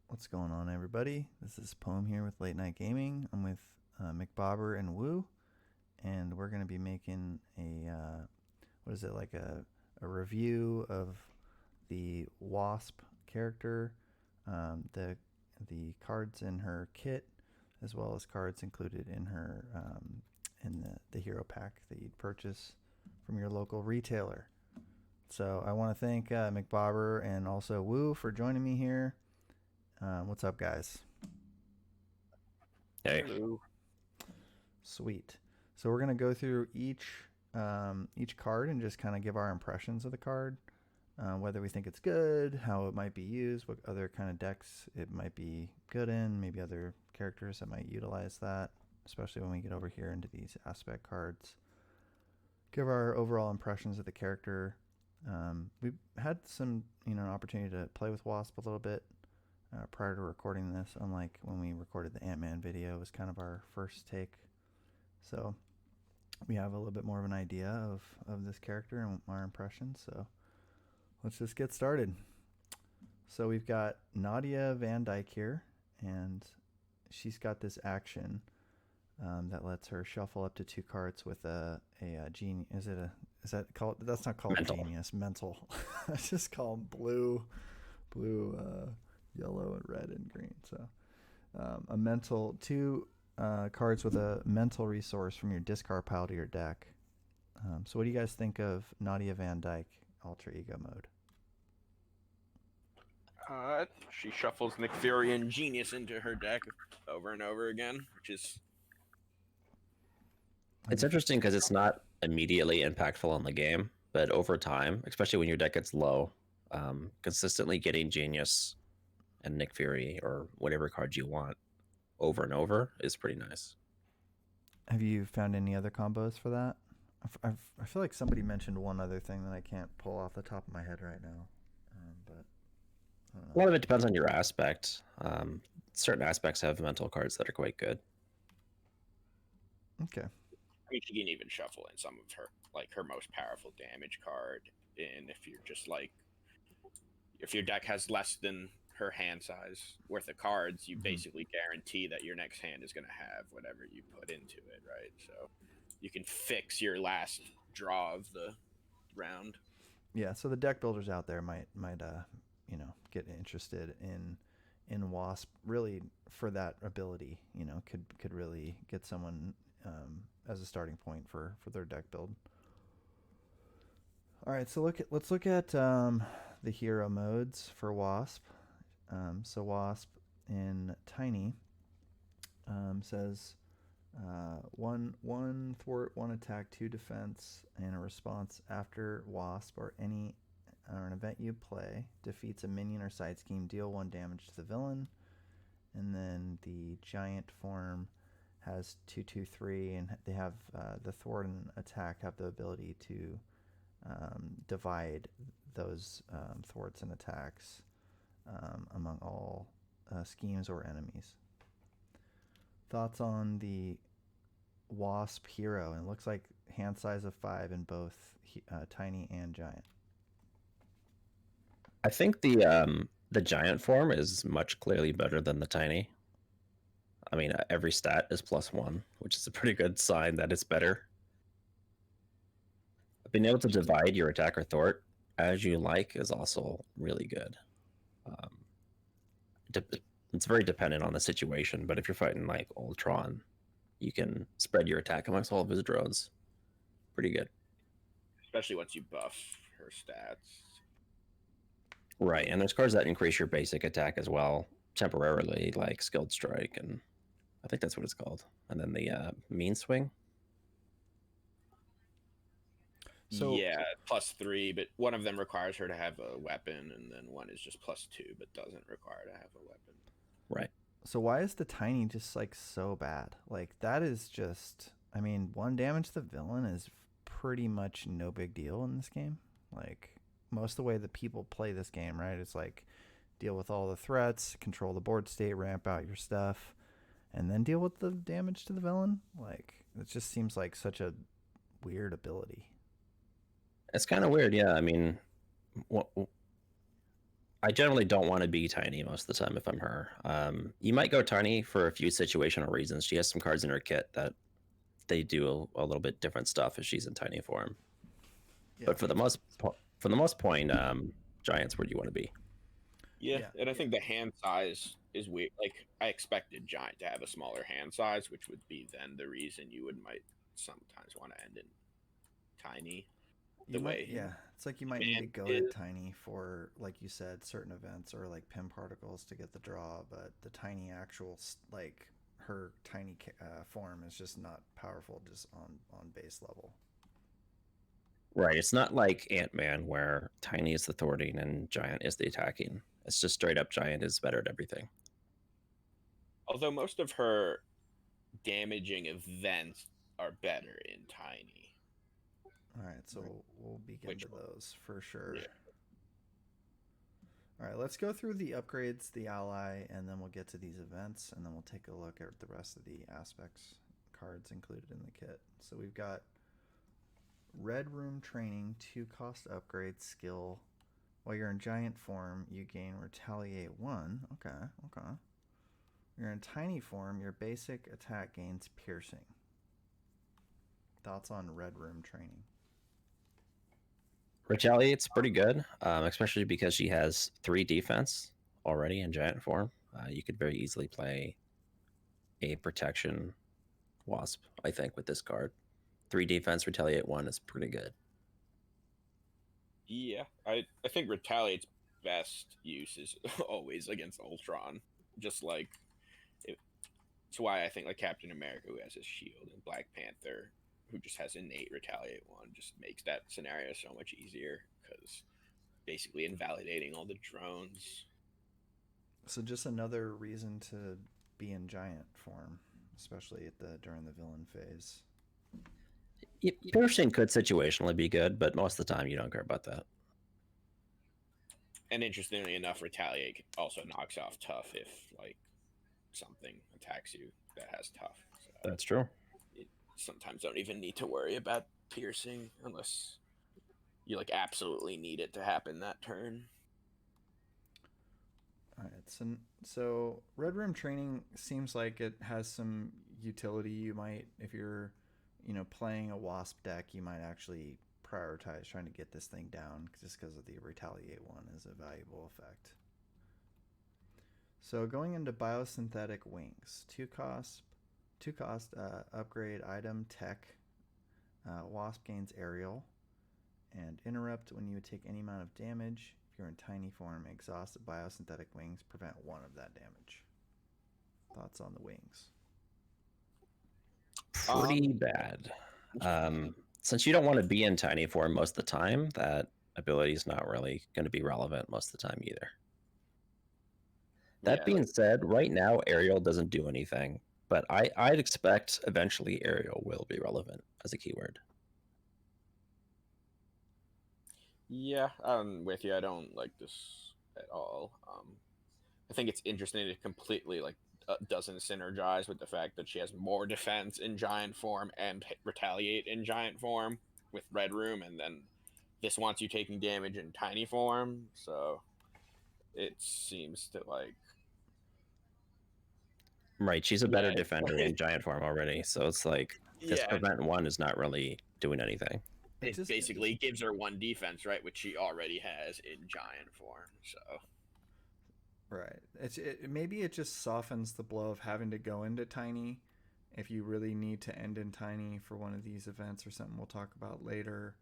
What's going on, everybody? This is Poem here with Late Night Gaming. I'm with Mcbober and Wooooo, and we're going to be making what is it, like a review of the Wasp character, the cards in her kit, as well as cards included in her in the hero pack that you'd purchase from your local retailer. So I want to thank McBobber and also Woo for joining me here. What's up, guys? Hey, Hello. Sweet. So we're gonna go through each card and just kind of give our impressions of the card, whether we think it's good, how it might be used, what other kind of decks it might be good in, maybe other characters that might utilize that, especially when we get over here into these aspect cards. Give our overall impressions of the character. We had some, opportunity to play with Wasp a little bit prior to recording this, unlike when we recorded the Ant-Man video. It was kind of our first take. So we have a little bit more of an idea of this character and our impressions. So let's just get started. So we've got Nadia Van Dyke here, and she's got this action that lets her shuffle up to two cards with a genius. Is that called? That's not called mental. genius. Mental. It's just called blue, yellow, and red and green. So a mental two cards with a mental resource from your discard pile to your deck. So what do you guys think of Nadia Van Dyke Alter Ego mode? She shuffles Mcfurian Genius into her deck over and over again, which is It's interesting because it's not immediately impactful on the game, but over time, especially when your deck gets low, consistently getting Genius and Nick Fury or whatever card you want over and over is pretty nice. Have you found any other combos for that? I feel like somebody mentioned one other thing that I can't pull off the top of my head right now, but I don't A know. lot of it depends on your aspect. Certain aspects have mental cards that are quite good. Okay. I mean, she can even shuffle in some of her most powerful damage card. And if you're just like, if your deck has less than her hand size worth of cards, you basically guarantee that your next hand is going to have whatever you put into it, right? So you can fix your last draw of the round. Yeah. So the deck builders out there might get interested in Wasp really for that ability. Could really get someone as a starting point for their deck build. All right, so let's look at the hero modes for Wasp. So Wasp in Tiny says one thwart, one attack, two defense, and a response after Wasp or an event you play defeats a minion or side scheme, deal one damage to the villain. And then the giant form has 2/2/3, and they have the thwart and attack have the ability to divide those thwarts and attacks among all schemes or enemies. Thoughts on the Wasp hero? And it looks like hand size of 5 in both tiny and giant. I think the giant form is much clearly better than the tiny. I mean, every stat is +1, which is a pretty good sign that it's better. Being able to divide your attack or thwart as you like is also really good. Um, it's very dependent on the situation, but if you're fighting like Ultron, you can spread your attack amongst all of his drones. Pretty good. Especially once you buff her stats. Right, and there's cards that increase your basic attack as well, temporarily, like Skilled Strike, and I think that's what it's called. And then the Mean Swing. So Yeah, +3, but one of them requires her to have a weapon, and then one is just +2, but doesn't require to have a weapon. Right. so why is the tiny just like so bad? Like that is just, I mean, one damage to the villain is pretty much no big deal in this game. Like most of the way that people play this game, right? It's like deal with all the threats, control the board state, ramp out your stuff, and then deal with the damage to the villain. Like it just seems like such a weird ability. It's kind of weird, yeah. I mean, I generally don't want to be tiny most of the time if I'm her. You might go tiny for a few situational reasons. She has some cards in her kit that they do a little bit different stuff if she's in tiny form. Yeah, But for the most point, giants where do you want to be? Yeah, yeah, and I think the hand size is weird. Like I expected giant to have a smaller hand size, which would be then the reason you would might sometimes want to end in tiny. The you might. way Yeah, it's like you might need to man go to is. tiny for, like you said, certain events or like pin particles to get the draw, but the tiny actual like her tiny form is just not powerful just on base level. Right. It's not like Ant-Man where tiny is the thwarting and giant is the attacking. It's just straight up giant is better at everything. Although most of her damaging events are better in tiny. All right, so we'll begin Which to those for sure. yeah. All right, let's go through the upgrades, the ally, and then we'll get to these events, and then we'll take a look at the rest of the aspects cards included in the kit. So we've got Red Room Training, 2 cost upgrade skill. While you're in giant form, you gain Retaliate 1. Okay, okay. You're in tiny form, your basic attack gains piercing. Thoughts on Red Room Training? Retaliate's pretty good, especially because she has 3 defense already in giant form. You could very easily play a protection wasp, I think, with this card. 3 defense, retaliate 1 is pretty good. Yeah, I think Retaliate's best use is always against Ultron. Just like it's why I think like Captain America, who has his shield, and Black Panther, who just has innate Retaliate 1, just makes that scenario so much easier because basically invalidating all the drones. So just another reason to be in giant form, especially at the during the villain phase. Piercing could situationally be good, but most of the time you don't care about that. And interestingly enough, Retaliate also knocks off Tough if like something attacks you that has Tough. So That's true. you sometimes don't even need to worry about piercing unless you like absolutely need it to happen that turn. All right, so Red Room Training seems like it has some utility. You might, if you're, playing a Wasp deck, you might actually prioritize trying to get this thing down just because of the Retaliate 1 is a valuable effect. So going into Biosynthetic Wings, 2 cost upgrade item tech. Wasp gains aerial and interrupt when you would take any amount of damage. If you're in tiny form, exhausted biosynthetic wings prevent 1 of that damage. Thoughts on the wings? Pretty bad. Since you don't want to be in tiny form most of the time, that ability is not really going to be relevant most of the time either. That being said, right now Ariel doesn't do anything, but I'd expect eventually Ariel will be relevant as a keyword. Yeah, I'm with you. I don't like this at all. I think it's interesting it completely like doesn't synergize with the fact that she has more defense in giant form and retaliate in giant form with Red Room, and then this wants you taking damage in tiny form. So it seems to like Right, she's a better defender in giant form already, so it's like this prevent 1 is not really doing anything. It basically gives her 1 defense, right, which she already has in giant form. So right, maybe it just softens the blow of having to go into tiny if you really need to end in tiny for one of these events or something we'll talk about later.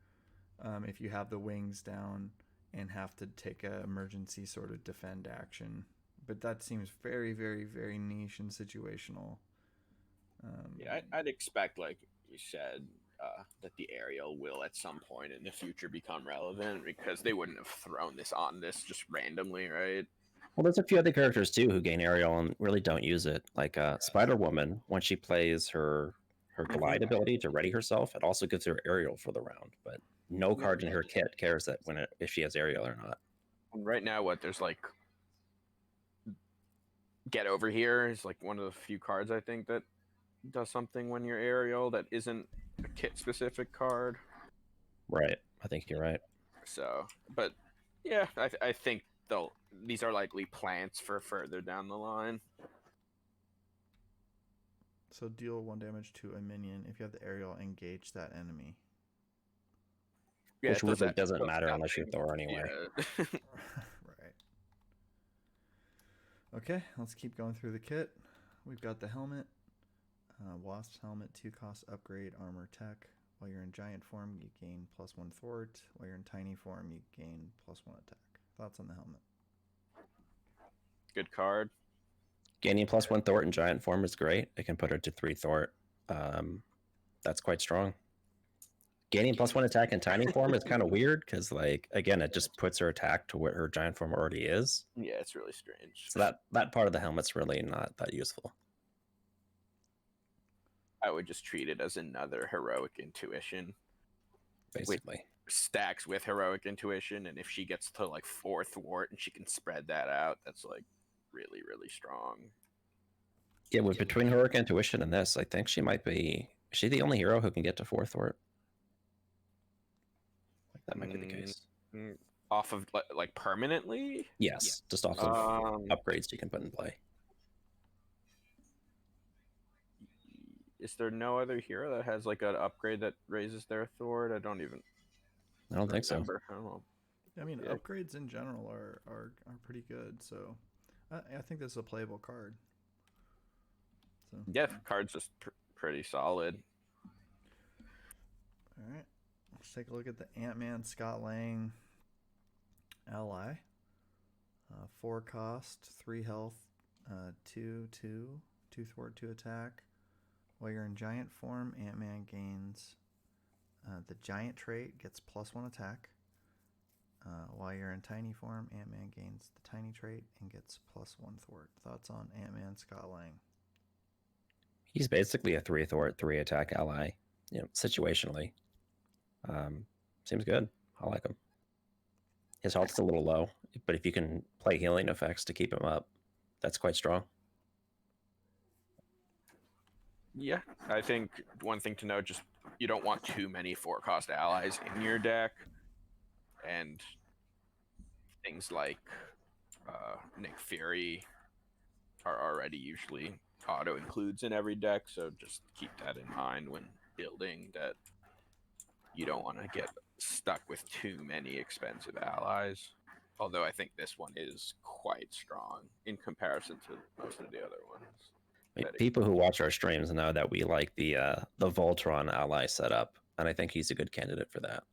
If you have the wings down and have to take an emergency sort of defend action, but that seems very, very, very niche and situational. Yeah, I'd expect, like you said, that the aerial will at some point in the future become relevant because they wouldn't have thrown this on this just randomly, right? Well, there's a few other characters too who gain aerial and really don't use it. Like Spider Woman, when she plays her glide ability to ready herself, it also gives her aerial for the round. But no card in her kit cares that if she has aerial or not. Right now, there's like Get Over Here is like one of the few cards I think that does something when you're aerial that isn't a kit specific card. Right, I think you're right. So, but yeah, I think they'll these are likely plants for further down the line. So deal 1 damage to a minion if you have the aerial engage that enemy. Yeah, Which it does really that- doesn't does matter unless you're nothing. Thor anyway. Yeah. Right. Okay, let's keep going through the kit. We've got the helmet. Wasp's helmet, 2 cost upgrade, armor tech. While you're in giant form, you gain +1 thwart. While you're in tiny form, you gain +1 attack. Thoughts on the helmet? Good card. Gaining +1 Thwart in giant form is great. It can put her to 3 Thwart. That's quite strong. Gaining +1 attack in tiny form is kind of weird because, like, again, it just puts her attack to what her giant form already is. Yeah, it's really strange. So that part of the helmet's really not that useful. I would just treat it as another heroic intuition. Basically. Stacks with heroic intuition, and if she gets to like 4 thwart and she can spread that out, that's like really, really strong. Yeah, with between heroic intuition and this, I think she might be. Is she the only hero who can get to 4 Thwart? Like that might be the case. Off of like permanently? Yes, just off of upgrades you can put in play. Is there no other hero that has like an upgrade that raises their thwart? I don't think so. remember. I don't know. I mean, Yeah. upgrades in general are pretty good. So I think this is a playable card. So Yeah, the card's just pretty solid. all right, let's take a look at the Ant-Man Scott Lang ally. 4 cost, 3 health, 2 thwart, 2 attack. While you're in giant form, Ant-Man gains the giant trait, gets +1 attack. While you're in tiny form, Ant-Man gains the tiny trait and gets +1 thwart. Thoughts on Ant-Man Scott Lang? He's basically a 3 Thwart, 3 attack ally. You know, situationally. Seems good. I like him. His health's a little low, but if you can play healing effects to keep him up, that's quite strong. Yeah, I think one thing to note, just you don't want too many 4-cost allies in your deck, and things like Nick Fury are already usually auto includes in every deck, so just keep that in mind when building, that you don't want to get stuck with too many expensive allies. Although I think this one is quite strong in comparison to most of the other ones. People who watch our streams know that we like the Voltron ally setup, and I think he's a good candidate for that.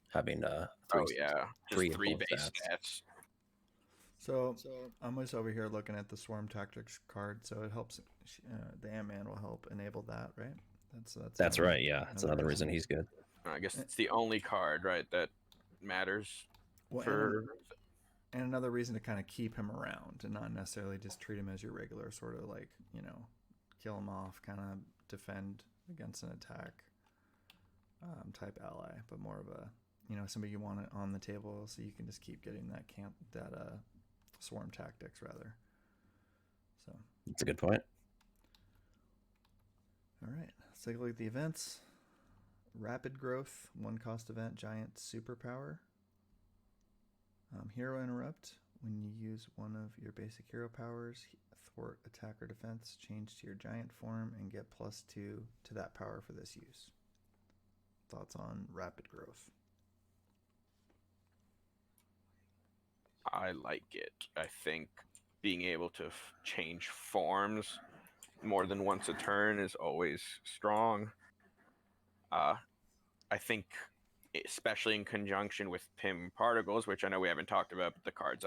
Having just 3 base stats. So I'm just over here looking at the Swarm Tactics card, so it helps. The Ant-Man will help enable that, right? That's right. Yeah, that's another reason he's good. I guess it's the only card, right, that matters. And another reason to kind of keep him around and not necessarily just treat him as your regular sort of like, kill him off, kind of defend against an attack type ally, but more of a, somebody you want it on the table so you can just keep getting that Swarm Tactics rather. So that's a good point. All right, let's take a look at the events. Rapid Growth, 1 cost event, giant superpower. Hero Interrupt. When you use one of your basic hero powers, thwart, attack, or defense, change to your giant form and get +2 to that power for this use. Thoughts on Rapid Growth? I like it. I think being able to change forms more than once a turn is always strong. I think, especially in conjunction with Pim Particles, which I know we haven't talked about, but the card's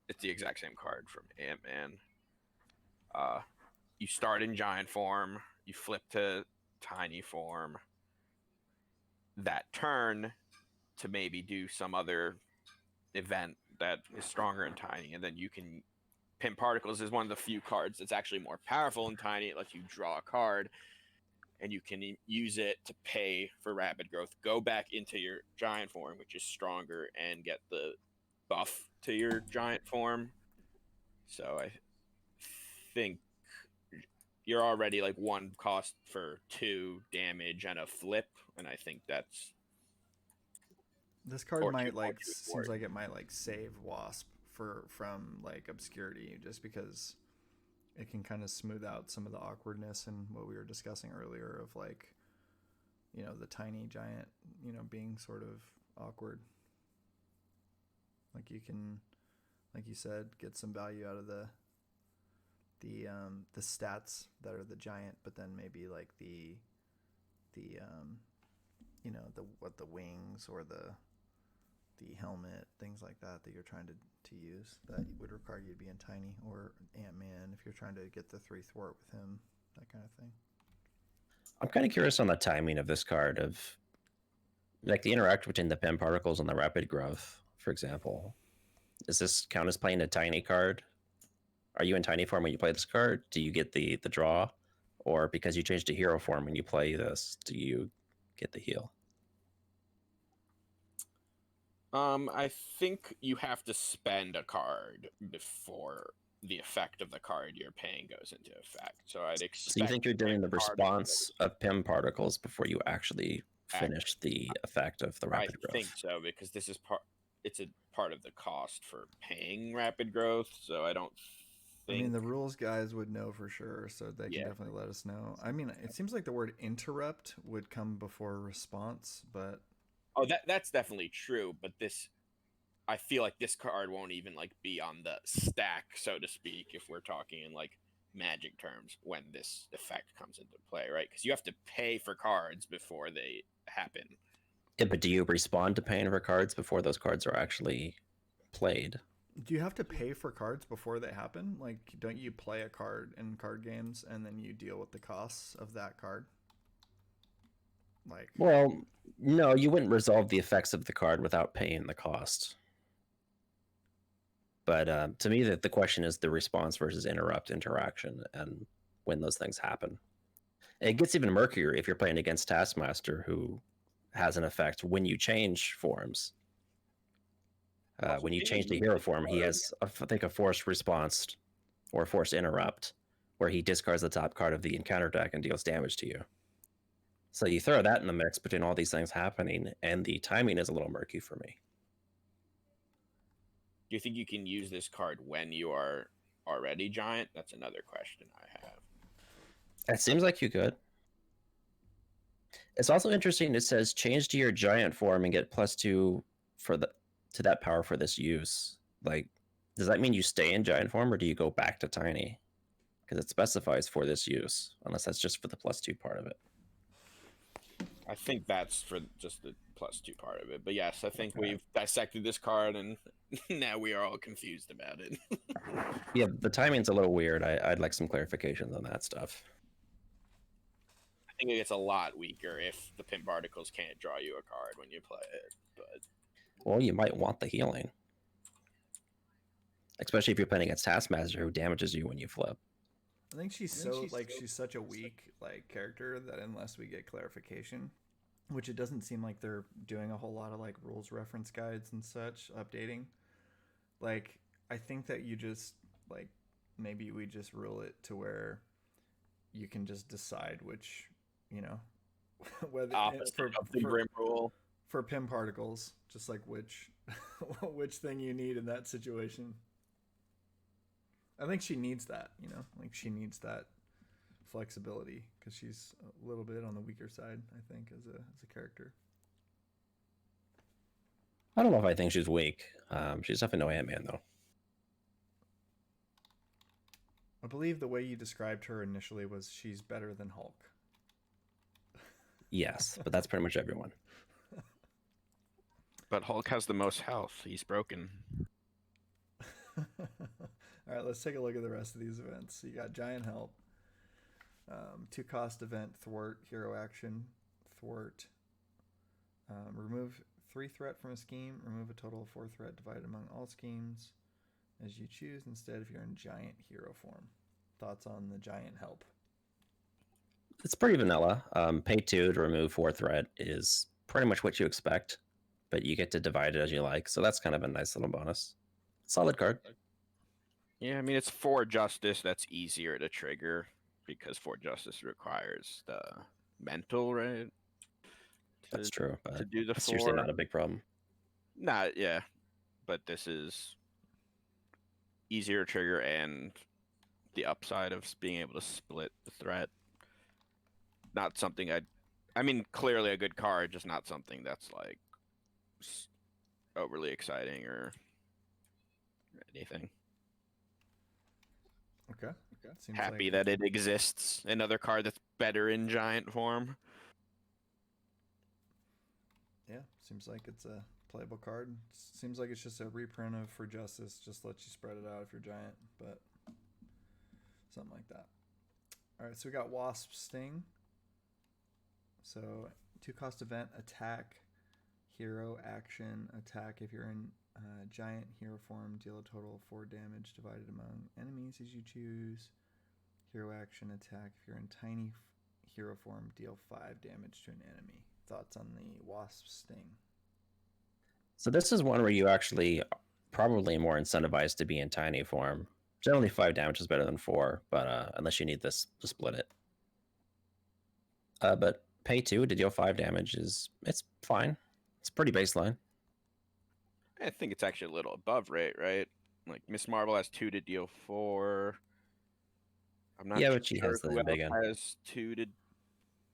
it's the exact same card from Ant-Man. You start in giant form, you flip to tiny form. That turn to maybe do some other event that is stronger in tiny, and then you can. Pim Particles is one of the few cards that's actually more powerful in tiny. It lets you draw a card, and you can use it to pay for rapid growth. Go back into your giant form, which is stronger, and get the buff to your giant form. So I think you're already like 1 cost for 2 damage and a flip, and I think that's this card seems like it might like save Wasp from like obscurity, just because it can kind of smooth out some of the awkwardness and what we were discussing earlier of like, you know, the tiny giant, you know, being sort of awkward. Like you can, like you said, get some value out of the stats that are the giant, but then maybe like the you know, the wings or the helmet, things like that you're trying to use that would require you to be in tiny, or Ant-Man if you're trying to get the 3 thwart with him, that kind of thing. I'm kind of curious on the timing of this card, of like the interaction between the Pym particles and the rapid growth, for example. Does this count as playing a tiny card? Are you in tiny form when you play this card? Do you get the draw? Or because you changed to hero form when you play this, do you get the heal? I think you have to spend a card before the effect of the card you're paying goes into effect. So I'd expect. So you think you're doing the a card response of Pym particles before you actually finish the effect of the rapid growth? I think so, because this is it's a part of the cost for paying rapid growth. So I don't I think. mean, the rules guys would know for sure, so they can definitely let us know. I mean, it seems like the word interrupt would come before response, but Oh, that's definitely true. But this, I feel like this card won't even like be on the stack, so to speak, if we're talking in like Magic terms when this effect comes into play, right? Because you have to pay for cards before they happen. Yeah, but do you respond to paying for cards before those cards are actually played? do you have to pay for cards before they happen? Like, don't you play a card in card games and then you deal with the costs of that card? Like, Well, no, you wouldn't resolve the effects of the card without paying the cost. But to me, the question is the response versus interrupt interaction and when those things happen. It gets even murkier if you're playing against Taskmaster, who has an effect when you change forms. When you change to hero form, he has, I think, a forced response or a forced interrupt, where he discards the top card of the encounter deck and deals damage to you. So you throw that in the mix between all these things happening, and the timing is a little murky for me. Do you think you can use this card when you are already giant? That's another question I have. It seems like you could. It's also interesting. It says change to your giant form and get +2 for to that power for this use. Like, does that mean you stay in giant form or do you go back to tiny? Because it specifies for this use, unless that's just for the +2 part of it. I think that's for just the +2 part of it. But yes, I think we've dissected this card and now we are all confused about it. Yeah, the timing's a little weird. I'd like some clarifications on that stuff. I think it gets a lot weaker if the Pym particles can't draw you a card when you play it. But Well, you might want the healing, especially if you're playing against Taskmaster, who damages you when you flip. I think she's she's such a weak like character that unless we get clarification, which it doesn't seem like they're doing a whole lot of like rules reference guides and such updating. Like, I think that you just like maybe we just rule it to where you can just decide which, you know, whether opposite of the Grim rule. For Pym particles, just like which which thing you need in that situation. I think she needs that, you know, like she needs that flexibility because she's a little bit on the weaker side, I think, as a character. I don't know if I think she's weak. She's definitely no Ant-Man, though. I believe the way you described her initially was she's better than Hulk. Yes, but that's pretty much everyone. But Hulk has the most health. He's broken. All right, let's take a look at the rest of these events. You got Giant Help, 2-cost event, Thwart, hero action, Thwart. Remove 3 threat from a scheme. Remove a total of 4 threat divided among all schemes as you choose instead if you're in giant hero form. Thoughts on the Giant Help? It's pretty vanilla. Pay 2 to remove 4 threat is pretty much what you expect, but you get to divide it as you like, so that's kind of a nice little bonus. Solid card. Yeah, I mean, it's 4 Justice. That's easier to trigger because 4 Justice requires the mental, right? That's true, but to do the it's 4. usually not a big problem. Not, yeah. But this is easier trigger and the upside of being able to split the threat. Not something I mean, clearly a good card, just not something that's like overly exciting or anything. Okay. Seems Happy like that it exists. Another card that's better in giant form. seems like it's a playable card. Seems like it's just a reprint of For Justice. Just lets you spread it out if you're giant, but something like that. All right, so we got Wasp Sting. So 2-cost event, attack, hero, action, attack. If you're in giant hero form, deal a total of 4 damage divided among enemies as you choose. Hero action, attack. If you're in tiny hero form, deal 5 damage to an enemy. Thoughts on the Wasp Sting? So this is one where you actually probably more incentivized to be in tiny form. Generally 5 damage is better than 4, but unless you need this to split it. But pay 2 to deal 5 damage it's fine. It's pretty baseline. I think it's actually a little above rate, right? Like Miss Marvel has 2 to deal 4. I'm not Yeah, but she sure has the who big else one. has 2 to.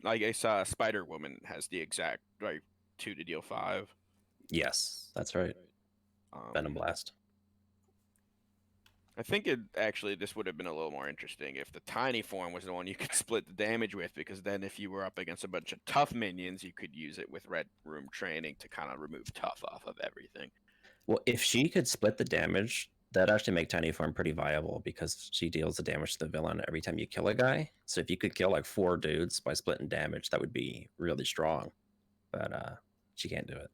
Like I saw Spider Woman has the exact 2 to deal 5. Yes, that's right. Venom Blast. I think this would have been a little more interesting if the tiny form was the one you could split the damage with, because then if you were up against a bunch of tough minions, you could use it with Red Room Training to kind of remove tough off of everything. Well, if she could split the damage, that'd actually make tiny form pretty viable because she deals the damage to the villain every time you kill a guy. So if you could kill like 4 dudes by splitting damage, that would be really strong. But she can't do it.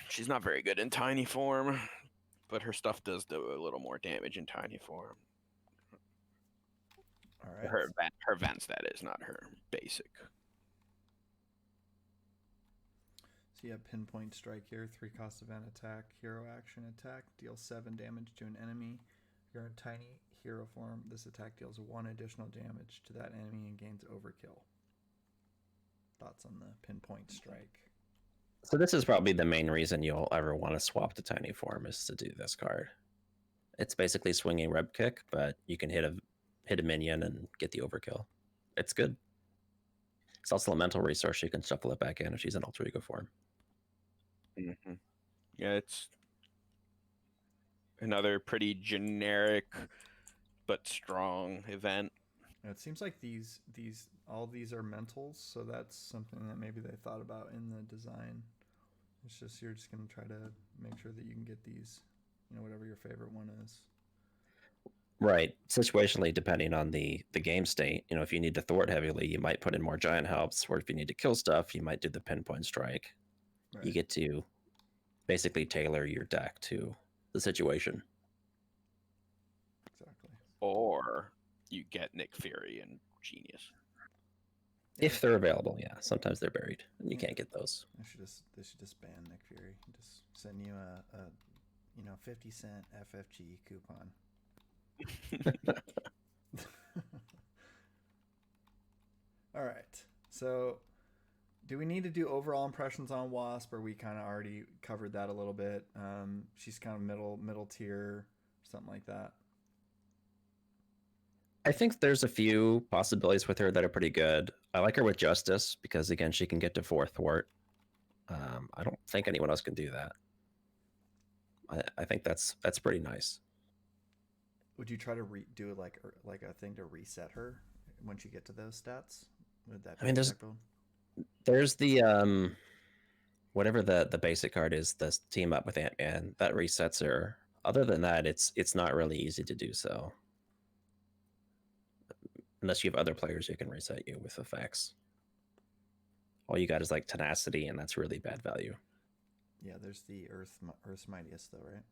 She's not very good in tiny form, but her stuff does do a little more damage in tiny form. All right. Her vents, that is, not her basic. So you have Pinpoint Strike here, 3-cost event, attack, hero action, attack, deal 7 damage to an enemy. If you're in tiny hero form, this attack deals 1 additional damage to that enemy and gains overkill. Thoughts on the Pinpoint Strike? So this is probably the main reason you'll ever want to swap to tiny form is to do this card. It's basically swinging Reb Kick, but you can hit a minion and get the overkill. It's good. It's also a mental resource. You can shuffle it back in if she's in alter ego form. Mm-hmm. Yeah, it's another pretty generic but strong event. It seems like all these are mentals, so that's something that maybe they thought about in the design. It's just you're just gonna try to make sure that you can get these, whatever your favorite one is. Right. Situationally, depending on the game state, if you need to thwart heavily, you might put in more giant helps, or if you need to kill stuff, you might do the Pinpoint Strike. Right. You get to basically tailor your deck to the situation. Exactly. Or you get Nick Fury and Genius. If they're available, yeah. Sometimes they're buried, and you can't get those. They should just ban Nick Fury. Just send you a 50-cent FFG coupon. All right. So, do we need to do overall impressions on Wasp, or we kind of already covered that a little bit? She's kind of middle tier, something like that. I think there's a few possibilities with her that are pretty good. I like her with Justice because, again, she can get to 4 thwart. I don't think anyone else can do that. I think that's pretty nice. Would you try to do like a thing to reset her once you get to those stats? Would that be there's the whatever the basic card is, the team up with Ant-Man, that resets her. Other than that, it's not really easy to do so. Unless you have other players who can reset you with effects. All you got is like tenacity, and that's really bad value. Yeah, there's the Earth's Mightiest though, right?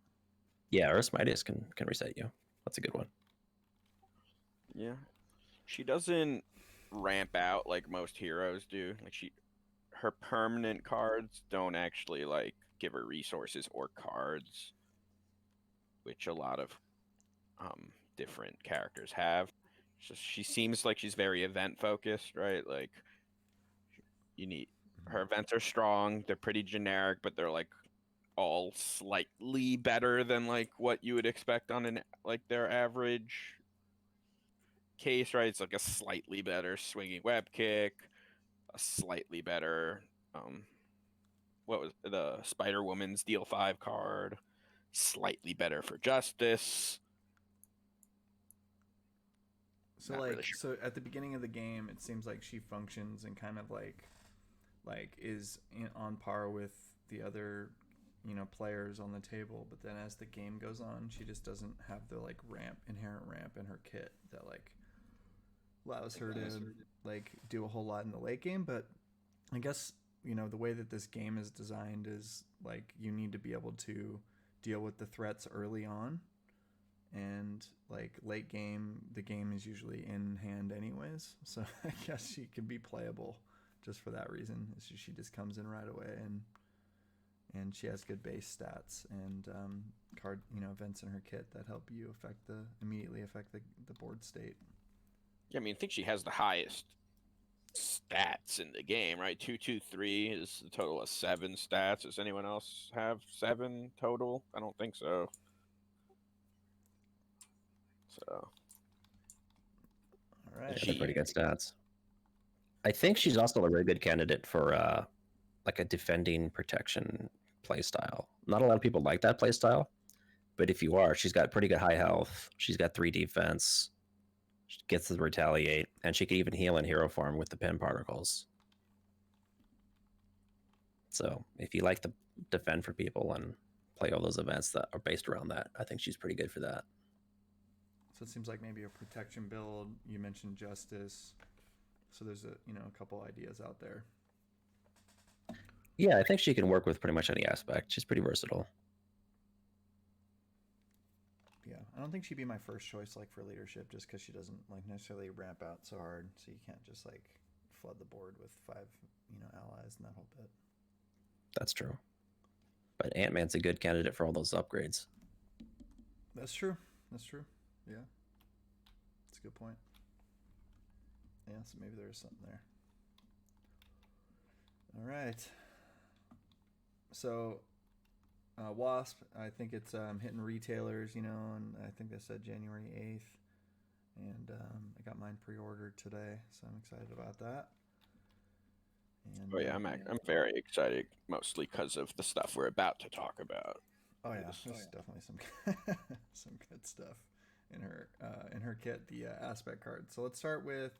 Yeah, Earth's Mightiest can reset you. That's a good one. Yeah. She doesn't ramp out like most heroes do. Like her permanent cards don't actually like give her resources or cards, which a lot of different characters have. She seems like she's very event focused, right? Like you need her events are strong, they're pretty generic, but they're like all slightly better than like what you would expect on an like their average case, right? It's like a slightly better swinging web kick, a slightly better what was the Spider Woman's Deal 5 card, slightly better for Justice. So Not like really sure. so at the beginning of the game, it seems like she functions and kind of like is on par with the other players on the table, but then as the game goes on, she just doesn't have the like inherent ramp in her kit that like allows her to like do a whole lot in the late game. But I guess the way that this game is designed is like you need to be able to deal with the threats early on, and like late game the game is usually in hand anyways, so I guess she can be playable just for that reason. She just comes in right away, and she has good base stats and card events in her kit that help you immediately affect the board state. Yeah, I mean, I think she has the highest stats in the game, right? 223 is the total of 7 stats. Does anyone else have 7 total? I don't think so. So, All right. Yeah, they're pretty good stats. I think she's also a very good candidate for like a defending protection playstyle. Not a lot of people like that playstyle, but if you are, she's got pretty good high health. She's got 3 defense. She gets to retaliate, and she can even heal in hero form with the pin particles. So if you like to defend for people and play all those events that are based around that, I think she's pretty good for that. So it seems like maybe a protection build. You mentioned Justice, so there's a couple ideas out there. Yeah, I think she can work with pretty much any aspect. She's pretty versatile. Yeah, I don't think she'd be my first choice like for leadership, just because she doesn't like necessarily ramp out so hard, so you can't just like flood the board with 5 allies and that whole bit. That's true. But Ant-Man's a good candidate for all those upgrades. That's true. Yeah, that's a good point. Yeah, so maybe there's something there. All right. So Wasp, I think it's hitting retailers, and I think they said January 8th, and I got mine pre-ordered today, so I'm excited about that. And, oh yeah, I'm very excited, mostly because of the stuff we're about to talk about. Oh yeah, there's definitely some some good stuff in her kit, the aspect card. So let's start with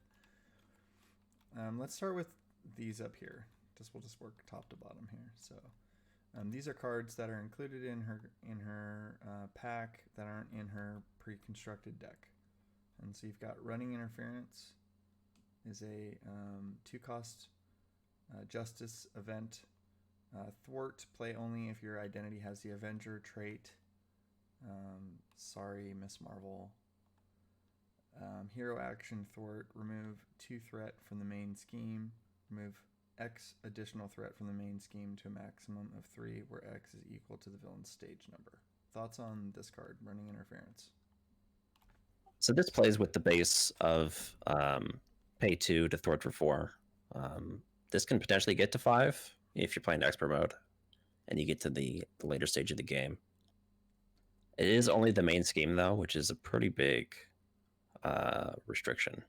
these up here. We'll just work top to bottom here. So these are cards that are included in her pack that aren't in her pre-constructed deck. And so you've got Running Interference is a 2-cost Justice event. Thwart, play only if your identity has the Avenger trait. Sorry, Miss Marvel. Hero action Thwart, remove 2 threat from the main scheme. Remove X additional threat from the main scheme to a maximum of 3, where X is equal to the villain's stage number. Thoughts on this card, Running Interference? So this plays with the base of pay 2 to thwart for 4. This can potentially get to 5 if you're playing expert mode and you get to the later stage of the game. It is only the main scheme, though, which is a pretty big restriction.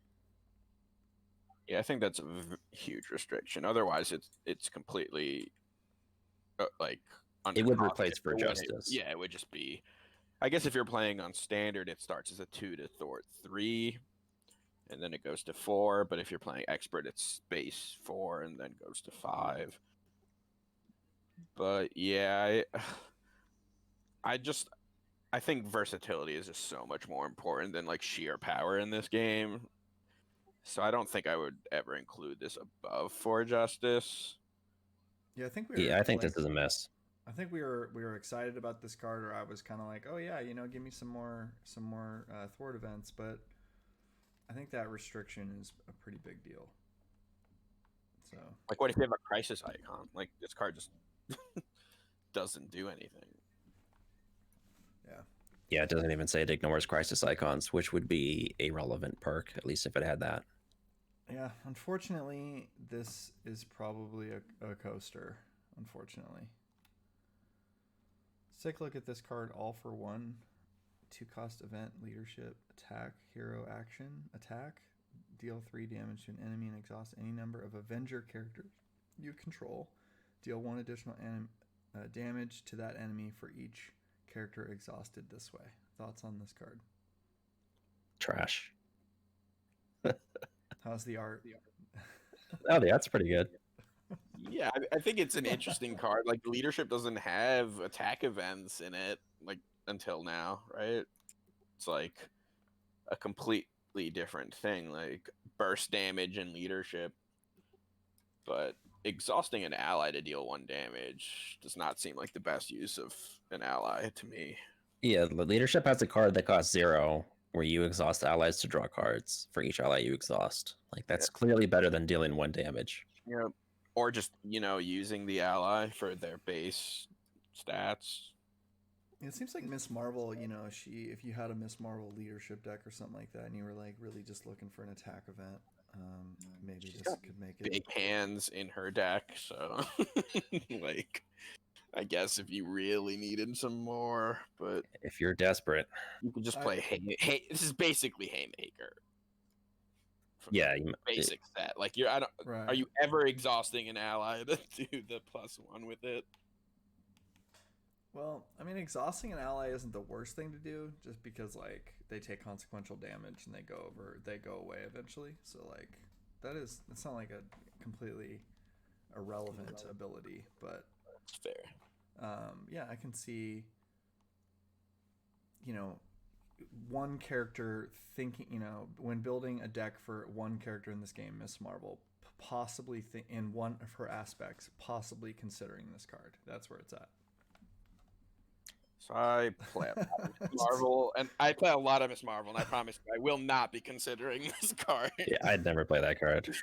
Yeah, I think that's a huge restriction. Otherwise, it's completely like it would replace for Justice. Yeah, it would just be. I guess if you're playing on standard, it starts as a 2 to thwart 3, and then it goes to 4. But if you're playing expert, it's base 4 and then goes to 5. But yeah, I think versatility is just so much more important than like sheer power in this game. So I don't think I would ever include this above 4 Justice. Yeah, I think I think this is a miss. I think we were excited about this card, or I was kind of like, oh yeah, give me some more thwart events, but I think that restriction is a pretty big deal. So, like, what if you have a crisis icon? Like, this card just doesn't do anything. Yeah. Yeah, it doesn't even say it ignores crisis icons, which would be a relevant perk, at least if it had that. Yeah, unfortunately, this is probably a coaster, unfortunately. Let's take a look at this card. All for one. 2-cost event, leadership, attack, hero action, attack. Deal 3 damage to an enemy and exhaust any number of Avenger characters you control. Deal 1 additional damage to that enemy for each character exhausted this way. Thoughts on this card? Trash. How's the art? Oh, that's pretty good. Yeah, I think it's an interesting card. Like, leadership doesn't have attack events in it, like, until now, right? It's like a completely different thing, like burst damage and leadership. But exhausting an ally to deal 1 damage does not seem like the best use of an ally to me. Yeah, the leadership has a card that costs 0, where you exhaust allies to draw cards for each ally you exhaust. Like, that's clearly better than dealing 1 damage. Yeah. Or just, using the ally for their base stats. It seems like Miss Marvel, if you had a Miss Marvel leadership deck or something like that, and you were like really just looking for an attack event, maybe She's this got could make it. Big hands in her deck, so like, I guess if you really needed some more, but If you're desperate. you could just play this is basically Haymaker. From Yeah, the basic set. Like, are you ever exhausting an ally to do the +1 with it? Well, I mean, exhausting an ally isn't the worst thing to do, just because like they take consequential damage and they go away eventually. So like that's not like a completely irrelevant ability, but It's fair. Yeah, I can see, one character thinking, when building a deck for one character in this game, Miss Marvel, possibly in one of her aspects, possibly considering this card. That's where it's at. So I play a lot of Miss Marvel, and I play a lot of Miss Marvel, and I promise you, I will not be considering this card. Yeah, I'd never play that card.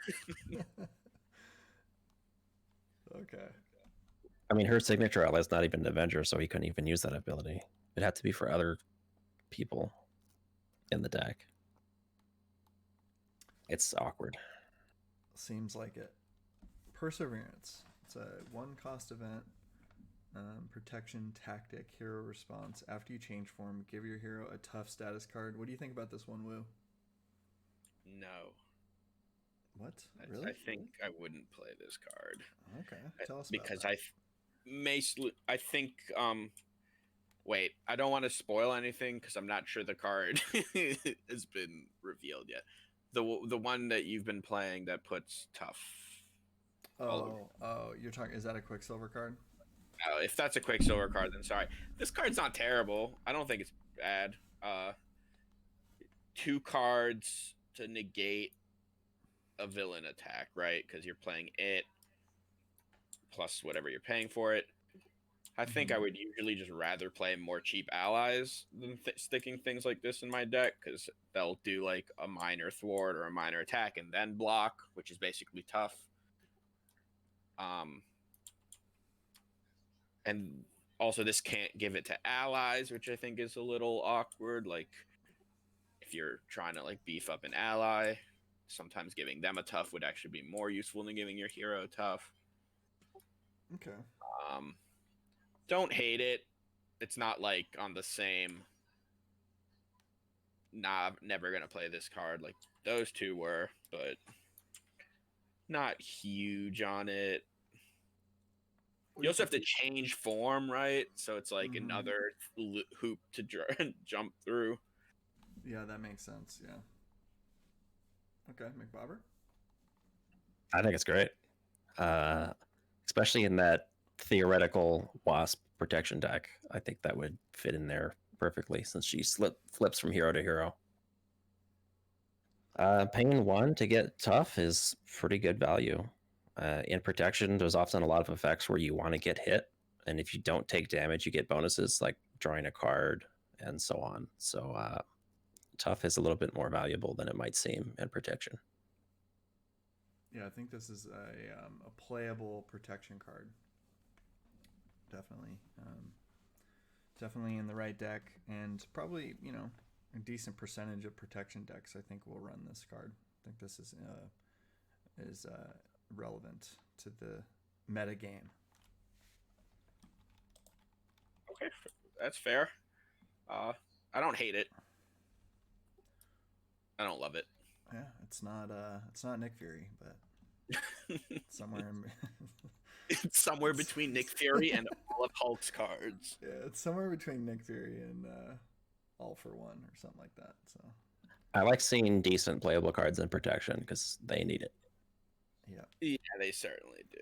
Okay. I mean, her signature ally is not even an Avenger, so he couldn't even use that ability. It had to be for other people in the deck. It's awkward. Seems like it. Perseverance. It's a 1-cost event. Protection, tactic, hero response. After you change form, give your hero a tough status card. What do you think about this one, Woo? No. What? Really? I think I wouldn't play this card. Okay. Tell us because about that. I think wait, I don't want to spoil anything because I'm not sure the card has been revealed yet. The one that you've been playing that puts tough. You're talking. Is that a Quicksilver card? If that's a Quicksilver card, then sorry. This card's not terrible. I don't think it's bad. 2 cards to negate a villain attack, right? Because you're playing it plus whatever you're paying for it. I think I would usually just rather play more cheap allies than sticking things like this in my deck, because they'll do like a minor thwart or a minor attack and then block, which is basically tough. And also, this can't give it to allies, which I think is a little awkward. Like, if you're trying to like beef up an ally, sometimes giving them a tough would actually be more useful than giving your hero a tough. Okay. Don't hate it. It's not like on the same. Nah, I'm never gonna play this card like those 2 were, but not huge on it. You also have to change form, right? So it's like another hoop to jump through. Yeah, that makes sense. Yeah. Okay, Mcbober? I think it's great. Especially in that theoretical Wasp protection deck. I think that would fit in there perfectly since she flips from hero to hero. Paying 1 to get tough is pretty good value. In protection, there's often a lot of effects where you want to get hit, and if you don't take damage, you get bonuses like drawing a card and so on. So tough is a little bit more valuable than it might seem in protection. Yeah, I think this is a playable protection card. Definitely. Definitely in the right deck, and probably, a decent percentage of protection decks I think will run this card. I think this is relevant to the meta game. Okay, that's fair. I don't hate it. I don't love it. Yeah, it's not Nick Fury, but somewhere in It's somewhere between Nick Fury and all of Hulk's cards. yeah, it's somewhere between Nick Fury and All for One or something like that. So I like seeing decent playable cards in protection because they need it. yeah, Yeah, they certainly do.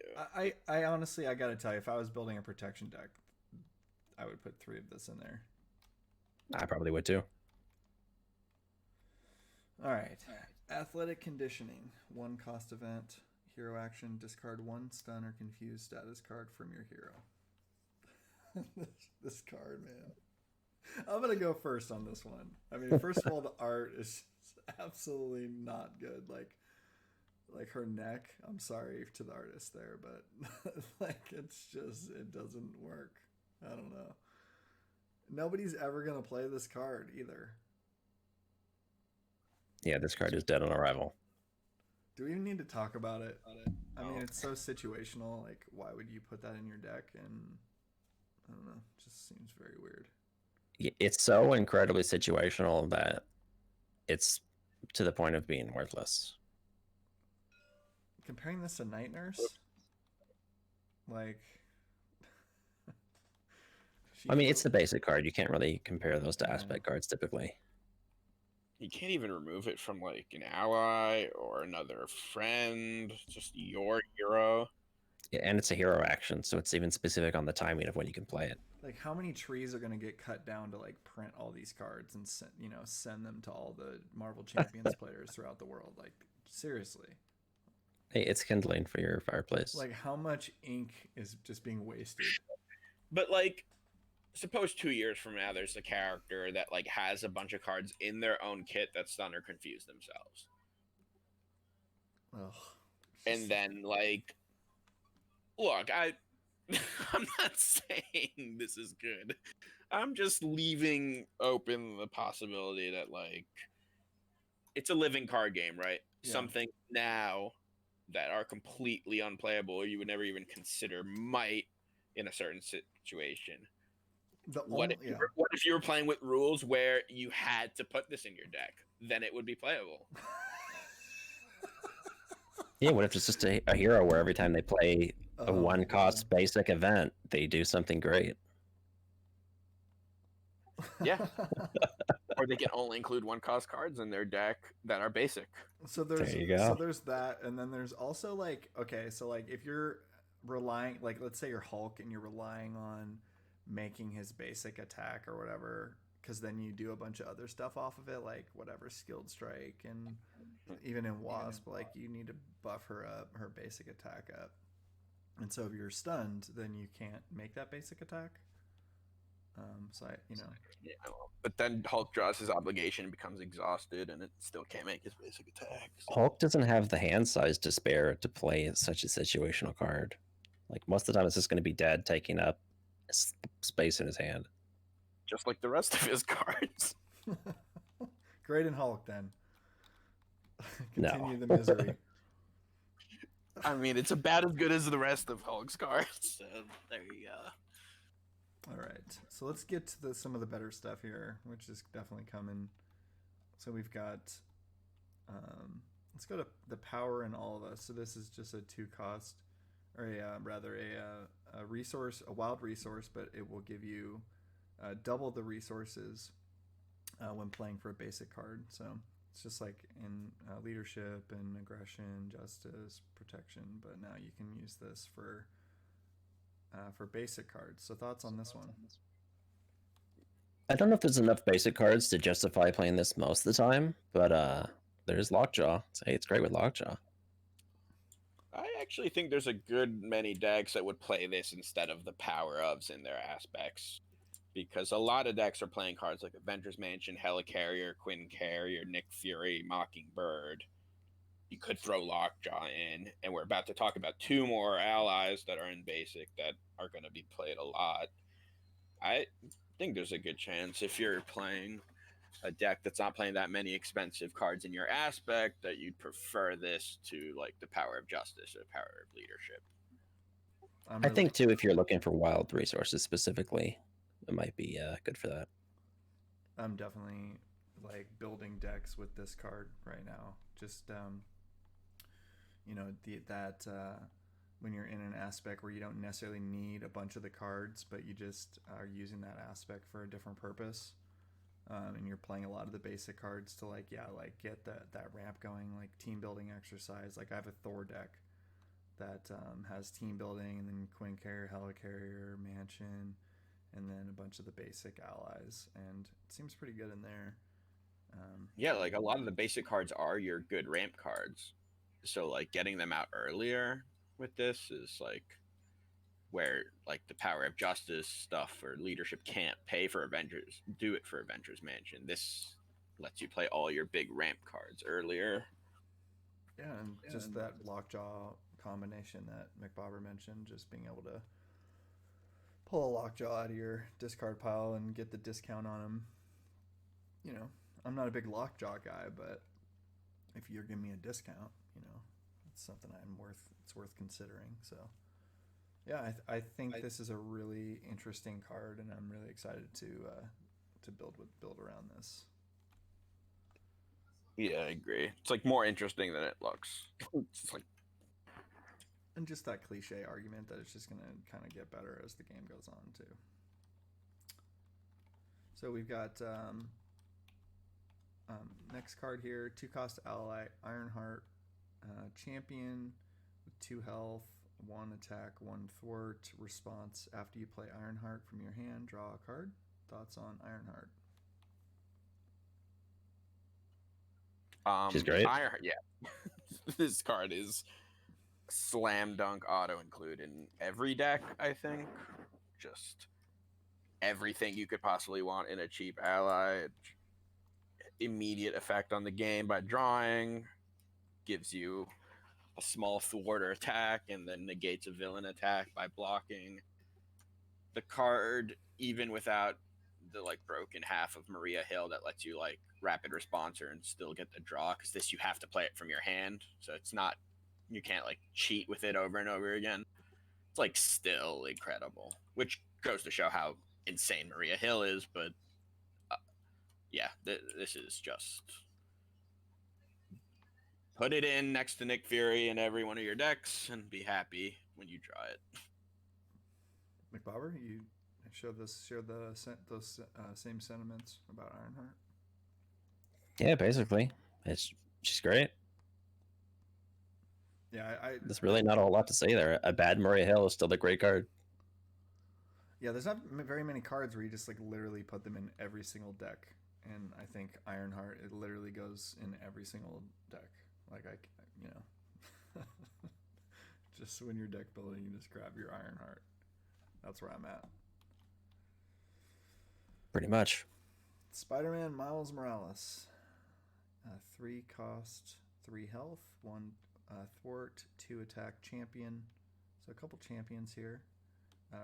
I honestly, I gotta tell you, if I was building a protection deck, I would put 3 of this in there. I probably would too. All right. Athletic conditioning, 1 cost event, hero action, discard 1 stun or confused status card from your hero. this card, man. I'm gonna go first on this one. I mean, first of all, the art is absolutely not good. Like her neck. I'm sorry to the artist there, but like it's just it doesn't work. I don't know. Nobody's ever gonna play this card either. Yeah, this card is dead on arrival. Do we even need to talk about it? I mean, it's so situational. Like, why would you put that in your deck? And I don't know. It just seems very weird. It's so incredibly situational that it's to the point of being worthless. Comparing this to Night Nurse, like, I mean, it's the basic card. You can't really compare those to aspect cards typically. You can't even remove it from like an ally or another friend. Just your hero. Yeah, and it's a hero action, so it's even specific on the timing of when you can play it. Like, how many trees are going to get cut down to like print all these cards and send them to all the Marvel Champions players throughout the world? Like, seriously. Hey, it's kindling for your fireplace. Like, how much ink is just being wasted? But like, suppose 2 years from now, there's a character that like has a bunch of cards in their own kit that stun or confuse themselves, and then like, look, I'm not saying this is good. I'm just leaving open the possibility that like, it's a living card game, right? Yeah. Something now that are completely unplayable, or you would never even consider, might in a certain situation. What if you were playing with rules where you had to put this in your deck? Then it would be playable. Yeah, what if it's just a hero where every time they play a 1-cost basic event, they do something great? Yeah. Or they can only include 1-cost cards in their deck that are basic. So there's there you go. So there's that, and then there's also like, okay, so like if you're relying, like let's say you're Hulk and you're relying on making his basic attack or whatever, because then you do a bunch of other stuff off of it, like whatever skilled strike, and even in Wasp, like you need to buff her up, her basic attack up, and so if you're stunned, then you can't make that basic attack. So but then Hulk draws his obligation, becomes exhausted, and it still can't make his basic attack. So. Hulk doesn't have the hand size to spare to play such a situational card. Like most of the time, it's just going to be dead, taking up space in his hand, just like the rest of his cards. Great in Hulk, then. Continue No. the misery. I mean, it's about as good as the rest of Hulk's cards. So there you go. All right, so let's get to some of the better stuff here, which is definitely coming. So we've got, let's go to the power in all of us. So this is just a 2-cost, or a resource, a wild resource, but it will give you double the resources when playing for a basic card. So it's just like in leadership and aggression, justice, protection, but now you can use this for basic cards. So thoughts on this one? I don't know if there's enough basic cards to justify playing this most of the time, but there's Lockjaw. Hey, it's great with Lockjaw. I actually think there's a good many decks that would play this instead of the power-ofs in their aspects, because a lot of decks are playing cards like Avengers Mansion, Helicarrier, Quinn Carrier, Nick Fury, Mockingbird. You could throw Lockjaw in, and we're about to talk about 2 more allies that are in basic that are going to be played a lot. I think there's a good chance if you're playing a deck that's not playing that many expensive cards in your aspect that you'd prefer this to like the Power of Justice or the Power of Leadership. I think too, if you're looking for wild resources specifically, it might be good for that. I'm definitely like building decks with this card right now. Just that when you're in an aspect where you don't necessarily need a bunch of the cards, but you just are using that aspect for a different purpose. And you're playing a lot of the basic cards to get that ramp going, like team building exercise. Like I have a Thor deck that has team building, and then Queen Carrier, Helicarrier, Mansion, and then a bunch of the basic allies, and it seems pretty good in there. Yeah, like a lot of the basic cards are your good ramp cards. So like getting them out earlier with this is like where like the Power of Justice stuff or leadership can't pay for Avengers, do it for Avengers Mansion. This lets you play all your big ramp cards earlier. Yeah, and just that lockjaw combination that Mcbober mentioned, just being able to pull a lockjaw out of your discard pile and get the discount on them. You know, I'm not a big lockjaw guy, but if you're giving me a discount, it's something it's worth considering. So yeah, I think this is a really interesting card, and I'm really excited to build around this. Yeah, I agree. It's like more interesting than it looks. It's like, and just that cliche argument that it's just gonna kind of get better as the game goes on too. So we've got next card here, 2-cost ally, Ironheart, champion with 2 health, 1 attack, 1 thwart. Response: after you play Ironheart from your hand, draw a card. Thoughts on Ironheart? She's great. Yeah. This card is slam dunk auto include in every deck, I think. Just everything you could possibly want in a cheap ally. Immediate effect on the game by drawing, gives you a small thwart or attack, and then negates a villain attack by blocking. The card, even without the like broken half of Maria Hill that lets you like rapid response her and still get the draw, because this you have to play it from your hand, so it's not, you can't like cheat with it over and over again. It's like still incredible, which goes to show how insane Maria Hill is. But yeah, this is just put it in next to Nick Fury in every one of your decks and be happy when you draw it. Mcbober, you share those same sentiments about Ironheart? Yeah, basically, she's great. Yeah, There's really not a whole lot to say there. A bad Maria Hill is still a great card. Yeah, there's not very many cards where you just like literally put them in every single deck, and I think Ironheart, it literally goes in every single deck. Like just when you're deck building, you just grab your Ironheart. That's where I'm at. Pretty much. Spider-Man Miles Morales. 3 cost, 3 health, 1 thwart, 2 attack, champion. So a couple champions here.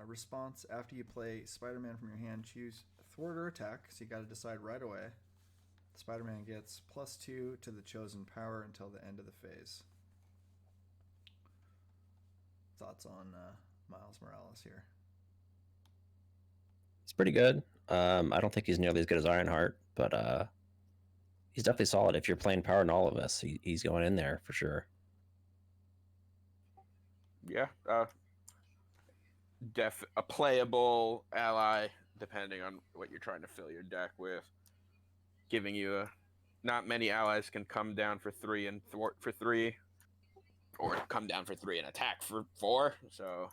Response: after you play Spider-Man from your hand, choose thwart or attack. So you got to decide right away. Spider-Man gets +2 to the chosen power until the end of the phase. Thoughts on Miles Morales here? He's pretty good. I don't think he's nearly as good as Ironheart, but he's definitely solid. If you're playing Power in all of us, he's going in there for sure. Yeah, a playable ally depending on what you're trying to fill your deck with. Giving you not many allies can come down for 3 and thwart for 3, or come down for 3 and attack for 4. So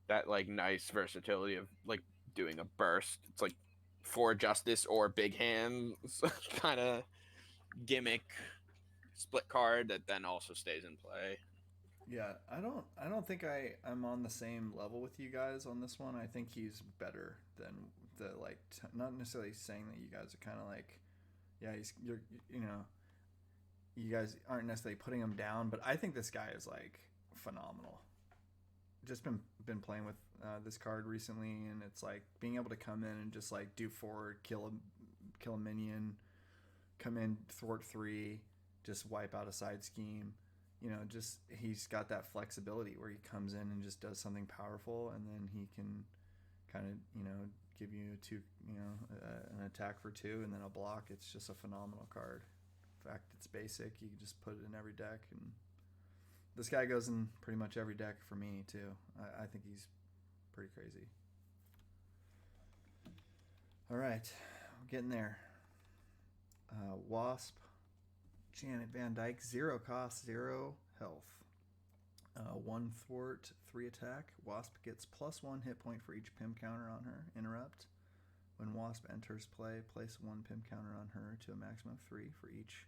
that like nice versatility of like doing a burst. It's like 4 justice or big hands kind of gimmick split card that then also stays in play. Yeah, I don't think I'm on the same level with you guys on this one. I think he's better than the not necessarily saying that you guys are kind of like, yeah, you're you guys aren't necessarily putting him down, but I think this guy is like phenomenal. Just been playing with this card recently, and it's like being able to come in and just like do forward, kill a minion, come in, thwart 3, just wipe out a side scheme. Just he's got that flexibility where he comes in and just does something powerful, and then he can kind of give you an attack for 2 and then a block. It's just a phenomenal card. In fact, it's basic. You can just put it in every deck, and this guy goes in pretty much every deck for me too. I think he's pretty crazy. All right, I'm getting there. Wasp, Janet Van Dyke, 0 cost, 0 health. 1 thwart, 3 attack. Wasp gets +1 hit point for each Pim counter on her. Interrupt. When Wasp enters play, place 1 Pim counter on her to a maximum of 3 for each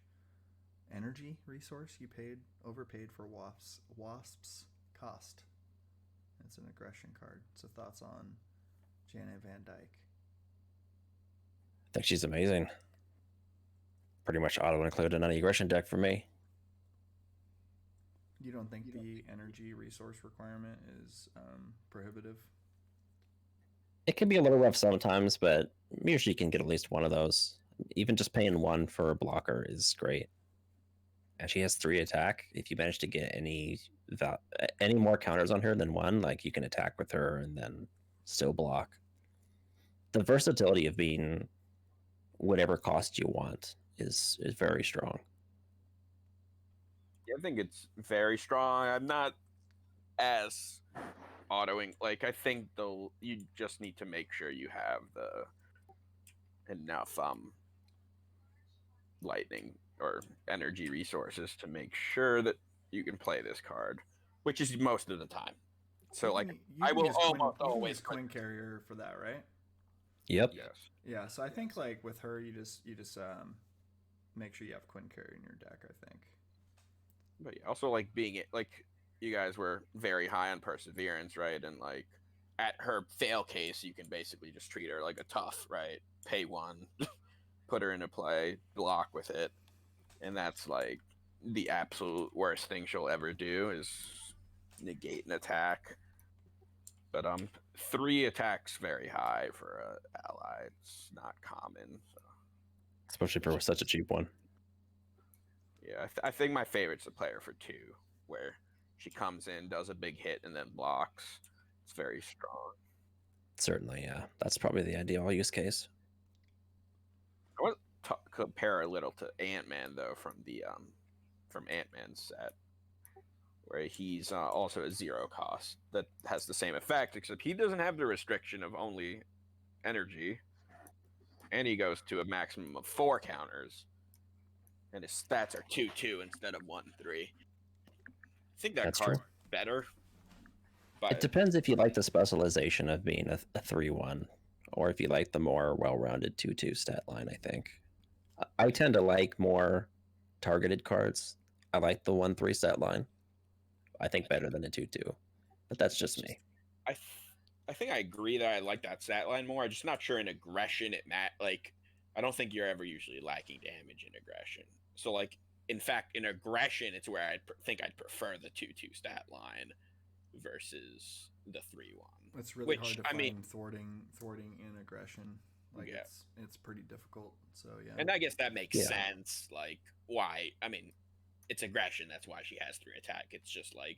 energy resource you overpaid for Wasp's cost. It's an aggression card. So thoughts on Janet Van Dyke? I think she's amazing. Pretty much auto include in any aggression deck for me. You don't think the energy resource requirement is prohibitive? It can be a little rough sometimes, but usually you can get at least one of those. Even just paying 1 for a blocker is great. And she has 3 attack. If you manage to get any more counters on her than 1, like you can attack with her and then still block. The versatility of being whatever cost you want is very strong. Yeah, I think it's very strong. I'm not as autoing. Like, I think you just need to make sure you have enough lightning or energy resources to make sure that you can play this card, which is most of the time. So, like, I will almost always Quinn Carrier for that, right? Yep. Yes. Yeah. So I think like with her, you just make sure you have Quinn Carrier in your deck. I think. But yeah, also like you guys were very high on Perseverance, right? And like at her fail case, you can basically just treat her like a tough, right? Pay 1, put her into play, block with it, and that's like the absolute worst thing she'll ever do is negate an attack. But 3 attacks very high for a ally. It's not common, so. Especially for such a cheap one. Yeah, I think my favorite's the player for 2, where she comes in, does a big hit, and then blocks. It's very strong. Certainly, yeah. That's probably the ideal use case. I want to compare a little to Ant-Man though from Ant-Man's set, where he's also a 0 cost that has the same effect, except he doesn't have the restriction of only energy, and he goes to a maximum of 4 counters, and his stats are 2/2 instead of 1/3. I think that's card's true. better. But It depends if you like the specialization of being a 3/1, or if you like the more well-rounded 2/2 stat line, I think. I tend to like more targeted cards. I like the 1/3 stat line. I think better than a 2/2, but that's just me. I think I agree that I like that stat line more. I'm just not sure in aggression I don't think you're ever usually lacking damage in aggression. So like in fact in aggression it's where I think I'd prefer the 2/2 stat line versus the 3/1. It's really hard to find thwarting in aggression. Like Yeah. it's pretty difficult. So yeah. And I guess that makes sense. Like why? I mean, it's aggression. That's why she has 3 attack. It's just like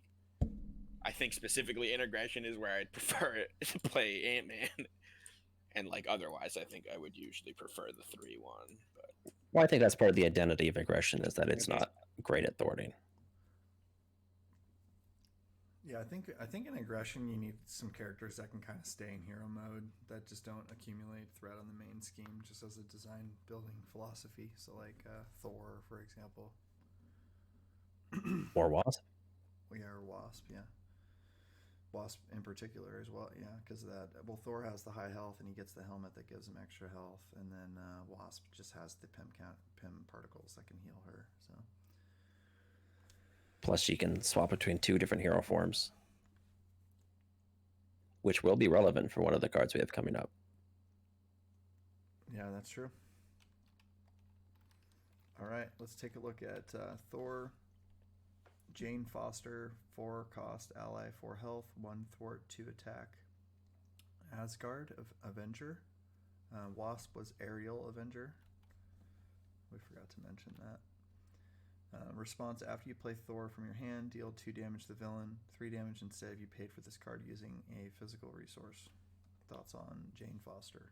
I think specifically in aggression is where I'd prefer it to play Ant-Man. And like otherwise, I think I would usually prefer the 3/1. But Well, I think that's part of the identity of aggression is that it's not great at thwarting. Yeah, I think in aggression you need some characters that can kind of stay in hero mode that just don't accumulate threat on the main scheme, just as a design building philosophy. So like Thor, for example. Or Wasp. Well, yeah, or Wasp, yeah. Wasp in particular as well, yeah, because of that. Well, Thor has the high health and he gets the helmet that gives him extra health, and then Wasp just has the Pim particles that can heal her. So. Plus, she can swap between 2 different hero forms, which will be relevant for one of the cards we have coming up. Yeah, that's true. All right, let's take a look at Thor. Jane Foster, 4 cost, ally, 4 health, 1 thwart, 2 attack. Asgard of Avenger. Wasp was Aerial Avenger. We forgot to mention that. Response: after you play Thor from your hand, deal 2 damage to the villain, 3 damage instead if you paid for this card using a physical resource. thoughts on Jane Foster?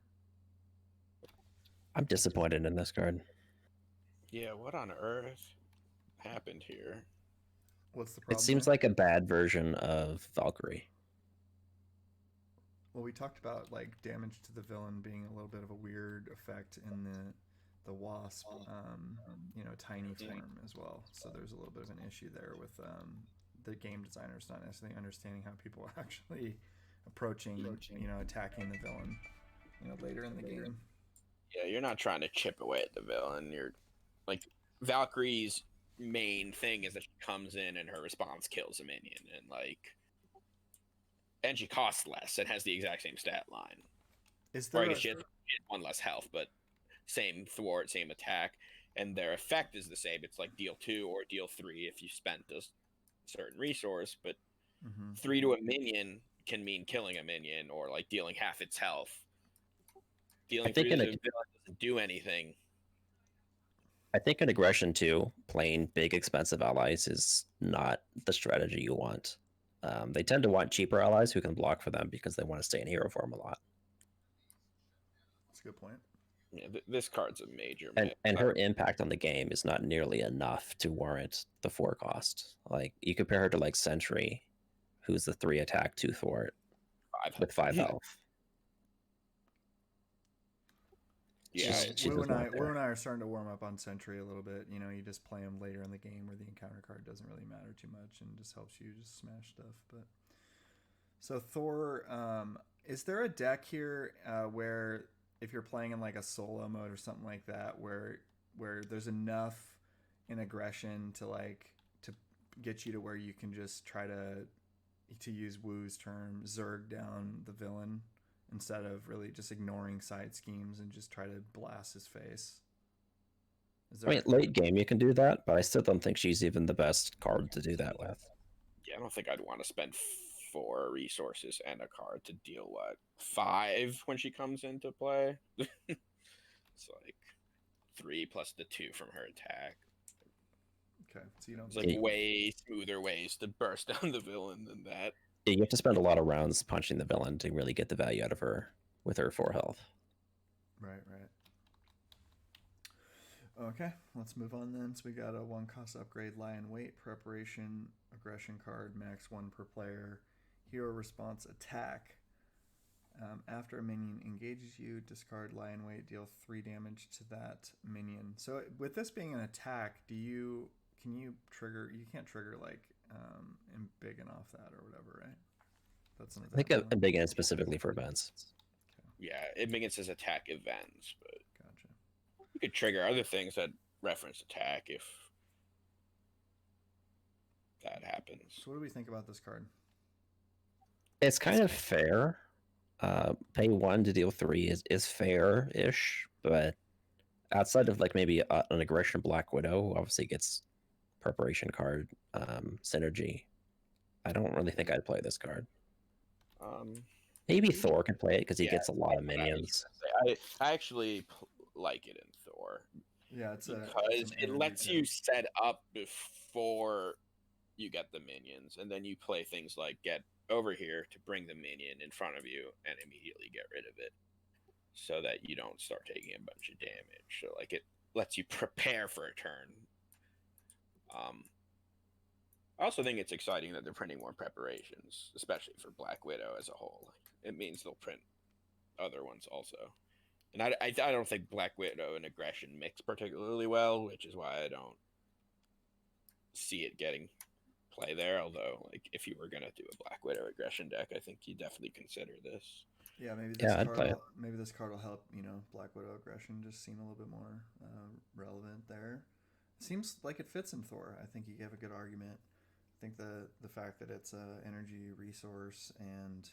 I'm disappointed in this card. Yeah, what on earth happened here? What's the It problem? seems there? like a bad version of Valkyrie. Well, we talked about like damage to the villain being a little bit of a weird effect in the Wasp, tiny form as well. So there's a little bit of an issue there with the game designers not necessarily understanding how people are actually approaching, attacking the villain, later in the game. Yeah, you're not trying to chip away at the villain. You're like Valkyrie's main thing is that she comes in and her response kills a minion, and she costs less and has the exact same stat line. Is Or there I guess she had one less health, but same thwart, same attack, and their effect is the same. It's like deal 2 or deal 3 if you spent a certain resource, but 3 to a minion can mean killing a minion or like dealing half its health. Dealing 3 to a villain doesn't do anything. I think in aggression too, playing big expensive allies is not the strategy you want. They tend to want cheaper allies who can block for them because they want to stay in hero form a lot. That's a good point. Yeah, this card's a major and her impact on the game is not nearly enough to warrant the 4 cost. Like you compare her to like Sentry, who's the 3 attack 2 thwart with 5 health. Yeah, Woo and I are starting to warm up on Sentry a little bit. You just play him later in the game where the encounter card doesn't really matter too much and just helps you just smash stuff. But so Thor, is there a deck here where if you're playing in like a solo mode or something like that, where there's enough in aggression to get you to where you can just try to use Woo's term, zerg down the villain instead of really just ignoring side schemes and just try to blast his face? Late game you can do that, but I still don't think she's even the best card to do that with. Yeah, I don't think I'd want to spend 4 resources and a card to deal 5 when she comes into play. It's like 3 plus the 2 from her attack. Okay, so you don't. It's like way smoother ways to burst down the villain than that. You have to spend a lot of rounds punching the villain to really get the value out of her with her 4 health. Right. Okay, let's move on then. So we got a 1 cost upgrade, Lie in Wait, preparation, aggression card, max 1 per player, hero response attack. After a minion engages you, discard Lie in Wait, deal 3 damage to that minion. So with this being an attack, can you trigger? You can't trigger and big and off that or whatever, right? That's an I think a big end specifically for events. Okay. Yeah, it begins as attack events, but gotcha. You could trigger other things that reference attack if that happens. So what do we think about this card? It's kind of fair. Pay 1 to deal 3 is fair-ish, but outside of maybe an aggression Black Widow, who obviously gets preparation card synergy, I don't really think I'd play this card. Maybe Thor could play it because he gets a lot of minions. I actually like it in Thor. Yeah, because it lets you set up before you get the minions, and then you play things like get over here to bring the minion in front of you and immediately get rid of it, so that you don't start taking a bunch of damage. So it lets you prepare for a turn. I also think it's exciting that they're printing more preparations, especially for Black Widow as a whole. It means they'll print other ones also. And I don't think Black Widow and aggression mix particularly well, which is why I don't see it getting play there. Although, if you were gonna do a Black Widow aggression deck, I think you definitely consider this. Yeah, maybe this card will help. Black Widow aggression just seem a little bit more relevant there. It seems like it fits in Thor. I think you have a good argument. I think the fact that it's a energy resource and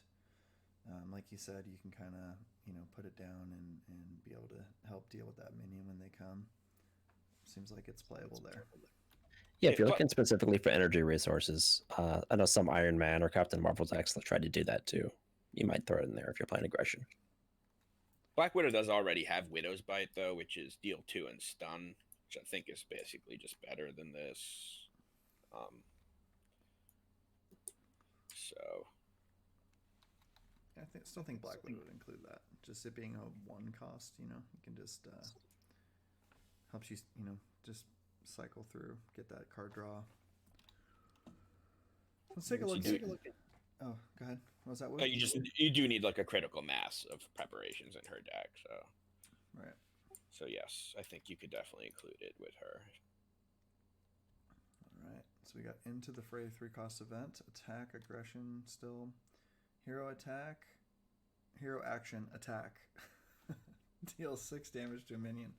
like you said, you can kind of put it down and be able to help deal with that minion when they come. Seems like it's playable there. Yeah, if you're looking specifically for energy resources, I know some Iron Man or Captain Marvel decks that try to do that too. You might throw it in there if you're playing aggression. Black Widow does already have Widow's Bite though, which is deal 2 and stun, which I think is basically just better than this. So Still think Blackwood would include that. Just it being a 1 cost, you can just helps you, just cycle through, get that card draw. Let's take a look. Oh, go ahead. What was that? What? You do need like a critical mass of preparations in her deck, so. Right. So yes, I think you could definitely include it with her. All right. So we got Into the Fray 3-cost event, attack, aggression, still, hero attack, hero action, attack. Deals 6 damage to a minion.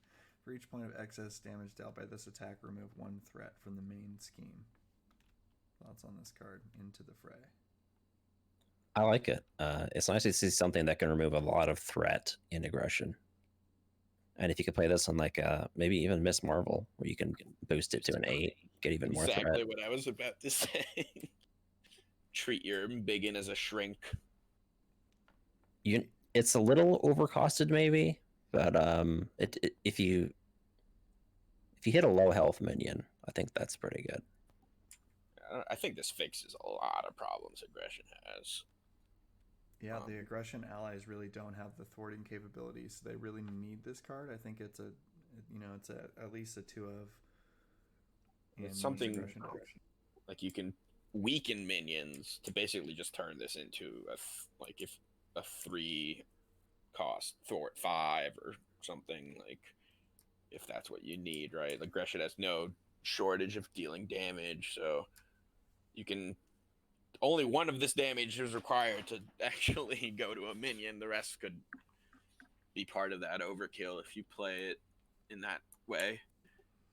For each point of excess damage dealt by this attack, remove 1 threat from the main scheme. Thoughts on this card, Into the Fray? I like it. It's nice to see something that can remove a lot of threat in aggression. And if you could play this on like maybe even Miss Marvel, where you can boost it to an 8, get even more threat. Exactly what I was about to say. Treat your Biggin as a shrink. It's a little overcosted maybe, but if you hit a low health minion, I think that's pretty good. I think this fixes a lot of problems aggression has. Yeah, the aggression allies really don't have the thwarting capabilities, so they really need this card. I think it's at least a 2 of. It's something like you can weaken minions to basically just turn this into a 3 cost thwart 5 or something, like if that's what you need, right? Aggression has no shortage of dealing damage, so you can. Only 1 of this damage is required to actually go to a minion. The rest could be part of that overkill if you play it in that way.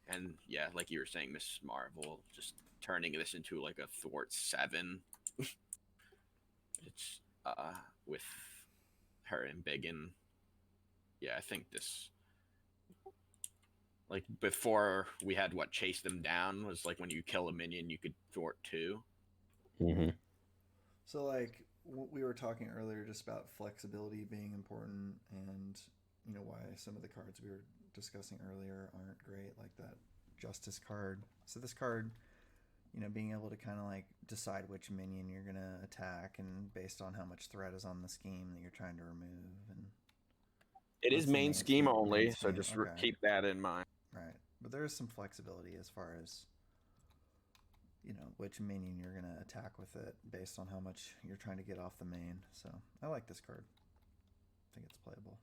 And yeah, like you were saying, Miss Marvel, just turning this into like a thwart 7. It's with her and Biggin. Yeah, I think this, like before we had chase them down was like when you kill a minion you could thwart 2. Mm-hmm. So like we were talking earlier just about flexibility being important, and why some of the cards we were discussing earlier aren't great, like that Justice card. So this card, being able to kind of like decide which minion you're gonna attack, and based on how much threat is on the scheme that you're trying to remove, and it is main scheme only, so just keep that in mind. Right, but there is some flexibility as far as which minion you're going to attack with it based on how much you're trying to get off the main. So I like this card. I think it's playable.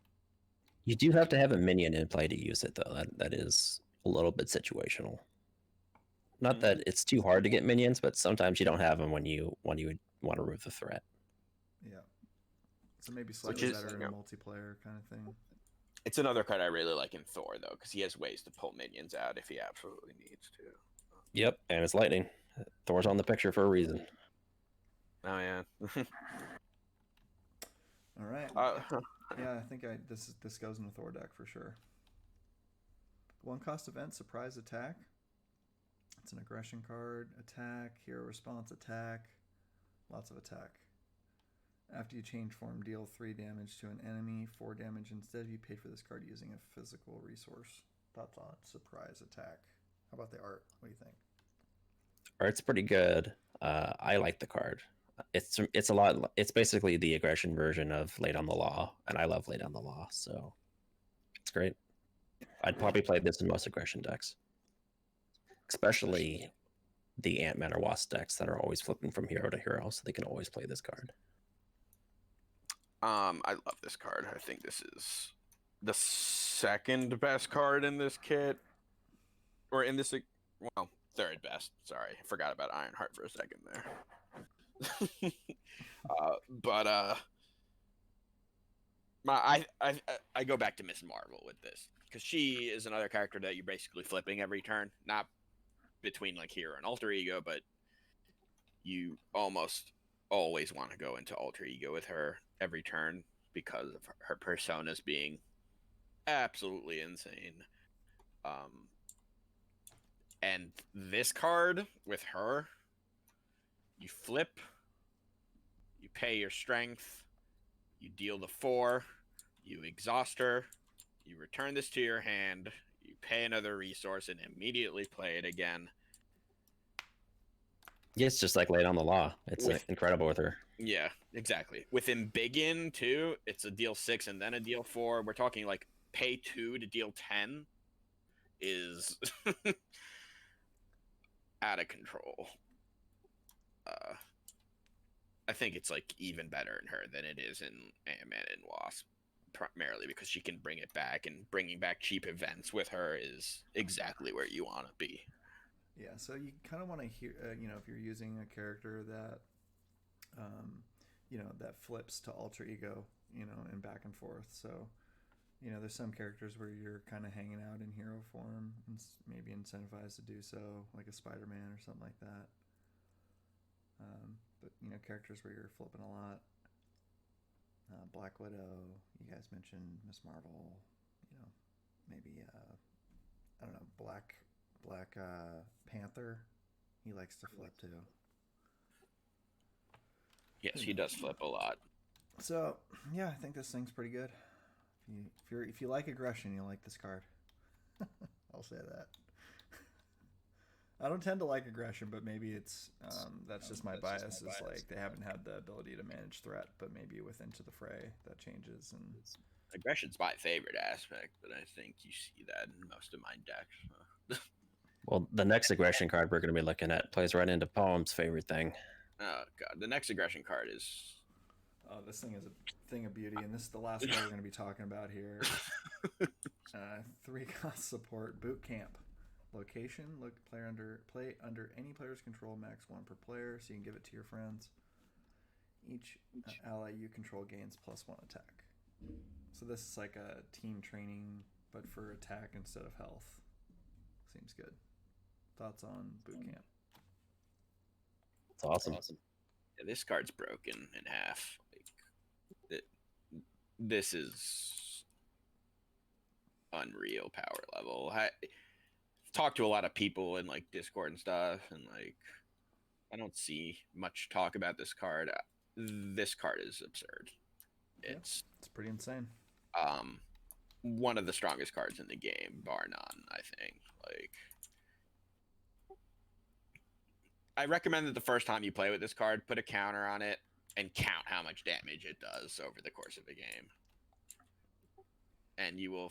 You do have to have a minion in play to use it, though. That is a little bit situational. Not that it's too hard to get minions, but sometimes you don't have them when you want to remove the threat. Yeah. So maybe slightly better in a multiplayer kind of thing. It's another card I really like in Thor, though, because he has ways to pull minions out if he absolutely needs to. Yep, and it's lightning. Thor's on the picture for a reason. Oh yeah. All right. Yeah, I think this goes in the Thor deck for sure. 1 cost event, surprise attack. It's an aggression card. Attack, hero response, attack. Lots of attack. After you change form, deal 3 damage to an enemy, 4 damage instead if you paid for this card using a physical resource. Thoughts on surprise attack? How about the art? What do you think? Art's pretty good. I like the card. It's a lot. It's basically the aggression version of Late on the Law, and I love Late on the Law, so it's great. I'd probably play this in most aggression decks, especially the Ant-Man or Wasp decks that are always flipping from hero to hero, so they can always play this card. I love this card. I think this is the 2nd best card in this kit, or in this, well, 3rd best. Sorry, I forgot about Ironheart for a second there. I go back to Miss Marvel with this, because she is another character that you're basically flipping every turn, not between like hero and alter ego, but you almost always want to go into alter ego with her every turn because of her personas being absolutely insane. And this card with her, you flip, you pay your strength, you deal the 4, you exhaust her, you return this to your hand, you pay another resource and immediately play it again. Yeah, it's just like lay down the law. It's With incredible with her. Yeah, exactly. With Embiggen too, it's a deal 6 and then a deal 4. We're talking like pay 2 to deal 10 is out of control. I think it's like even better in her than it is in Ant-Man and Wasp, primarily because she can bring it back, and bringing back cheap events with her is exactly where you want to be. Yeah, so you kind of want to hear, if you're using a character that, that flips to alter ego, and back and forth. So, there's some characters where you're kind of hanging out in hero form and maybe incentivized to do so, like a Spider-Man or something like that. But, characters where you're flipping a lot. Black Widow, you guys mentioned Miss Marvel, maybe, I don't know, Black Panther. He likes to flip too. Yes, he does flip a lot. So yeah, I think this thing's pretty good. If you like aggression, you'll like this card. I'll say that. I don't tend to like aggression, but maybe it's that's just my bias. Is like they haven't had the ability to manage threat, but maybe with Into the Fray that changes. And aggression's my favorite aspect, but I think you see that in most of my decks. Well, the next aggression card we're going to be looking at plays right into Poem's favorite thing. Oh god, the next aggression card is. Oh, this thing is a thing of beauty, and this is the last one we're going to be talking about here. 3-cost support boot camp. Location: play under any player's control, max 1 per player, so you can give it to your friends. Each ally you control gains +1 attack. So this is like a team training, but for attack instead of health. Seems good. Thoughts on boot camp? It's awesome. Yeah, this card's broken in half. This is unreal power level. I talked to a lot of people in like Discord and stuff, and like I don't see much talk about this card. This card is absurd. It's pretty insane. One of the strongest cards in the game, bar none. I think. Like, I recommend that the first time you play with this card, put a counter on it and count how much damage it does over the course of a game, and you will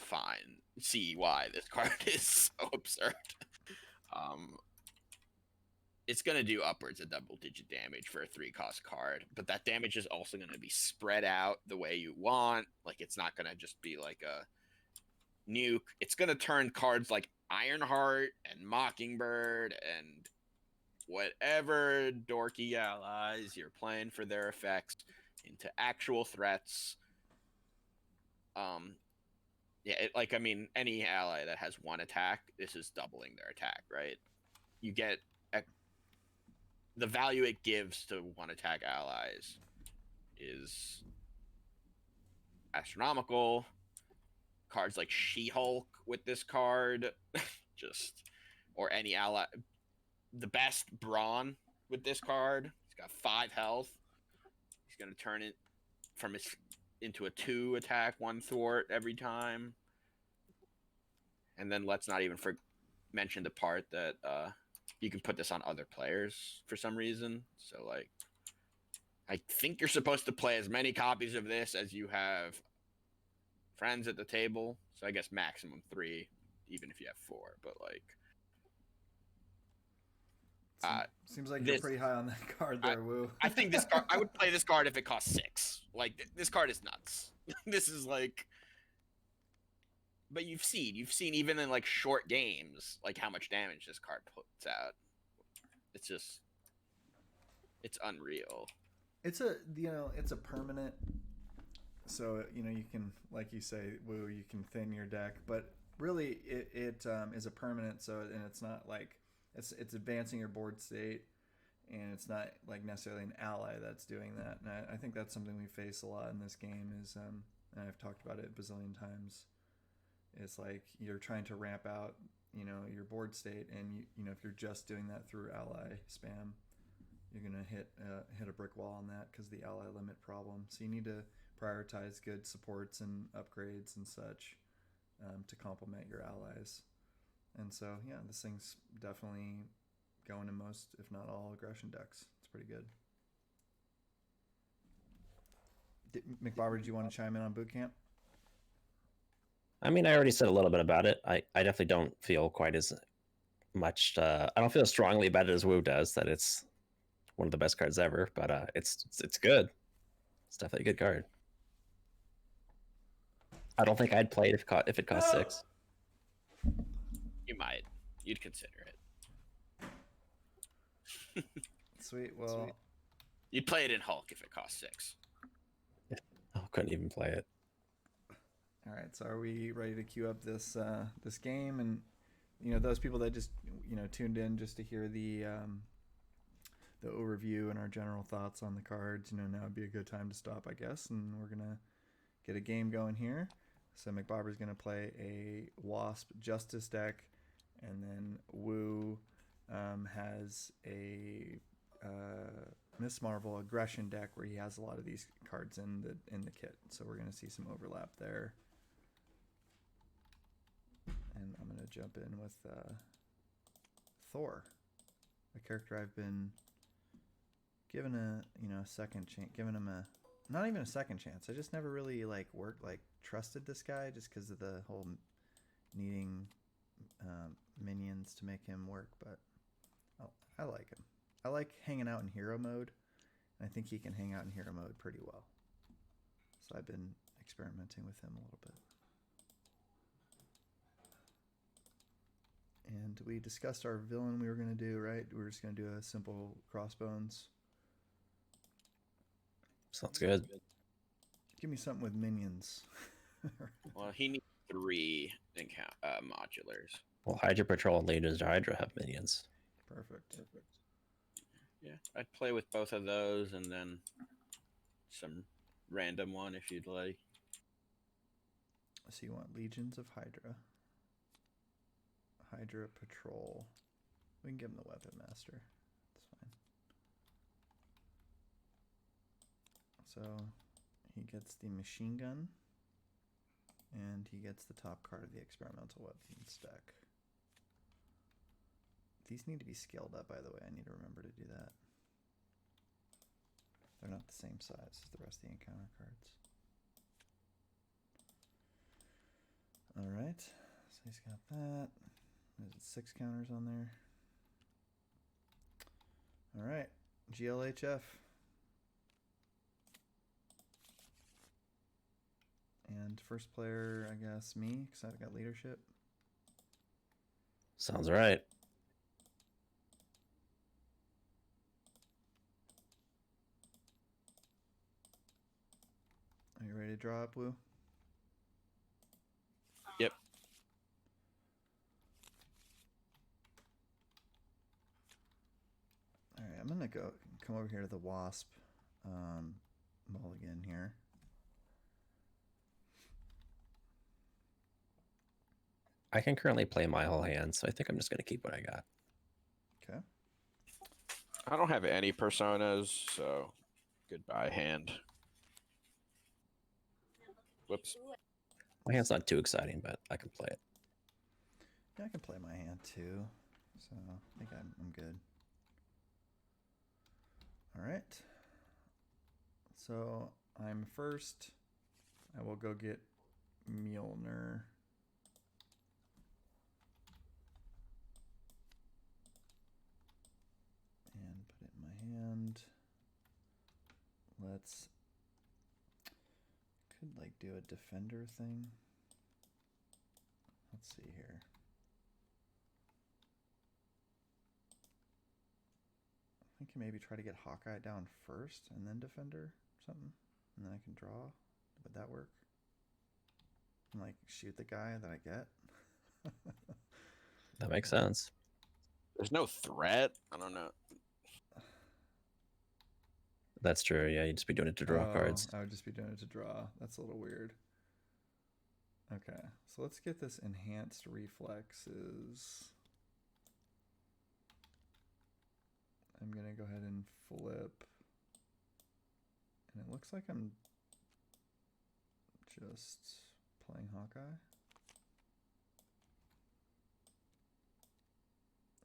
see why this card is so absurd. It's going to do upwards of double-digit damage for a 3-cost card, but that damage is also going to be spread out the way you want. Like, it's not going to just be like a nuke. It's going to turn cards like Ironheart and Mockingbird and whatever dorky allies you're playing for their effects into actual threats. Any ally that has 1 attack, this is doubling their attack, right? You get the value it gives to 1 attack allies is astronomical. Cards like She-Hulk with this card, or any ally. The best Brawn with this card. He's got 5 health. He's going to turn it into a 2 attack, 1 thwart every time. And then let's not even mention the part that you can put this on other players for some reason. So, like, I think you're supposed to play as many copies of this as you have friends at the table. So I guess maximum 3, even if you have 4. But, like, seems like you're pretty high on that card there, Woo. I think this card. I would play this card if it cost 6. Like, this card is nuts. This is like. But you've seen even in like short games, like how much damage this card puts out. It's unreal. It's a permanent. So you can, like you say, Woo, you can thin your deck, but really it is a permanent. So and it's not like it's advancing your board state, and it's not like necessarily an ally that's doing that. And I think that's something we face a lot in this game. Is and I've talked about it a bazillion times. It's like you're trying to ramp out, your board state, and if you're just doing that through ally spam, you're gonna hit a brick wall on that because the ally limit problem. So you need to prioritize good supports and upgrades and such to complement your allies. And so yeah, this thing's definitely going in most, if not all, aggression decks. It's pretty good. Mcbober, did you want to chime in on boot camp? I mean, I already said a little bit about it. I definitely don't feel quite as much. I don't feel as strongly about it as Woo does. That it's one of the best cards ever, but it's good. It's definitely a good card. I don't think I'd play it if it cost 6. You might. You'd consider it. Sweet. Well, You'd play it in Hulk if it cost 6. I couldn't even play it. all right. So are we ready to queue up this this game? And those people that just tuned in just to hear the overview and our general thoughts on the cards, now would be a good time to stop, I guess. And we're gonna get a game going here. So Mcbober's gonna play a Wasp Justice deck, and then Woo has a Miss Marvel aggression deck where he has a lot of these cards in the kit. So we're gonna see some overlap there. And I'm gonna jump in with Thor, a character I've been given a second chance, giving him a not even a second chance. I just never really trusted this guy just because of the whole needing minions to make him work. But I like him. I like hanging out in hero mode, and I think he can hang out in hero mode pretty well. So I've been experimenting with him a little bit. And we discussed our villain we were going to do, right? We were just going to do a simple crossbones. Sounds good. Give me something with minions. Well, he needs 3 modulars. Well, Hydra Patrol and Leaders of Hydra have minions. Perfect. Yeah, I'd play with both of those and then some random one if you'd like. So you want Legions of Hydra. Hydra Patrol. We can give him the Weapon Master. That's fine. So he gets the machine gun, and he gets the top card of the experimental weapons deck. These need to be scaled up, by the way. I need to remember to do that. They're not the same size as the rest of the encounter cards. Alright, so he's got that. There's 6 counters on there. Alright, GLHF. And first player, I guess, me, because I've got leadership. Sounds right. Are you ready to draw up, Woo? Yep. All right, I'm gonna come over here to the Wasp mulligan here. I can currently play my whole hand, so I think I'm just going to keep what I got. Okay. I don't have any personas, so goodbye hand. Whoops. My hand's not too exciting, but I can play it. Yeah, I can play my hand too, so I think I'm good. All right. So I'm first. I will go get Mjolnir. And put it in my hand. Let's do a defender thing. Let's see here. I think you maybe try to get Hawkeye down first and then defender or something, and then I can draw. Would that work? And shoot the guy that I get. That makes sense. There's no threat. I don't know. That's true. Yeah, you'd just be doing it to draw cards. I would just be doing it to draw. That's a little weird. Okay, so let's get this enhanced reflexes. I'm going to go ahead and flip. And it looks like I'm just playing Hawkeye.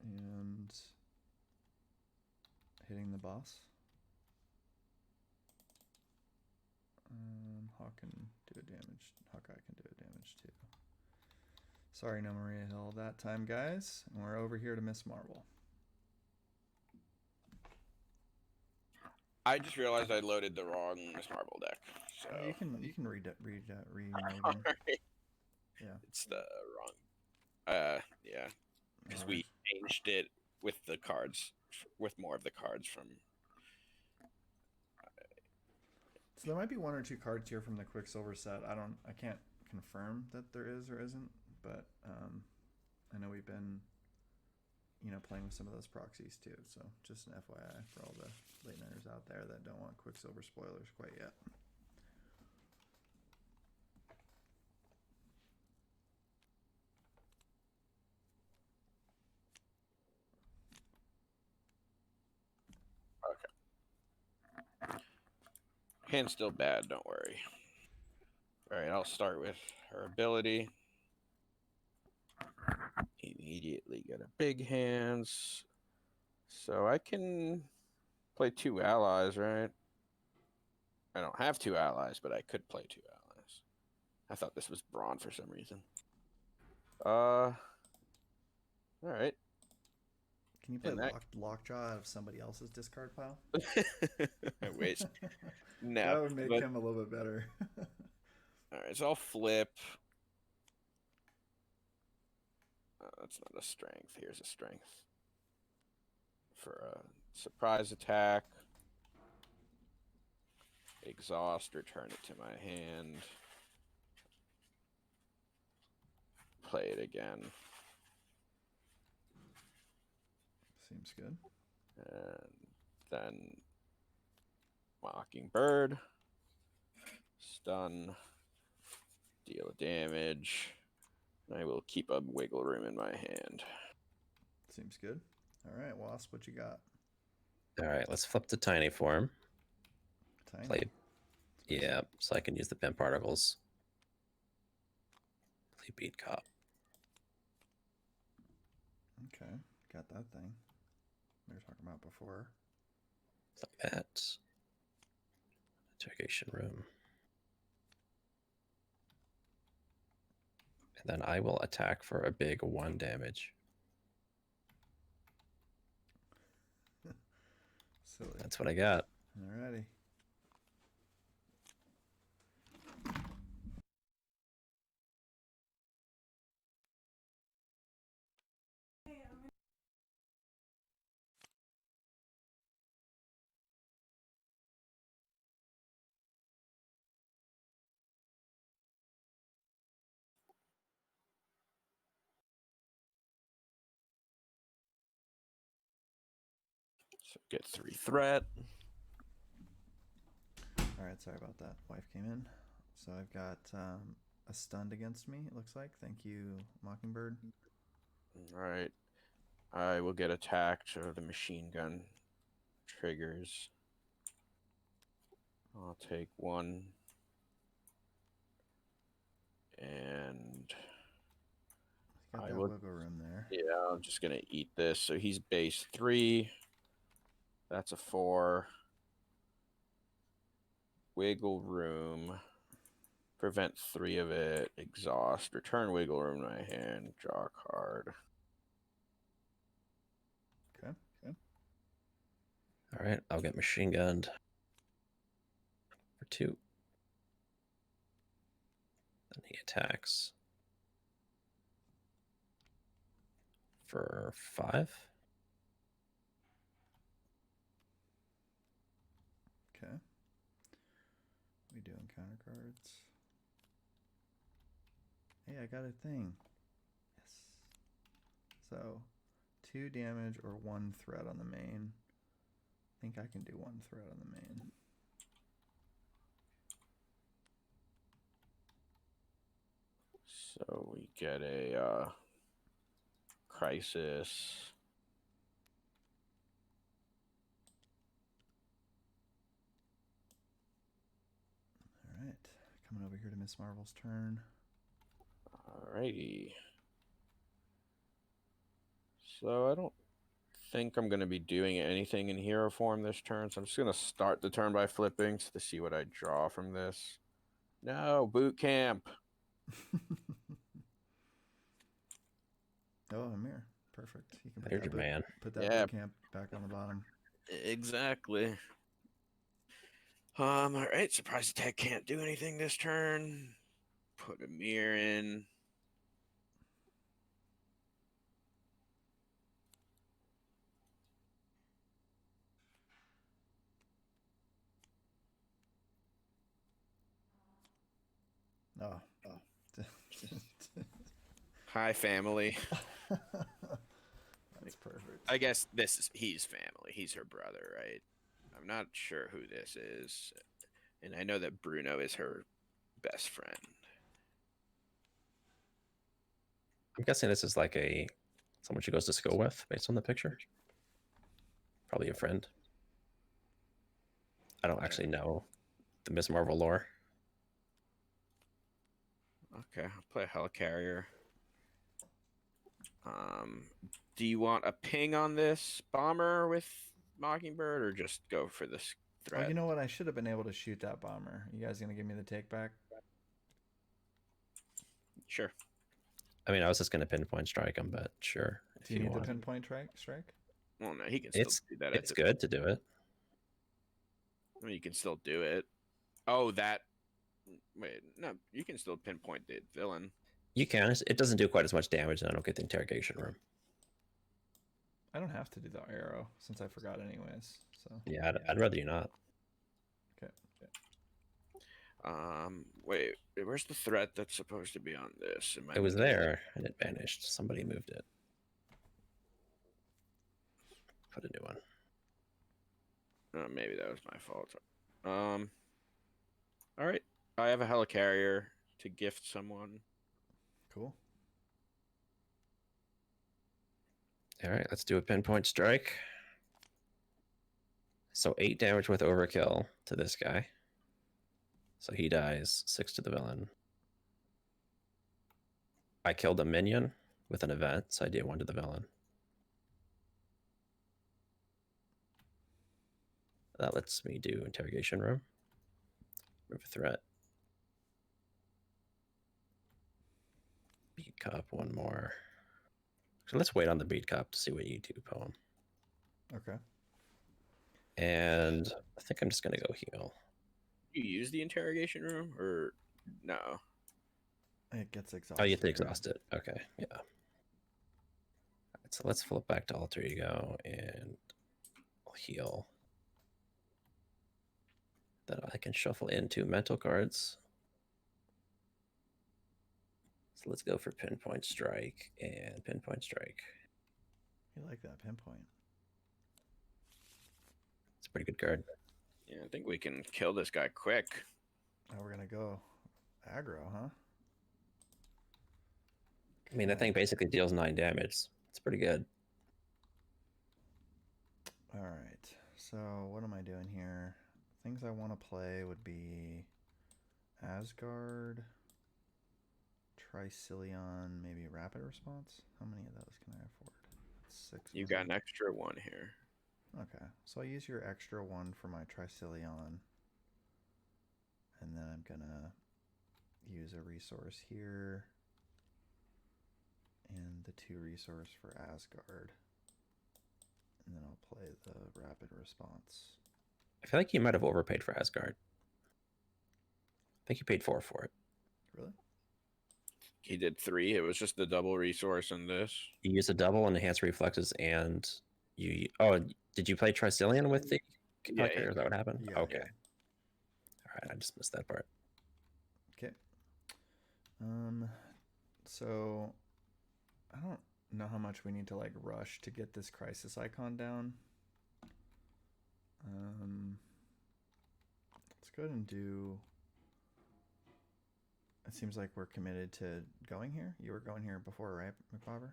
And the boss. Hawk can do a damage. Hawkeye can do a damage too. Sorry, no Maria Hill that time, guys. And we're over here to Miss Marvel. I just realized I loaded the wrong Miss Marvel deck. So You can read remode All them. right. Yeah. It's the wrong. Yeah, because No we worries. changed it with the cards, with more of the cards from. So there might be one or two cards here from the Quicksilver set. I can't confirm that there is or isn't, but I know we've been, playing with some of those proxies too. So just an FYI for all the late nighters out there that don't want Quicksilver spoilers quite yet. Hand's still bad, don't worry. All right, I'll start with her ability. Immediately get a big hands. So I can play 2 allies, right? I don't have 2 allies, but I could play 2 allies. I thought this was Brawn for some reason. All right. Can you play And that- Lockjaw out of somebody else's discard pile? I wish. That No, would make but- him a little bit better. All right, so I'll flip. That's not a strength. Here's a strength. For a surprise attack. Exhaust, return it to my hand. Play it again. Seems good. And then Mockingbird. Stun. Deal damage. I will keep a wiggle room in my hand. Seems good. All right, Wasp, what you got? All right, let's flip to tiny form. Tiny. Play. Yeah, so I can use the pin particles. Play beat cop. Okay, got that thing we were talking about before. Like that. Interrogation room. And then I will attack for a big 1 damage. Silly. That's what I got. Alrighty. So get 3 threat. All right, sorry about that. Wife came in. So I've got a stunned against me, it looks like. Thank you, Mockingbird. All right. I will get attacked, so the machine gun triggers. I'll take 1. And Got I that will- wiggle room there. yeah, I'm just going to eat this. So he's base 3. That's a 4. Wiggle room. Prevent 3 of it. Exhaust. Return wiggle room to my hand. Draw a card. Okay. All right, I'll get machine gunned for 2. Then he attacks for 5. Okay. We doing counter cards. Hey, I got a thing. Yes. So 2 damage or 1 threat on the main. I think I can do 1 threat on the main. So we get a crisis. All right. Coming over here to Miss Marvel's turn. Alrighty. So I don't think I'm going to be doing anything in hero form this turn, so I'm just going to start the turn by flipping to see what I draw from this. No, boot camp. Oh, a mirror. Perfect. You can put There's that your man. put that Yeah. boot camp back on the bottom. Exactly. All right. Surprise attack can't do anything this turn. Put a mirror in. Oh. Hi, family. That's perfect. I guess he's family. He's her brother, right? I'm not sure who this is, and I know that Bruno is her best friend. I'm guessing this is like someone she goes to school with, based on the picture. Probably a friend. I don't actually know the Miss Marvel lore. Okay, I'll play a helicarrier. Do you want a ping on this bomber with Mockingbird, or just go for this threat? Oh, you know what? I should have been able to shoot that bomber. You guys gonna give me the take back? Sure. I mean, I was just going to pinpoint strike him, but sure. Do you need the pinpoint strike? Well, no, he can still do that. It's good to do it. I mean, you can still do it. Oh, that. Wait, no, you can still pinpoint the villain. You can. It doesn't do quite as much damage, and I don't get the interrogation room. I don't have to do the arrow since I forgot anyways. So yeah, I'd rather you not. Okay. Wait, where's the threat that's supposed to be on this? It was there, and it vanished. Somebody moved it. Put a new one. Maybe that was my fault. All right. I have a helicarrier to gift someone. Cool. All right, let's do a pinpoint strike. So 8 damage with overkill to this guy. So he dies. 6 to the villain. I killed a minion with an event, so I did 1 to the villain. That lets me do interrogation room. Remove a threat. Beat cop, 1 more. So let's wait on the beat cop to see what you do, poem. Okay. And I think I'm just gonna go heal. You use the interrogation room or no? It gets exhausted. Oh, you have to exhaust it. Okay, yeah. All right, so let's flip back to alter ego and I'll heal. Then I can shuffle in 2 mental cards. So let's go for pinpoint strike and pinpoint strike. You like that pinpoint? It's a pretty good card. Yeah, I think we can kill this guy quick. Oh, we're gonna go aggro, huh? I mean, that thing basically deals 9 damage. It's pretty good. All right. So what am I doing here? Things I want to play would be Asgard, Tricillion, maybe Rapid Response. How many of those can I afford? 6. You got an extra 1 here. Okay, so I'll use your extra 1 for my Tricillion. And then I'm gonna use a resource here. And the 2 resource for Asgard. And then I'll play the Rapid Response. I feel like you might have overpaid for Asgard. I think you paid 4 for it. Really? He did 3. It was just the double resource in this. You used a double enhanced reflexes, and you. Oh, did you play Tricillion with the? Yeah, Is that what happened? Yeah, okay. yeah. All right, I just missed that part. Okay. So I don't know how much we need to like rush to get this crisis icon down. Let's go ahead and do. It seems like we're committed to going here. You were going here before, right, Mcbober?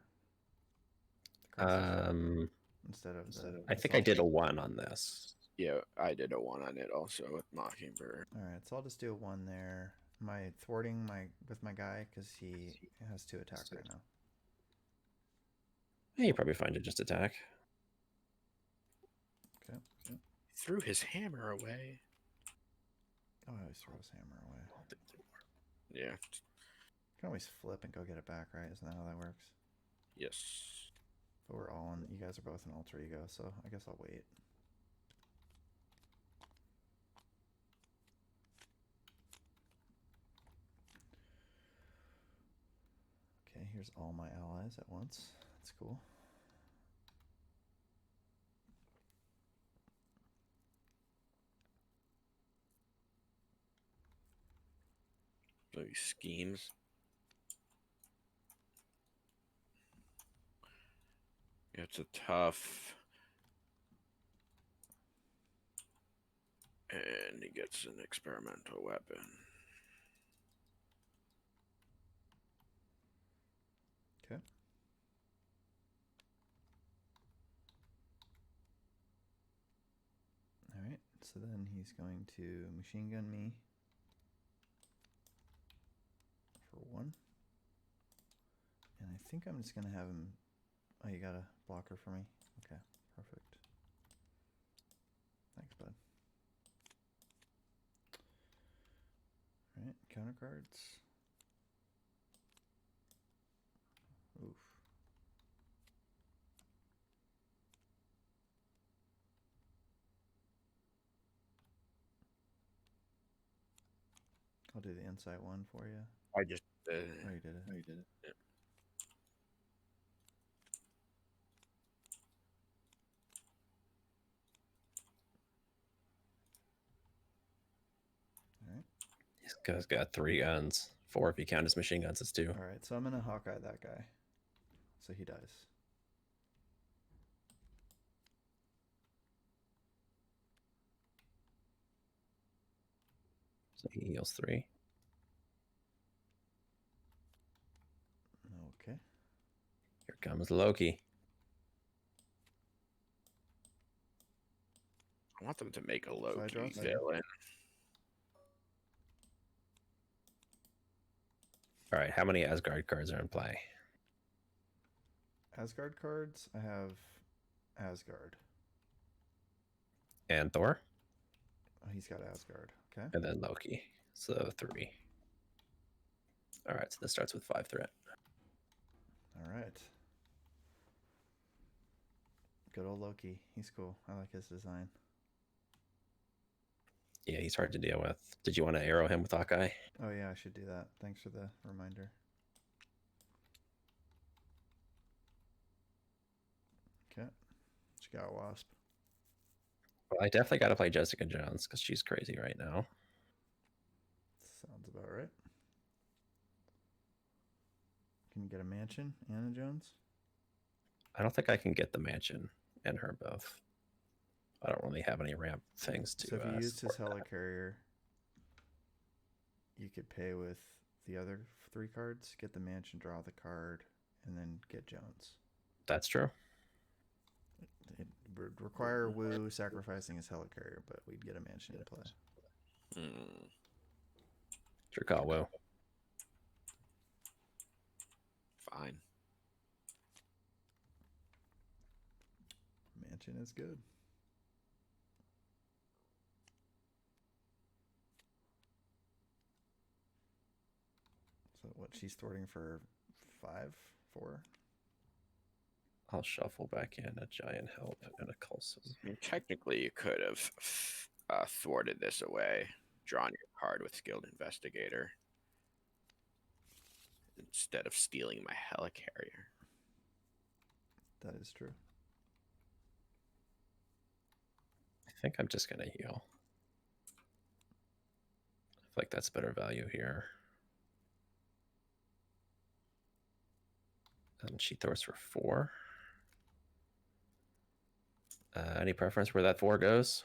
Instead of I think I did a 1 on this. Yeah, I did a 1 on it also with Mockingbird. All right, so I'll just do a 1 there. Am I thwarting with my guy because he has 2 attack right now? Yeah, you probably find it just attack. threw his hammer away. Oh, I always throw his hammer away. Yeah. Can always flip and go get it back, right? Isn't that how that works? Yes. But we're all in. You guys are both in alter ego, so I guess I'll wait. Okay, here's all my allies at once. That's cool. These schemes. It's a tough. And he gets an experimental weapon. Okay. Alright, so then he's going to machine gun me for 1. And I think I'm just going to have him... Oh, you got a blocker for me? Okay, perfect. Thanks, bud. Alright, counter cards. Oof. I'll do the insight one for you. I just. Oh, you did it. Oh, you did it. Yeah. Alright. This guy's got 3 guns. 4 if you count his machine guns, it's 2. Alright, so I'm going to Hawkeye that guy. So he dies. So he heals 3. Okay. Here comes Loki. I want them to make a I Loki draw 2? villain. All right, how many Asgard cards are in play? Asgard cards? I have Asgard. And Thor? Oh, he's got Asgard. Okay. And then Loki. So 3. All right, so this starts with 5 threat. Alright. Good old Loki. He's cool. I like his design. Yeah, he's hard to deal with. Did you want to arrow him with Hawkeye? Oh yeah, I should do that. Thanks for the reminder. Okay. What you got, Wasp? Well, I definitely got to play Jessica Jones because she's crazy right now. Sounds about right. Can you get a mansion, Anna Jones? I don't think I can get the mansion and her both. I don't really have any ramp things to. So if you used his support that. helicarrier, you could pay with the other 3 cards, get the mansion, draw the card, and then get Jones. That's true. It would require Woo sacrificing his helicarrier, but we'd get a mansion in play. Sure call, Will. Fine. Mansion is good. So what, she's thwarting for 5, 4? I'll shuffle back in a giant help and a Coulson. I mean, technically, you could have thwarted this away, drawn your card with Skilled Investigator, instead of stealing my helicarrier. That is true. I think I'm just gonna heal. I feel like that's better value here. And she throws for 4. Any preference where that 4 goes?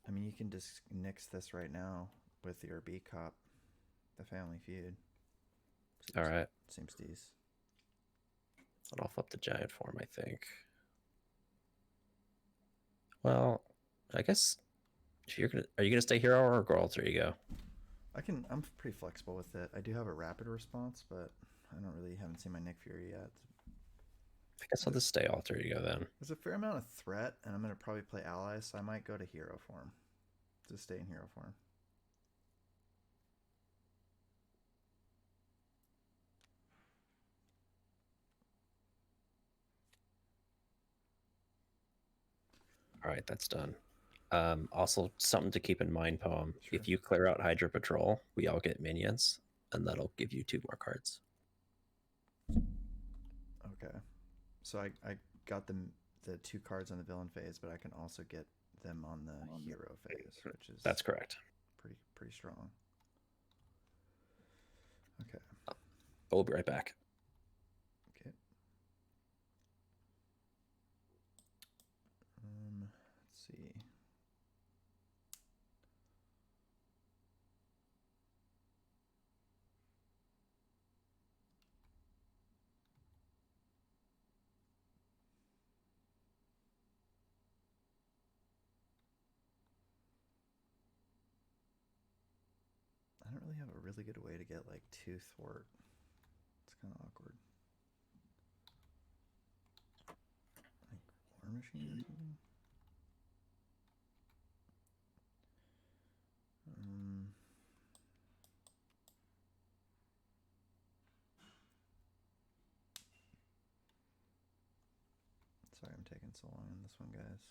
I mean, you can just nix this right now with your B cop, the Family Feud. All right. Seems decent. And I'll flip the giant form, I think. Well, I guess if you're gonna, are you gonna stay hero or go alter ego? I'm pretty flexible with it. I do have a rapid response, but I don't really haven't seen my Nick Fury yet. I guess I'll just stay alter ego then. There's a fair amount of threat, and I'm going to probably play allies, so I might go to hero form. Just stay in hero form. All right, that's done. Also, something to keep in mind, Poem. Sure. If you clear out Hydra Patrol, we all get minions, and that'll give you 2 more cards. Okay. So I got the 2 cards on the villain phase, but I can also get them on the hero phase, which is That's correct. pretty strong. Okay. We'll be right back. Okay. Let's see. I don't really have a really good way to get like 2 thwart. It's kind of awkward. Like War Machine or something? Sorry I'm taking so long on this one, guys.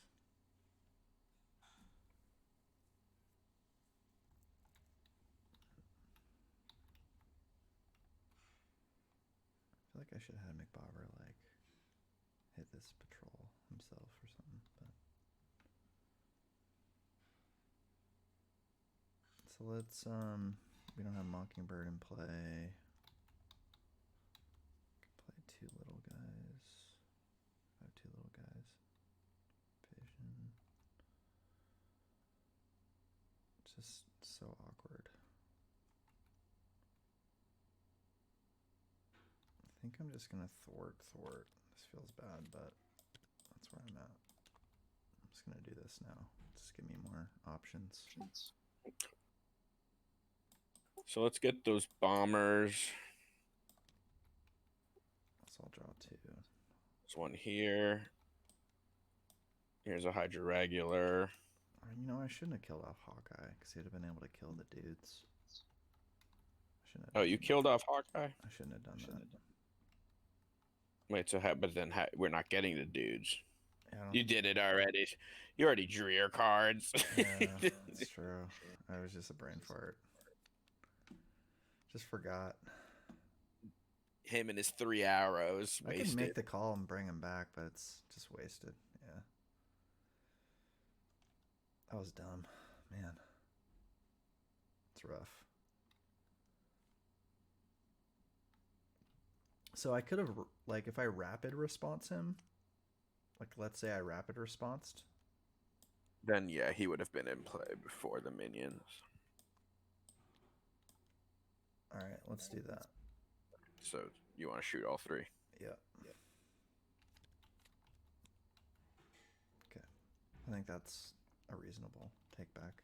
I feel like I should have had Mcbober like hit this patrol himself or something, but so let's we don't have Mockingbird in play. Play 2 little guys. I have 2 little guys. Vision. Just so awkward. I think I'm just gonna thwart. This feels bad, but that's where I'm at. I'm just gonna do this now. Just give me more options. So let's get those bombers. So I'll draw 2. There's one here. Here's a Hydra regular. You know, I shouldn't have killed off Hawkeye because he'd have been able to kill the dudes. Oh, you killed off Hawkeye? I shouldn't have done that. Wait, so but then we're not getting the dudes. Yeah, you did it already. You already drew your cards. Yeah, that's true. I was just a brain fart. Just forgot. Him and his 3 arrows. I can make the call and bring him back, but it's just wasted. Yeah. That was dumb. Man. It's rough. So I could have, like, if I rapid response him, like, let's say I rapid responsed. Then, yeah, he would have been in play before the minions. All right, let's do that. So you want to shoot all 3? Yeah. Okay. I think that's a reasonable take back.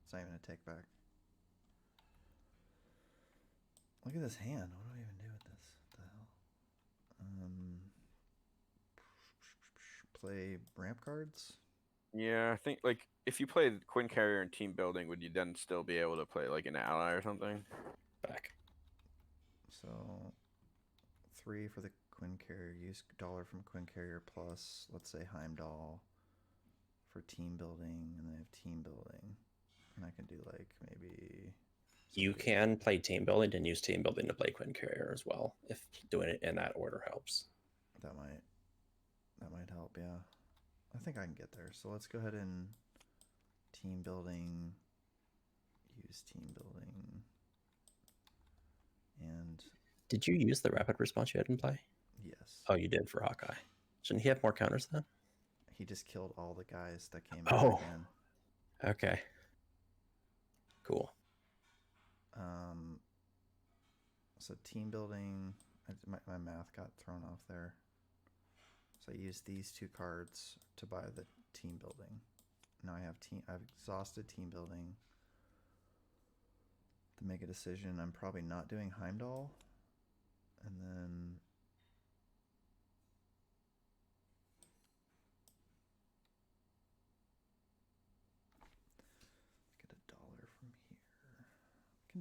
It's not even a take back. Look at this hand. What do I even do with this? What the hell? Play ramp cards? Yeah, I think, like, if you play Quinn Carrier and team building, would you then still be able to play, like, an ally or something? Back. So 3 for the Quinn Carrier. Use $1 from Quinn Carrier plus, let's say, Heimdall for team building, and then I have team building. And I can do, like, maybe... You can play team building and use team building to play Quinn Carrier as well, if doing it in that order helps. That might help, yeah. I think I can get there. So let's go ahead and team building, use team building, and... Did you use the rapid response you had in play? Yes. Oh, you did for Hawkeye. Shouldn't he have more counters then? He just killed all the guys that came Oh. back in. Okay. Cool. So team building, my math got thrown off there. So I used these 2 cards to buy the team building. Now I've exhausted team building. To make a decision, I'm probably not doing Heimdall. And then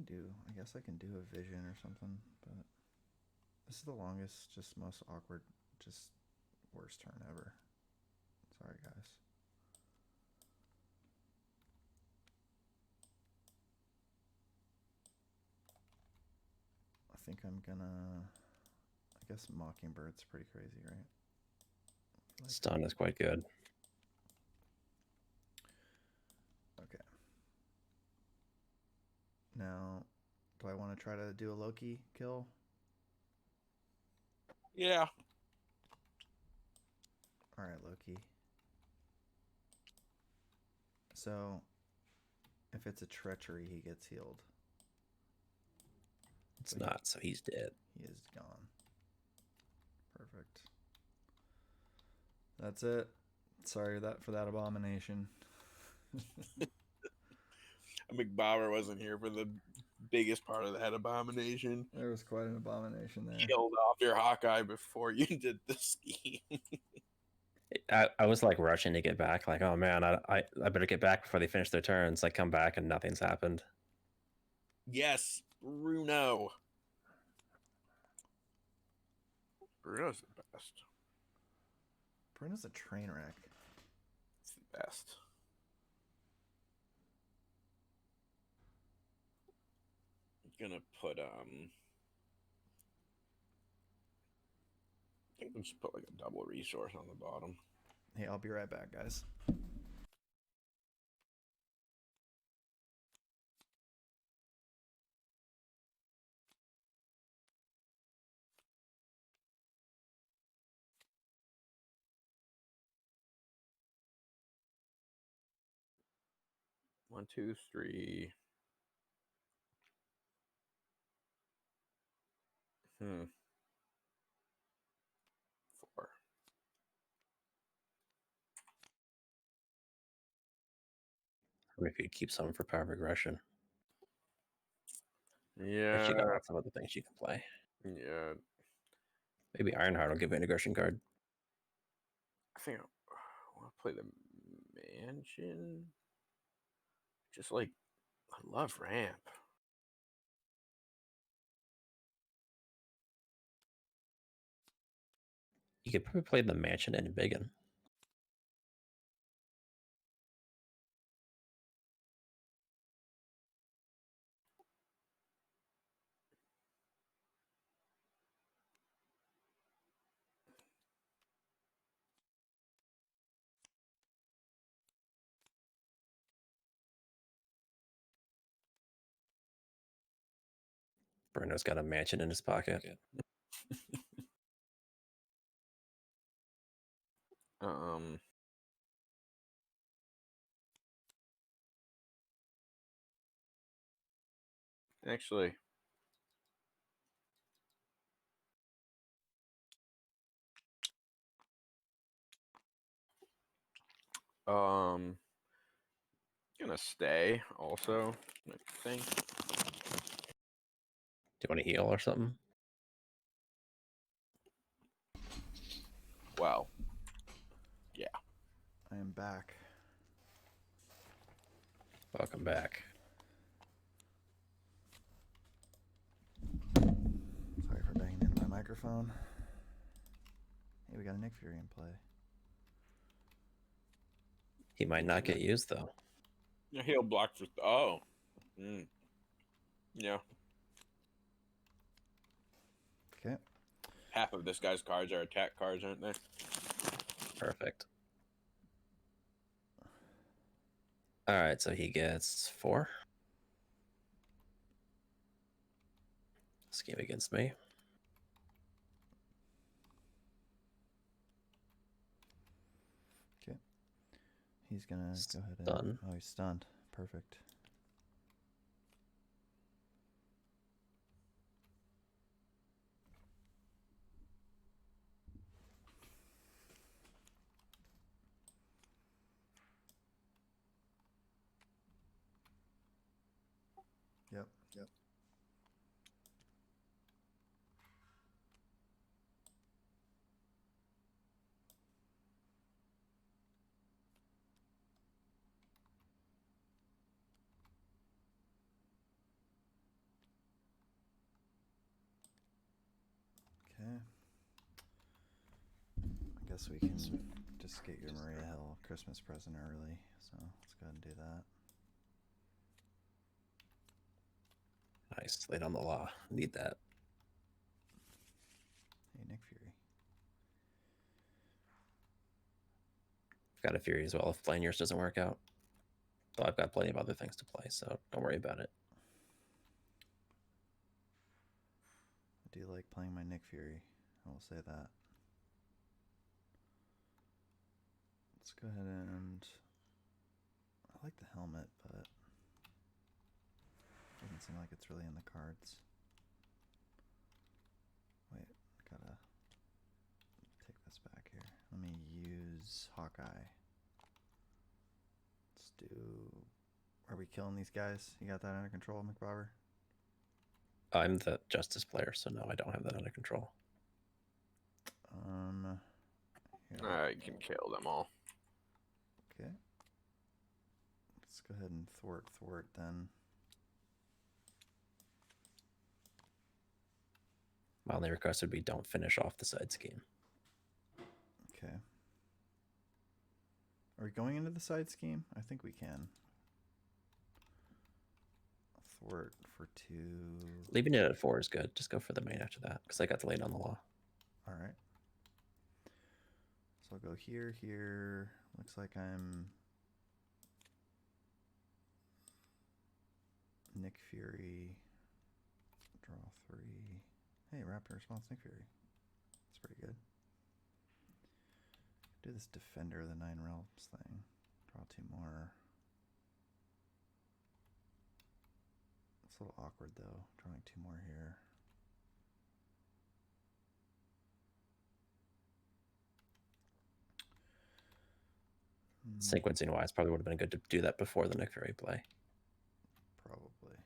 do. I guess I can do a vision or something, but this is the longest, just most awkward, just worst turn ever. Sorry, guys. I think I'm gonna. I guess Mockingbird's pretty crazy, right? Like, Stun is quite good. okay. Now, do I want to try to do a Loki kill? Yeah. All right, Loki. So, if it's a treachery, he gets healed. It's So not, so he's dead. He is gone. Perfect. That's it. Sorry for that abomination. Mcbober wasn't here for the biggest part of that abomination. There was quite an abomination there. Killed off your Hawkeye before you did the scheme. I was like rushing to get back, like, oh man, I better get back before they finish their turns. I come back and nothing's happened. Yes, Bruno. Bruno's the best. Bruno's a train wreck. It's the best. I'm gonna put I think we'll just put like a double resource on the bottom. Hey, I'll be right back, guys. One, two, three. Four. Or if you keep some for power progression. Yeah. But you got lots of other things you can play. Yeah. Maybe Ironheart will give you an aggression card. I think I want to play the mansion. Just like, I love ramp. You could probably play the mansion and Biggin. Bruno's got a mansion in his pocket. Actually, gonna stay also, I think. Do you want to heal or something? Wow. Yeah. I am back. Welcome back. Sorry for banging into my microphone. Hey, we got a Nick Fury in play. He might not get used though. Yeah, he'll block for. Oh. Yeah. Okay. Half of this guy's cards are attack cards, aren't they? Perfect. All right, so he gets 4. Scheme against me. Okay. He's gonna go ahead and. Stun. Oh, he's stunned. Perfect. Yep. guess we can just get your Maria Hill Christmas present early. So let's go ahead and do that. Nice. Late on the law. Need that. Hey, Nick Fury. I've got a Fury as well if playing yours doesn't work out. Though I've got plenty of other things to play, so don't worry about it. I do like playing my Nick Fury. I will say that. Let's go ahead and... I like the helmet, but... doesn't seem like it's really in the cards. Wait, gotta take this back here. Let me use Hawkeye. Let's do... Are we killing these guys? You got that under control, Mcbober? I'm the Justice player, so no, I don't have that under control. Here. I can kill them all. Okay. Let's go ahead and thwart then. My only request would be don't finish off the side scheme. Okay. Are we going into the side scheme? I think we can. Thwart for 2. Leaving it at 4 is good. Just go for the main after that, because I got the late on the law. All right. So I'll go here. Looks like I'm Nick Fury. Draw 3. Hey, Raptor response Nick Fury. That's pretty good. Do this Defender of the Nine Realms thing. Draw 2 more. It's a little awkward though, drawing 2 more here. Sequencing wise, probably would have been good to do that before the Nick Fury play. Probably.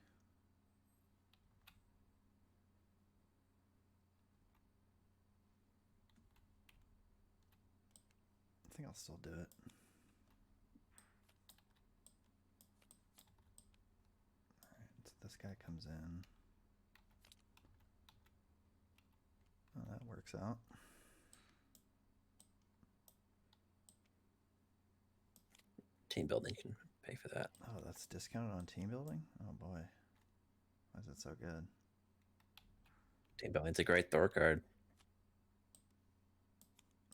I think I'll still do it. Alright, so this guy comes in. Oh, that works out. Team building can pay for that. Oh, that's discounted on team building? Oh boy. Why is it so good? Team building's a great Thor card.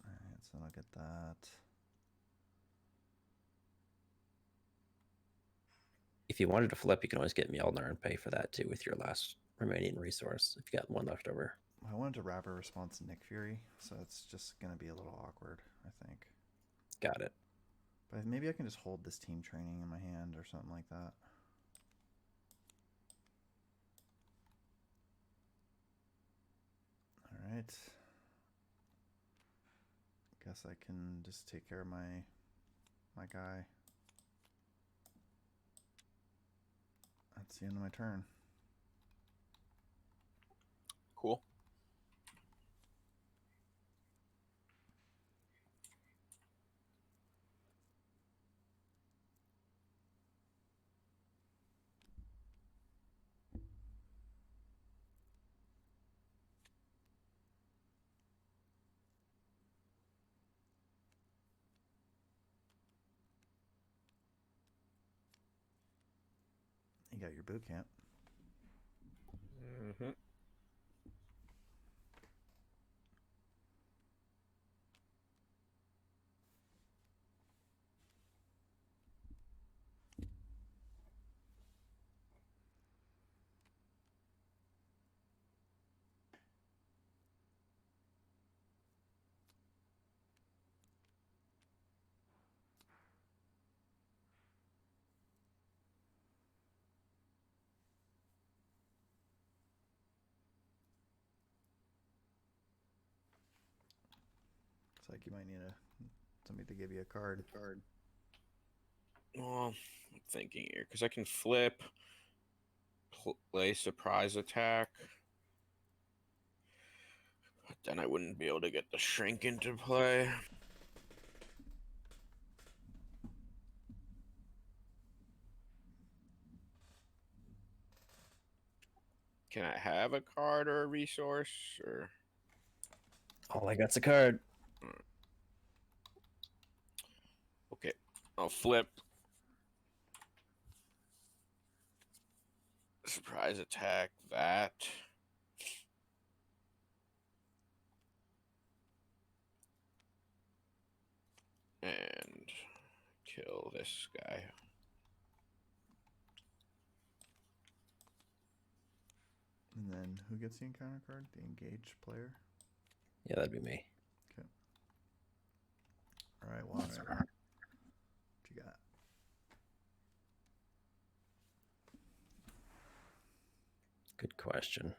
Alright, so I'll get that. If you wanted to flip, you can always get Mjolnir and pay for that too with your last remaining resource if you got one left over. I wanted to wrap a response to Nick Fury, so it's just going to be a little awkward, I think. Got it. But maybe I can just hold this team training in my hand or something like that. Alright. Guess I can just take care of my guy. That's the end of my turn. Cool. You got your boot camp. Mm-hmm. Looks like you might need somebody to give you a card. Well, I'm thinking here because I can flip, play surprise attack, but then I wouldn't be able to get the shrink into play. Can I have a card or a resource or? All I got's a card. I'll flip. Surprise attack that. And kill this guy. And then who gets the encounter card? The engaged player? Yeah, that'd be me. Okay. All right, Wasp. What you got? Good question.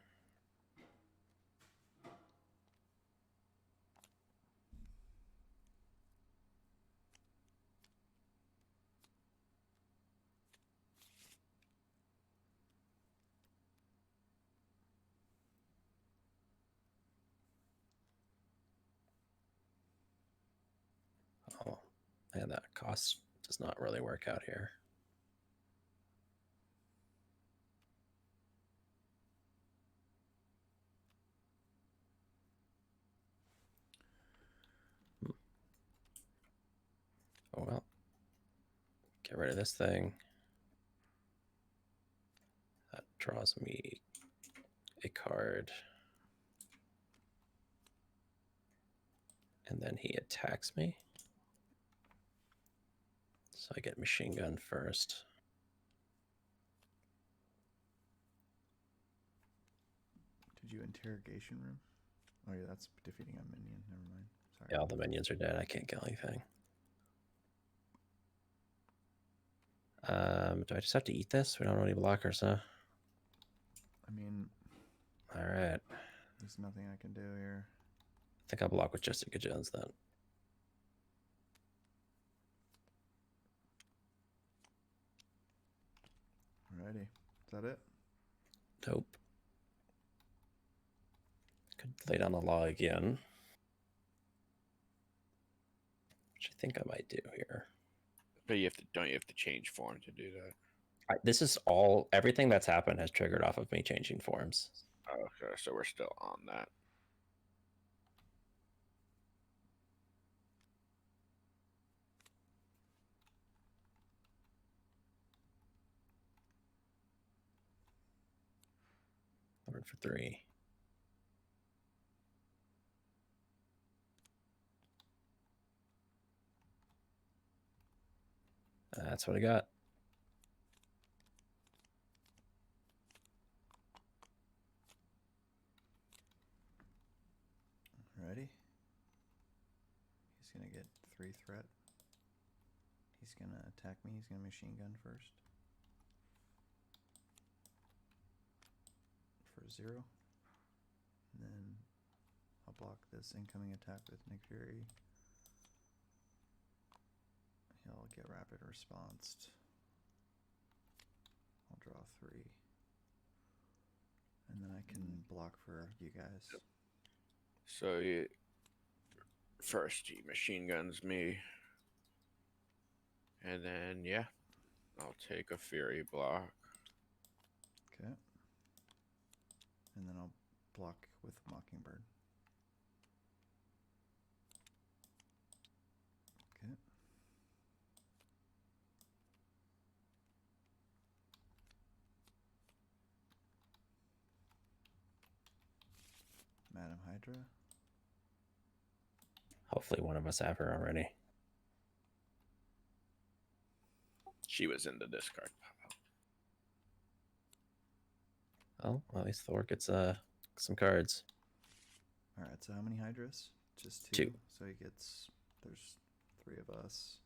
Oh, and that cost does not really work out here. Oh well. Get rid of this thing. That draws me a card. And then he attacks me. So I get machine gun first. Did you interrogation room? Oh yeah, that's defeating a minion. Never mind. Sorry. Yeah, all the minions are dead. I can't kill anything. Do I just have to eat this? We don't have any blockers, huh? I mean, All right. there's nothing I can do here. I think I'll block with Jessica Jones then. Alrighty. Is that it? Dope. Could lay down the law again. Which I think I might do here. But don't you have to change form to do that? This is all, everything that's happened has triggered off of me changing forms. Okay, so we're still on that. Lord for 3. That's what I got. Ready? He's gonna get 3 threat. He's gonna attack me. He's gonna machine gun first. For 0. And then I'll block this incoming attack with Nick Fury. He'll get rapid response. I'll draw 3. And then I can block for you guys. So first he machine guns me. And then, yeah, I'll take a Fury block. Okay. And then I'll block with Mockingbird. Okay. Madam Hydra. Hopefully one of us have her already. She was in the discard pile. Oh, well, at least Thor gets some cards. Alright, so how many Hydras? Just 2. So he gets, there's 3 of us.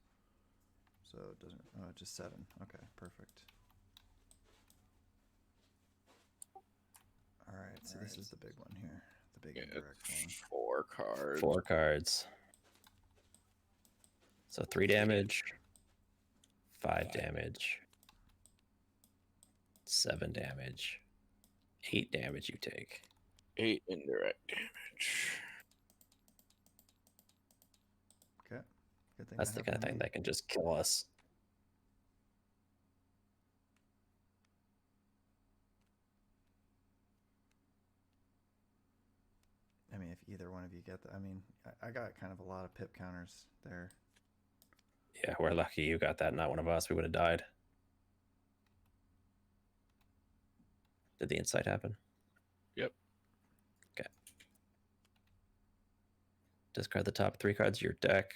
So it doesn't, oh, just 7. Okay, perfect. Alright, so this is the big one here. The big indirect one. 4 cards. 4 cards. So 3 damage, 5 damage, 7 damage, 8 damage you take. 8 indirect damage. Okay. Good thing That's I the have kind of thing money. that can just kill us. I mean, if either one of you get that, I mean, I got kind of a lot of pip counters there. Yeah, we're lucky you got that, not one of us. We would have died. Did the insight happen? Yep. Okay. Discard the top 3 cards of your deck.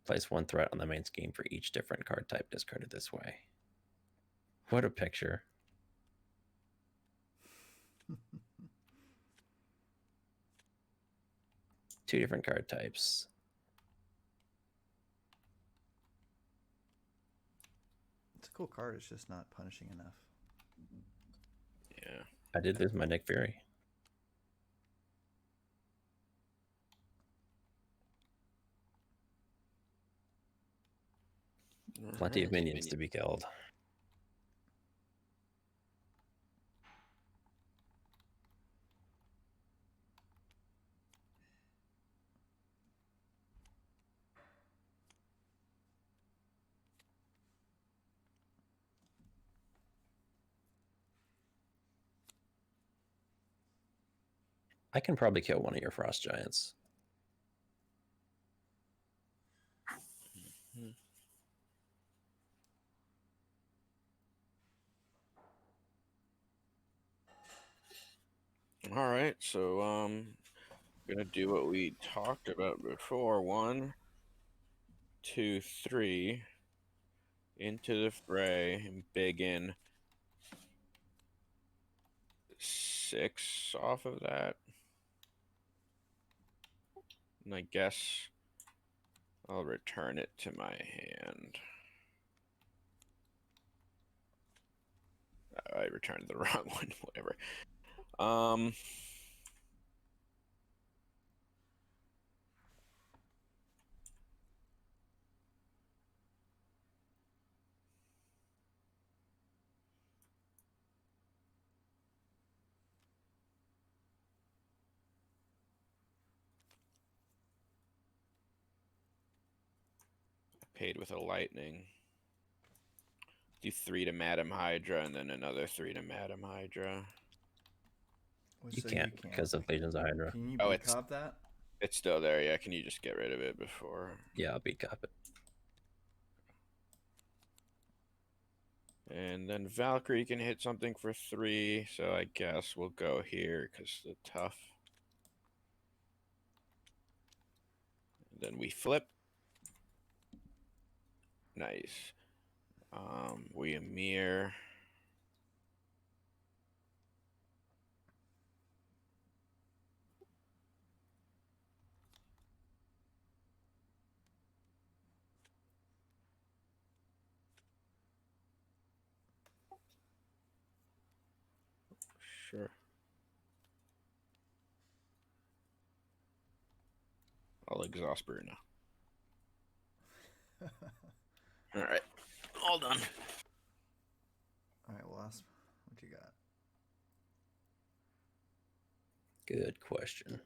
Place 1 threat on the main scheme for each different card type discarded this way. What a picture. Two different card types. It's a cool card. It's just not punishing enough. Yeah. I did lose my Nick Fury. Plenty of minions to be killed. I can probably kill one of your Frost Giants. All right, so gonna do what we talked about before. 1, 2, 3 into the fray and big in 6 off of that. And I guess I'll return it to my hand. I returned the wrong one, whatever. Paid with a lightning. Do 3 to Madam Hydra and then another 3 to Madam Hydra. You can't because of Legions of Hydra. Can you Oh, beat cop that? It's still there, yeah. Can you just get rid of it before? Yeah, I'll beat cop it. And then Valkyrie can hit something for 3, so I guess we'll go here because the tough. And then we flip. Nice. We Amir. Sure. I'll exhaust Bruno. All right. All done. All right, Wasp. What you got? Good question.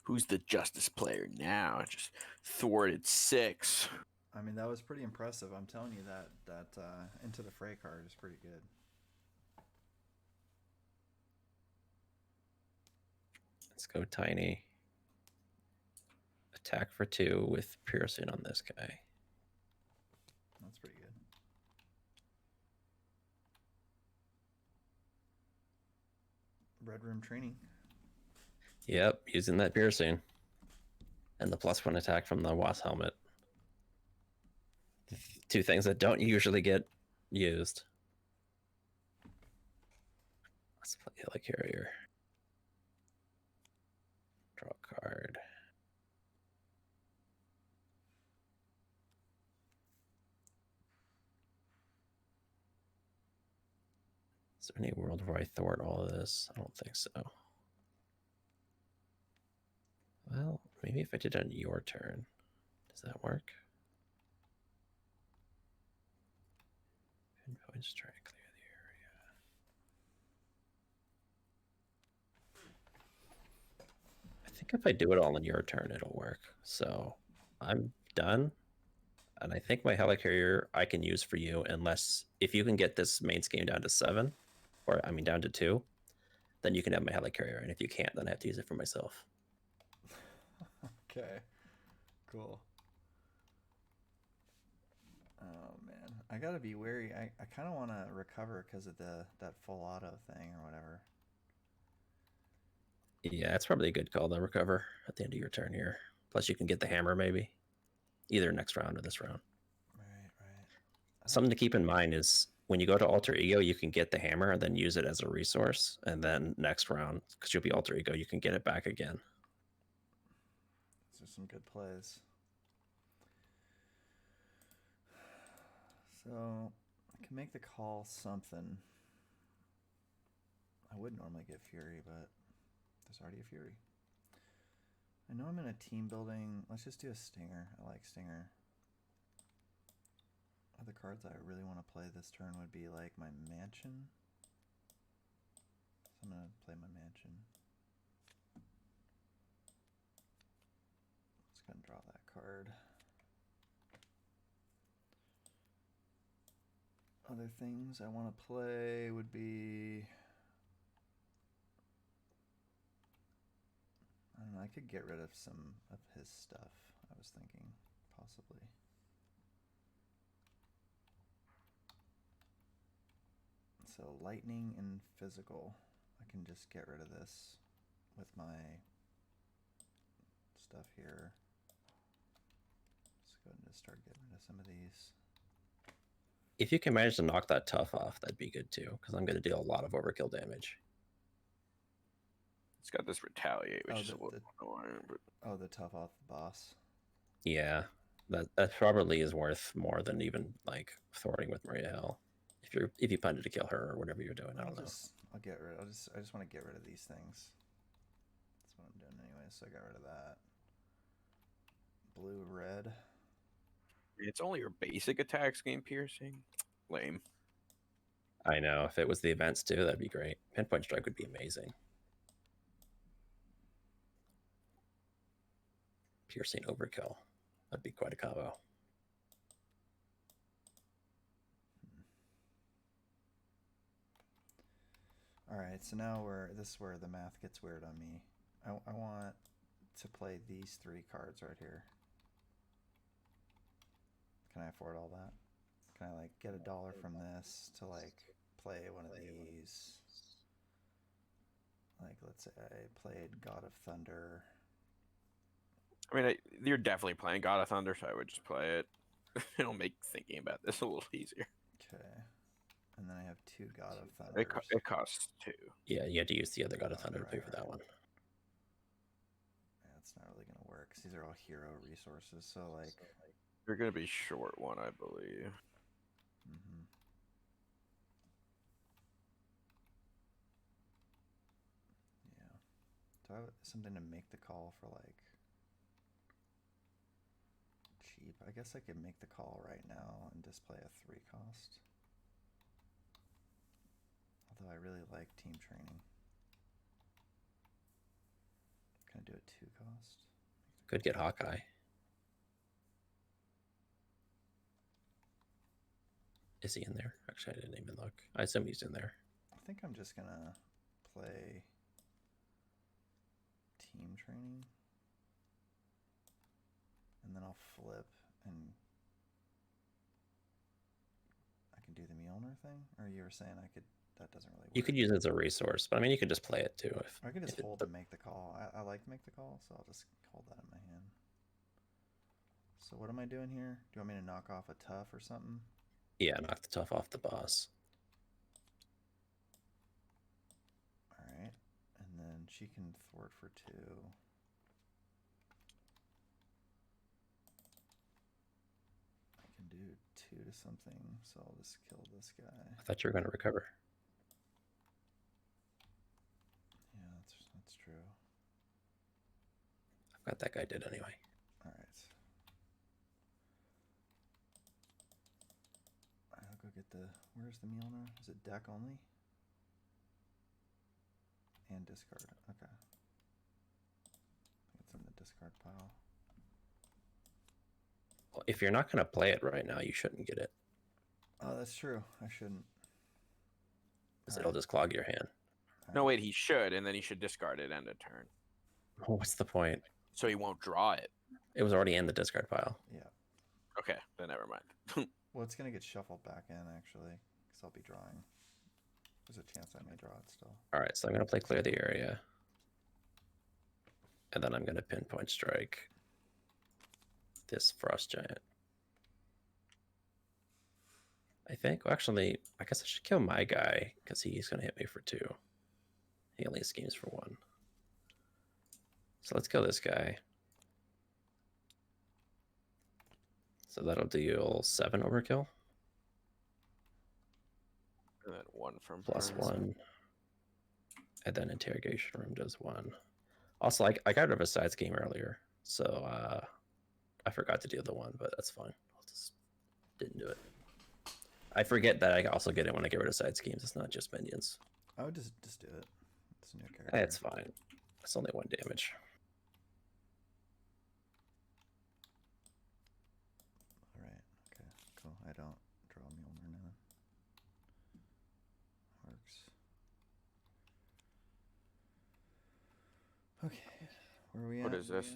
Who's the Justice player now? Just thwarted 6. I mean, that was pretty impressive. I'm telling you that Into the Fray card is pretty good. Let's go tiny. Attack for 2 with piercing on this guy. That's pretty good. Red Room Training. Yep, using that piercing. And the +1 attack from the Wasp helmet. 2 things that don't usually get used. Let's play Helicarrier. Draw a card. Is there any world where I thwart all of this? I don't think so. Well, maybe if I did it on your turn. Does that work? I'll just try to clear the area. I think if I do it all on your turn, it'll work. So I'm done. And I think my Helicarrier I can use for you unless if you can get this main scheme down to 7, or I mean down to 2, then you can have my Helicarrier. And if you can't, then I have to use it for myself. Okay. Cool. I gotta be wary. I kind of want to recover because of that full auto thing or whatever. Yeah, it's probably a good call to recover at the end of your turn here. Plus, you can get the hammer maybe, either next round or this round. Right, right. Something to keep in mind is when you go to alter ego, you can get the hammer and then use it as a resource, and then next round, because you'll be alter ego, you can get it back again. These are some good plays. So I can make the call something. I would normally get Fury, but there's already a Fury. I know I'm in a team building. Let's just do a Stinger. I like Stinger. Other cards I really want to play this turn would be like my Mansion. So I'm going to play my Mansion. Let's go and draw that card. Other things I want to play would be... I don't know, I could get rid of some of his stuff, I was thinking, possibly. So lightning and physical. I can just get rid of this with my stuff here. Let's go ahead and just start getting rid of some of these. If you can manage to knock that tough off, that'd be good too, because I'm going to deal a lot of overkill damage. It's got this retaliate, which Oh, is a little annoying. But... Oh, the tough off the boss. Yeah, that probably is worth more than even like thwarting with Maria Hill. If you plan to kill her or whatever you're doing, I don't know. I'll get rid. I just want to get rid of these things. That's what I'm doing anyway. So I got rid of that. Blue, red. It's only your basic attacks gain piercing. Lame. I know. If it was the events too, that'd be great. Pinpoint strike would be amazing. Piercing overkill. That'd be quite a combo. All right, so now this is where the math gets weird on me. I want to play these 3 cards right here. Can I afford all that? Can I like get $1 from this to like play one of these? Like let's say I played God of Thunder. I mean, you're definitely playing God of Thunder, so I would just play it. It'll make thinking about this a little easier. Okay. And then I have 2 God of Thunder. It costs 2. Yeah, you had to use the other God of Thunder to pay for that one. Yeah, it's not really going to work because these are all hero resources. So, like... You're going to be short one, I believe. Mm-hmm. Yeah. Do I have something to make the call for, like... cheap? I guess I could make the call right now and display a 3 cost. Although I really like team training. Can I do a 2 cost? Could get Hawkeye. Is he in there? Actually, I didn't even look. I assume he's in there. I think I'm just gonna play team training. And then I'll flip and I can do the Mjolnir thing? Or you were saying I could... That doesn't really work. You could use it as a resource, but I mean, you could just play it too. I could just hold and make the call. I like to make the call, so I'll just hold that in my hand. So what am I doing here? Do you want me to knock off a tough or something? Yeah, knock the tough off the boss. Alright. And then she can thwart for 2. I can do 2 to something, so I'll just kill this guy. I thought you were going to recover. Yeah, that's true. I've got that guy dead anyway. Alright. I'll go get the... Where's the Mjolnir? Is it deck only? And discard. Okay. It's in the discard pile. Well, if you're not going to play it right now, you shouldn't get it. Oh, that's true. I shouldn't. Because it'll just clog your hand. No, wait, he should, and then he should discard it end of turn. What's the point? So he won't draw it. It was already in the discard pile. Yeah. Okay, then never mind. Well, it's gonna get shuffled back in actually, because I'll be drawing. There's a chance I may draw it still. All right, so I'm gonna play clear the area, and then I'm gonna pinpoint strike this frost giant. I think. Well, actually, I guess I should kill my guy because he's gonna hit me for 2. He only schemes for 1. So let's kill this guy. So that'll deal 7 overkill. And then 1 from Plus her. 1. And then interrogation room does 1. Also, I got rid of a side scheme earlier, so I forgot to deal the 1, but that's fine. I'll just didn't do it. I forget that I also get it when I get rid of side schemes. It's not just minions. I would just do it. It's a new character. That's fine. It's only 1 damage. All right. Okay. Cool. I don't draw Mjolnir now. Works. Okay. Where are we at? What is this?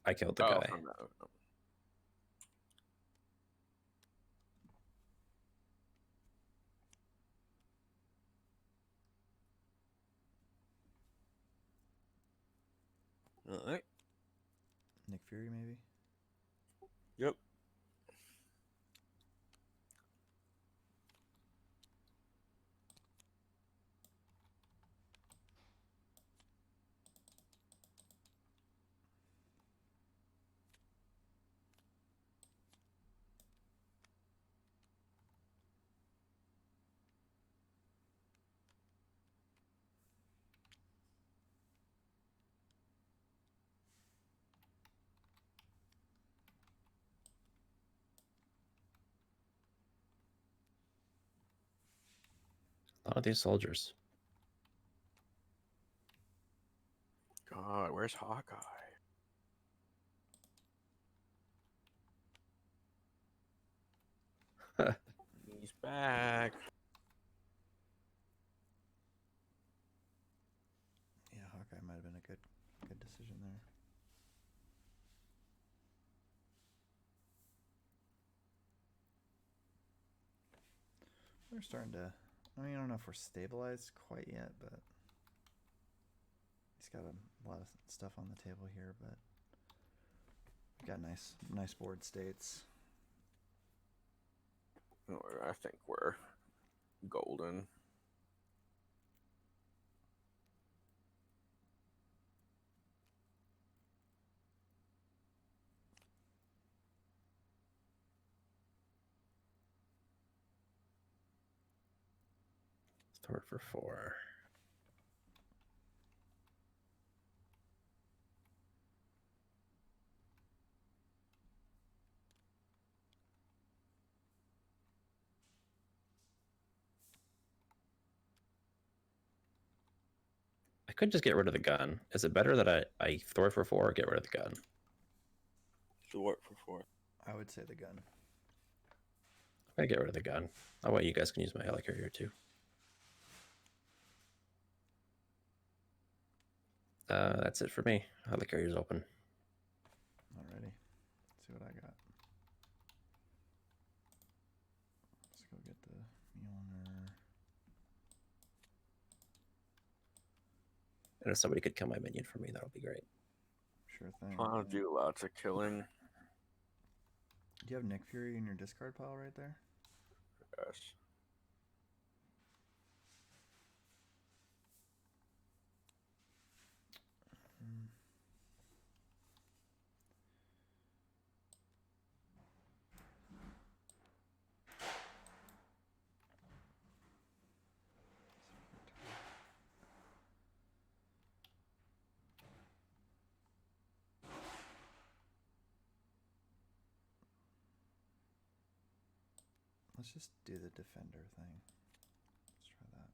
I killed the Oh, guy. from that. All right. Nick Fury, maybe? Yep. A lot of these soldiers. God, where's Hawkeye? He's back. Yeah, Hawkeye might have been a good decision there. We're starting to. I mean, I don't know if we're stabilized quite yet, but he's got a lot of stuff on the table here. But we got nice board states. I think we're golden. Throw it for 4. I could just get rid of the gun. Is it better that I throw it for 4 or get rid of the gun? Short for 4. I would say the gun. I get rid of the gun. That way you guys can use my helicarrier too. That's it for me. Helicarrier's open. Alrighty. Let's see what I got. Let's go get the Mjolnir. And if somebody could kill my minion for me, that would be great. Sure thing. I'll do lots of killing. Do you have Nick Fury in your discard pile right there? Yes. Mm. Let's just do the defender thing. Let's try that.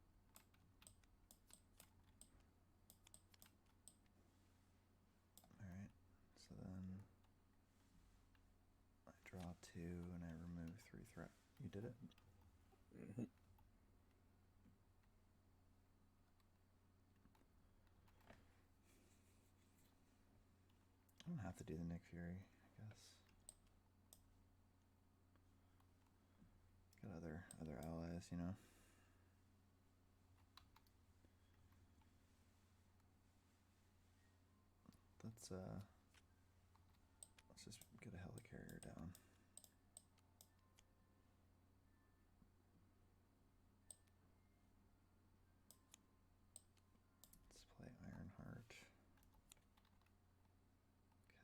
Alright, so then I draw 2 and I remove 3 threat. You did it? Mm-hmm. I don't have to do the Nick Fury, I guess. other allies, you know. Let's just get a helicarrier down. Let's play Ironheart.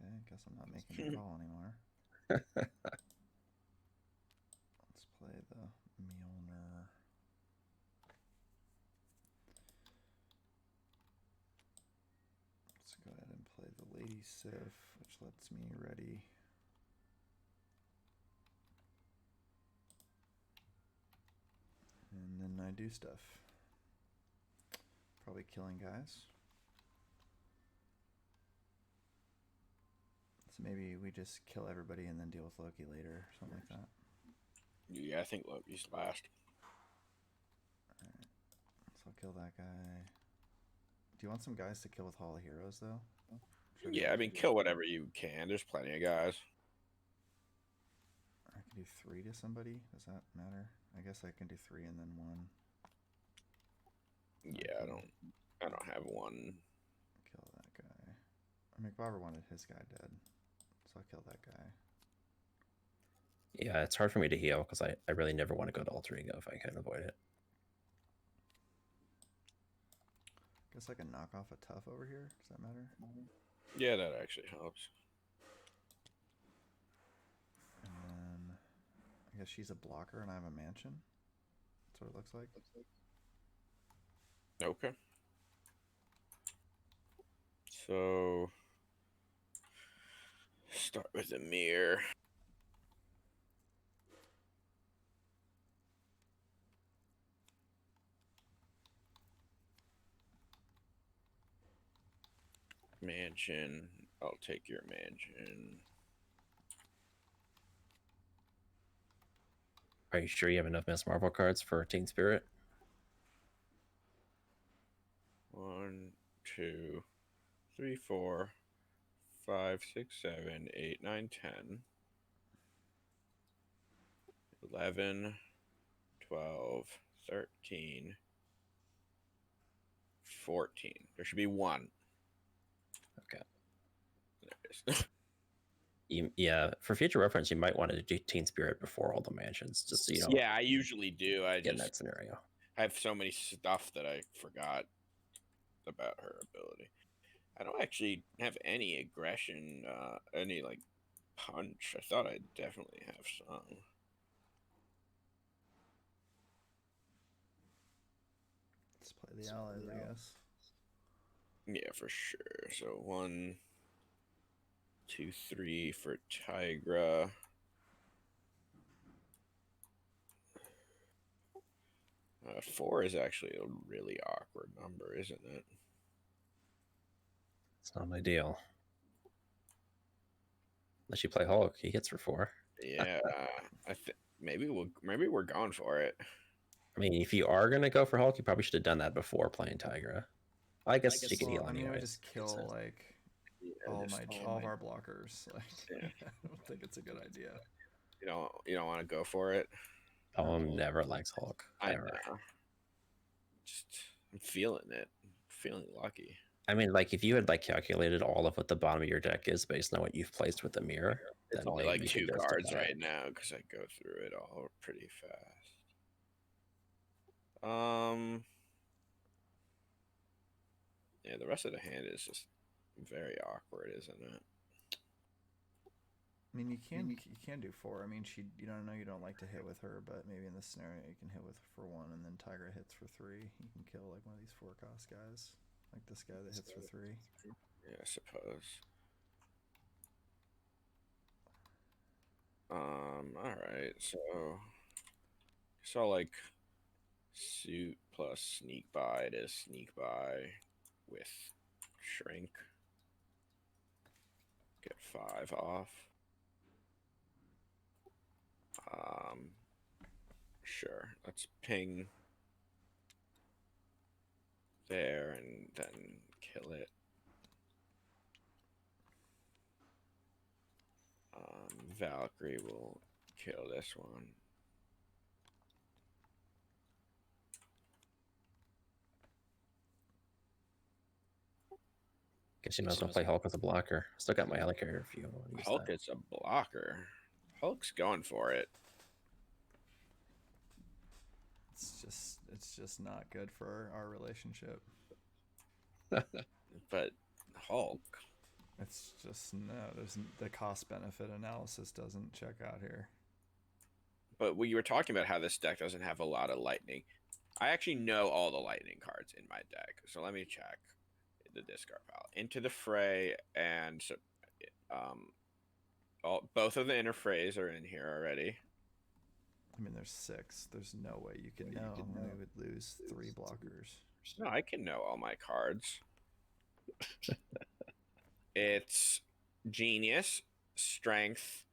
Okay, guess I'm not making the call anymore. Let's play the Mjolnir. Let's go ahead and play the Lady Sif, which lets me ready. And then I do stuff. Probably killing guys. So maybe we just kill everybody and then deal with Loki later, or something like that. Yeah, I think Loki's last. Alright. So I'll kill that guy. Do you want some guys to kill with Hall of Heroes, though? Yeah, I mean, kill whatever you can. There's plenty of guys. I can do 3 to somebody. Does that matter? I guess I can do 3 and then 1. Yeah, I don't have one. Kill that guy. Mcbober wanted his guy dead, so I'll kill that guy. Yeah, it's hard for me to heal because I really never want to go to alter ego if I can avoid it. Guess I can knock off a tough over here. Does that matter? Yeah, that actually helps. And then I guess she's a blocker and I have a mansion. That's what it looks like. Okay. So start with a mirror. Mansion. I'll take your mansion. Are you sure you have enough Miss Marvel cards for Teen Spirit? 1, 2, 3, 4, 5, 6, 7, 8, 9, 10, 11, 12, 13, 14. There should be 1. Okay. There it is. Yeah, for future reference, you might want to do Teen Spirit before all the mansions, just so you don't Yeah, I usually do. I get in just that scenario. have so many stuff that I forgot about her ability. I don't actually have any aggression, any like punch. I thought I'd definitely have some. Let's play the allies, I guess. Yeah, for sure. So 1, 2, 3 for Tigra. Four is actually a really awkward number, isn't it? It's not ideal. Unless you play Hulk, he hits for 4. Yeah, I think maybe we're going for it. I mean, if you are gonna go for Hulk, you probably should have done that before playing Tigra. I guess she could heal I mean, anyway. we just kill like Yeah, all just- of our blockers. Like, Yeah. I don't think it's a good idea. You don't want to go for it. Poem never likes Hulk. I Ever. know. Just I'm feeling it. I'm feeling lucky. I mean, like if you had like calculated all of what the bottom of your deck is based on what you've placed with the mirror, It's then only maybe like you could 2 cards justify it. right now because I go through it all pretty fast. Yeah, the rest of the hand is just very awkward, isn't it? I mean, you can do 4. I mean, you don't know you don't like to hit with her, but maybe in this scenario you can hit with for 1, and then Tigra hits for 3. You can kill like one of these 4-cost guys, like this guy that hits for 3. Yeah, I suppose. All right. So like suit plus sneak by. It is sneak by with shrink. Get 5 off. Sure. Let's ping there and then kill it. Valkyrie will kill this one. Guess you might as well play Hulk as a blocker. Still got my allocator if you want to use Hulk that. is a blocker. Hulk's going for it. It's just not good for our relationship. But Hulk. It's just the cost benefit analysis doesn't check out here. But we were talking about how this deck doesn't have a lot of lightning. I actually know all the lightning cards in my deck, so let me check the discard pile. Into the Fray and both of the inner Frays are in here already. I mean, there's 6. There's no way you could know. We would lose 3 blockers. No, I can know all my cards. It's Genius, Strength,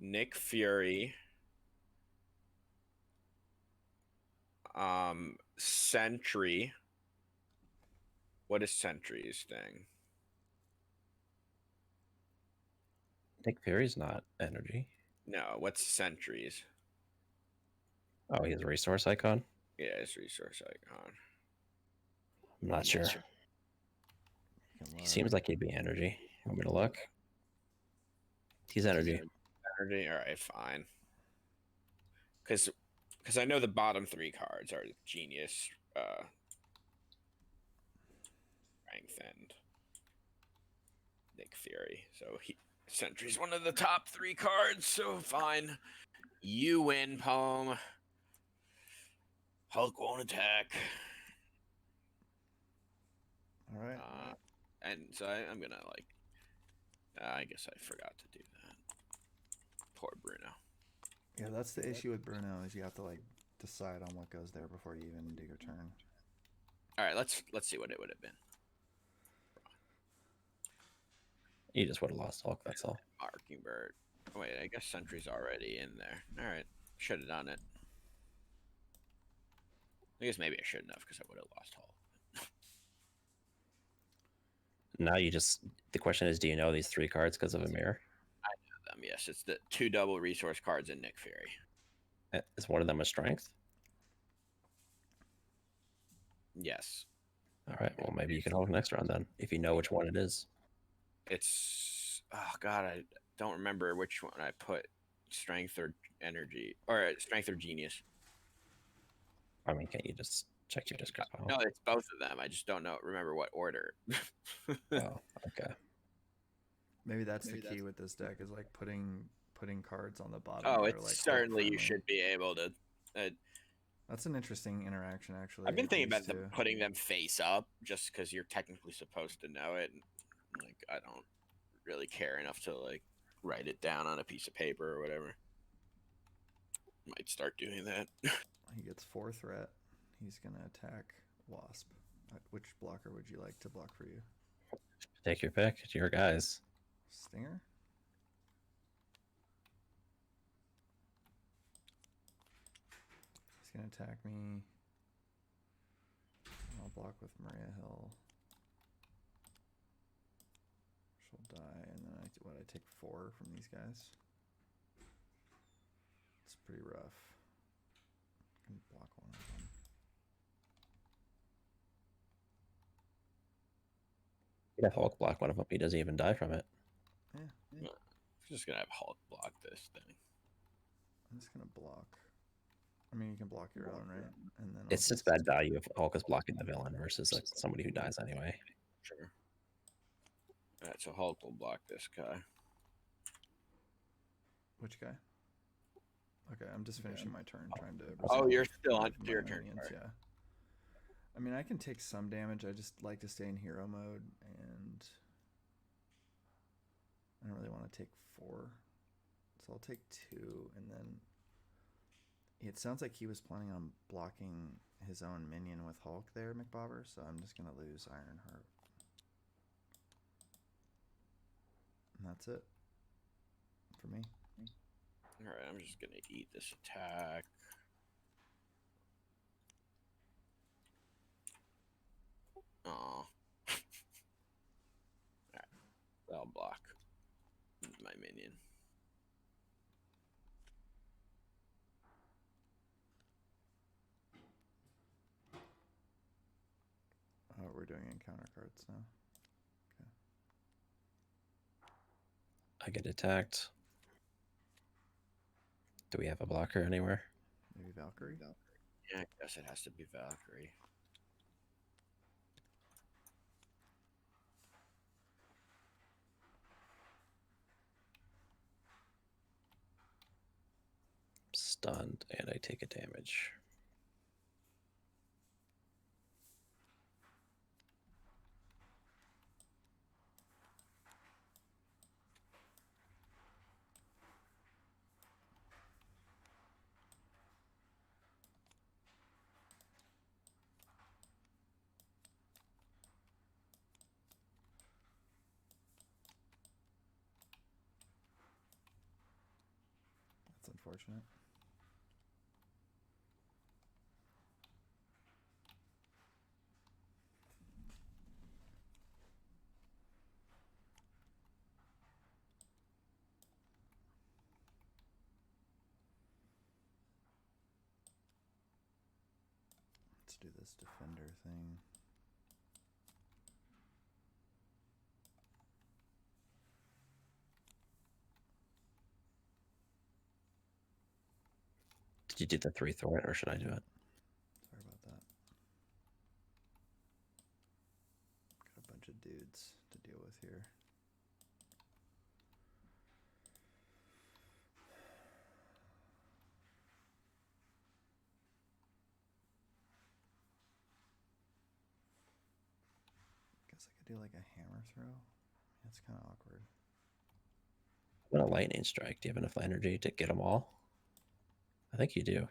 Nick Fury, Sentry. What is Sentry's thing? Nick Fury's not energy. No, what's Sentry's? Oh, he's a resource icon? Yeah, it's resource icon. I'm not sure. He seems like he'd be energy. Want me to look? He's energy. Energy? Alright, fine. Because I know the bottom 3 cards are Genius, Strength, and Nick Fury. So Sentry's one of the top 3 cards, so fine. You win, Poem. Hulk won't attack. All right. And so I'm gonna I guess I forgot to do that. Poor Bruno. Yeah, that's the issue with Bruno is you have to decide on what goes there before you even do your turn. All right, let's see what it would have been. You just would have lost Hulk, that's all. Mockingbird. Oh, wait, I guess Sentry's already in there. All right, should have done it. I guess maybe I shouldn't have because I would have lost Hulk. Now the question is, do you know these 3 cards because of a mirror? Yes, it's the 2 double resource cards in Nick Fury. Is one of them a strength? Yes. All right, well, maybe you can Hulk next round then, if you know which one it is. It's, oh God, I don't remember which one I put, Strength or Energy, or Strength or Genius. I mean, can't you just check your discard pile? No, it's both of them. I just don't remember what order. Oh, okay. Maybe that's the key with this deck is putting cards on the bottom. Oh, that it's are, certainly you Hulk-friendly. should be able to. That's an interesting interaction, actually. I've been thinking about these two. putting them face up, just because you're technically supposed to know it. And, I don't really care enough to write it down on a piece of paper or whatever. Might start doing that. He gets 4 threat. He's gonna attack Wasp. Which blocker would you like to block for you? Take your pick. It's your guys. Stinger? He's gonna attack me. I'll block with Maria Hill. She'll die, and then I take 4 from these guys. It's pretty rough. I can block one of them. You have Hulk block one of them. He doesn't even die from it. Yeah. I'm just gonna have Hulk block this thing. I'm just gonna block. I mean, you can block your own, right? And then It's just bad value if Hulk is blocking the villain versus somebody who dies anyway. Sure. Alright, so Hulk will block this guy. Which guy? Okay, I'm just finishing my turn, trying to. Oh, you're resolve still on my your turn. minions, Sorry. yeah. I mean, I can take some damage. I just like to stay in hero mode, and I don't really want to take 4, so I'll take 2, and then it sounds like he was planning on blocking his own minion with Hulk there, Mcbober. So I'm just gonna lose Ironheart, and that's it for me. Alright, I'm just gonna eat this attack. Aw. Alright, I'll block my minion. Oh, we're doing encounter cards now. Okay. I get attacked. Do we have a blocker anywhere? Maybe Valkyrie? Yeah, I guess it has to be Valkyrie. Stunned, and I take a damage. That's unfortunate. Let's do this defender thing. Did you do the 3 threat, or should I do it? Sorry about that. Got a bunch of dudes to deal with here. Guess I could do like a hammer throw. That's kind of awkward. I'm gonna lightning strike. Do you have enough energy to get them all? I think you do. Okay.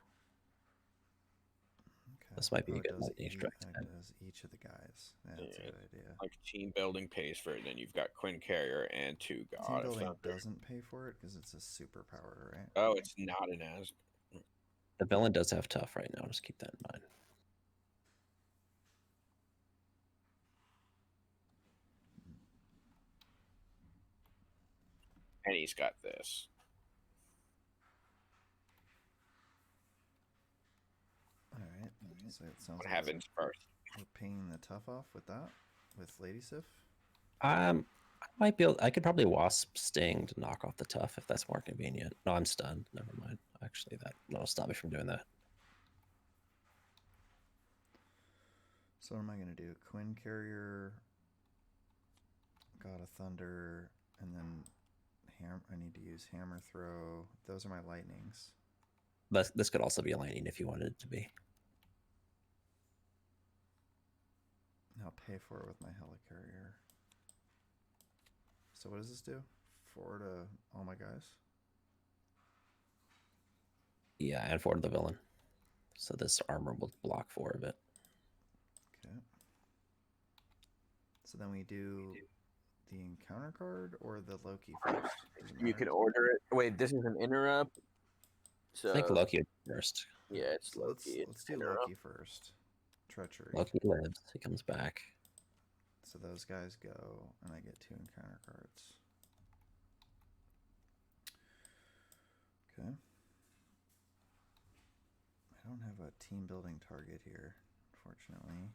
This might be a it good does lightning strike. It does each of the guys. Yeah, that's a Yeah, good idea. Like team building pays for it, then you've got Quinn Carrier and 2 Team God of building Thunder. doesn't pay for it because it's a superpower, right? Oh, it's not an as. The villain does have tough right now. Just keep that in mind. And he's got this. All right. So it sounds What like happens first? we're paying the tough off with that, with Lady Sif. I might be able. I could probably wasp sting to knock off the tough if that's more convenient. No, I'm stunned. Never mind. Actually, that'll stop me from doing that. So what am I gonna do? Quinn Carrier, God of Thunder, and then I need to use Hammer Throw. Those are my lightnings. This could also be a lightning if you wanted it to be. I'll pay for it with my Helicarrier. So what does this do? 4 to all my guys? Yeah, and 4 to the villain. So this armor will block 4 of it. Okay. So then we do the encounter card or the Loki first? Does it You matter? can order it. Wait, this is an interrupt. So I think Loki first. yeah, it's So Loki. let's do interrupt. Loki first. Treachery. Loki lives. He comes back. So those guys go, and I get 2 encounter cards. Okay. I don't have a team building target here, unfortunately.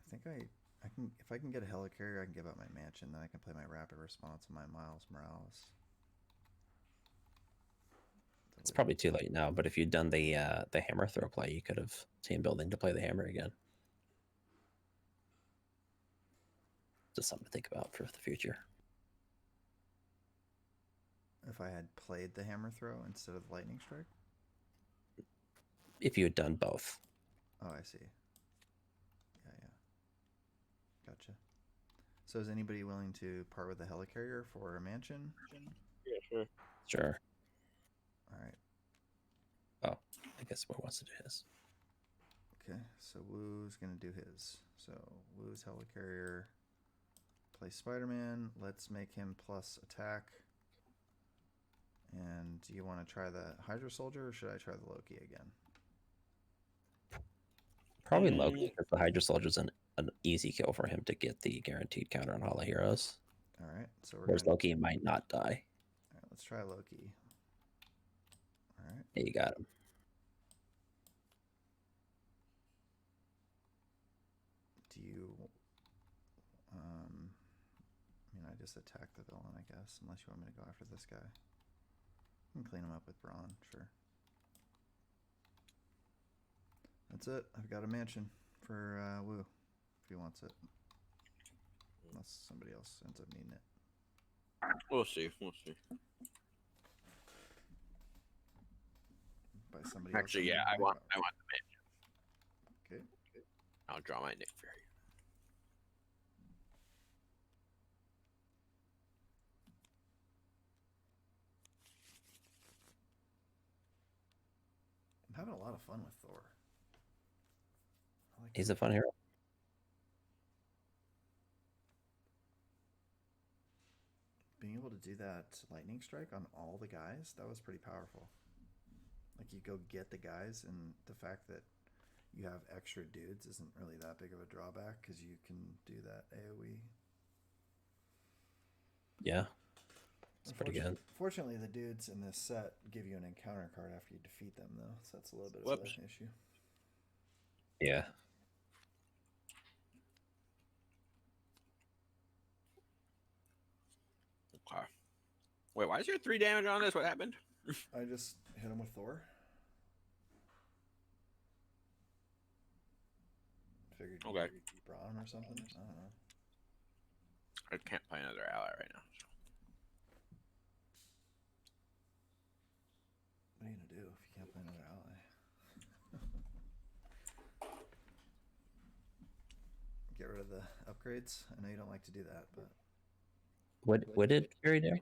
I think I can, if I can get a Helicarrier, I can give up my mansion, then I can play my rapid response and my Miles Morales. It's probably too late now, but if you'd done the hammer throw play, you could have team building to play the hammer again. Just something to think about for the future. If I had played the hammer throw instead of the lightning strike? If you had done both. Oh, I see. Yeah. Gotcha. So is anybody willing to part with the Helicarrier for a mansion? Yeah, sure. Sure. All right. Oh, I guess Woo wants to do his. Okay, so Woo's gonna do his. So Woo's Helicarrier. Play Spider-Man. Let's make him plus attack. And do you want to try the Hydra Soldier or should I try the Loki again? Probably Loki, because the Hydra Soldier's an easy kill for him to get the guaranteed counter on Hollow Heroes. All right, so we're Whereas gonna... Loki might not die. All right, let's try Loki. All right. Yeah, you got him. Do you just attack the villain, I guess, unless you want me to go after this guy. I can clean him up with brawn, sure. That's it. I've got a mansion for Woo, if he wants it. Unless somebody else ends up needing it. We'll see. We'll see. By somebody Actually, else. yeah, I want the mansion. Okay. I'll draw my Nick Fury. I'm having a lot of fun with Thor. I like He's a fun hero. being able to do that lightning strike on all the guys. That was pretty powerful. Like you go get the guys, and the fact that you have extra dudes isn't really that big of a drawback because you can do that AoE. Yeah. It's pretty good. Fortunately, the dudes in this set give you an encounter card after you defeat them, though, so that's a little bit of Whoops. an issue. Yeah. Okay. Wait, why is there 3 damage on this? What happened? I just hit him with Thor. Figured you Okay. brawn or something. I don't know. I can't play another ally right now. So. What are you gonna do if you can't play another ally? Get rid of the upgrades. I know you don't like to do that, but What did Fury do?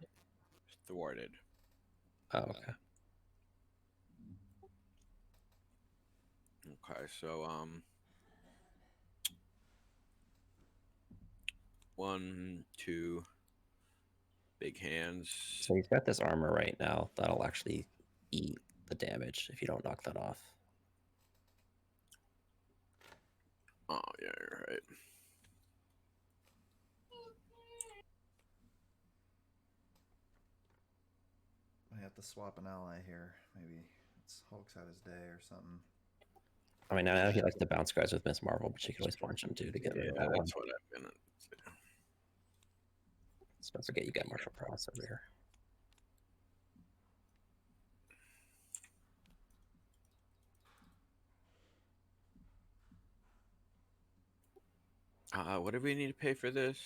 Thwarted. Oh, okay. Okay, so 1, 2 big hands. So he's got this armor right now that'll actually eat the damage if you don't knock that off. Oh yeah, you're right. I have to swap an ally here. Maybe it's Hulk's had his day or something. I mean, I know he likes to bounce guys with Miss Marvel, but you can always punch him too to get rid of that one. That's what I'm gonna do. Let's not forget you got martial prowess over here. What do we need to pay for this?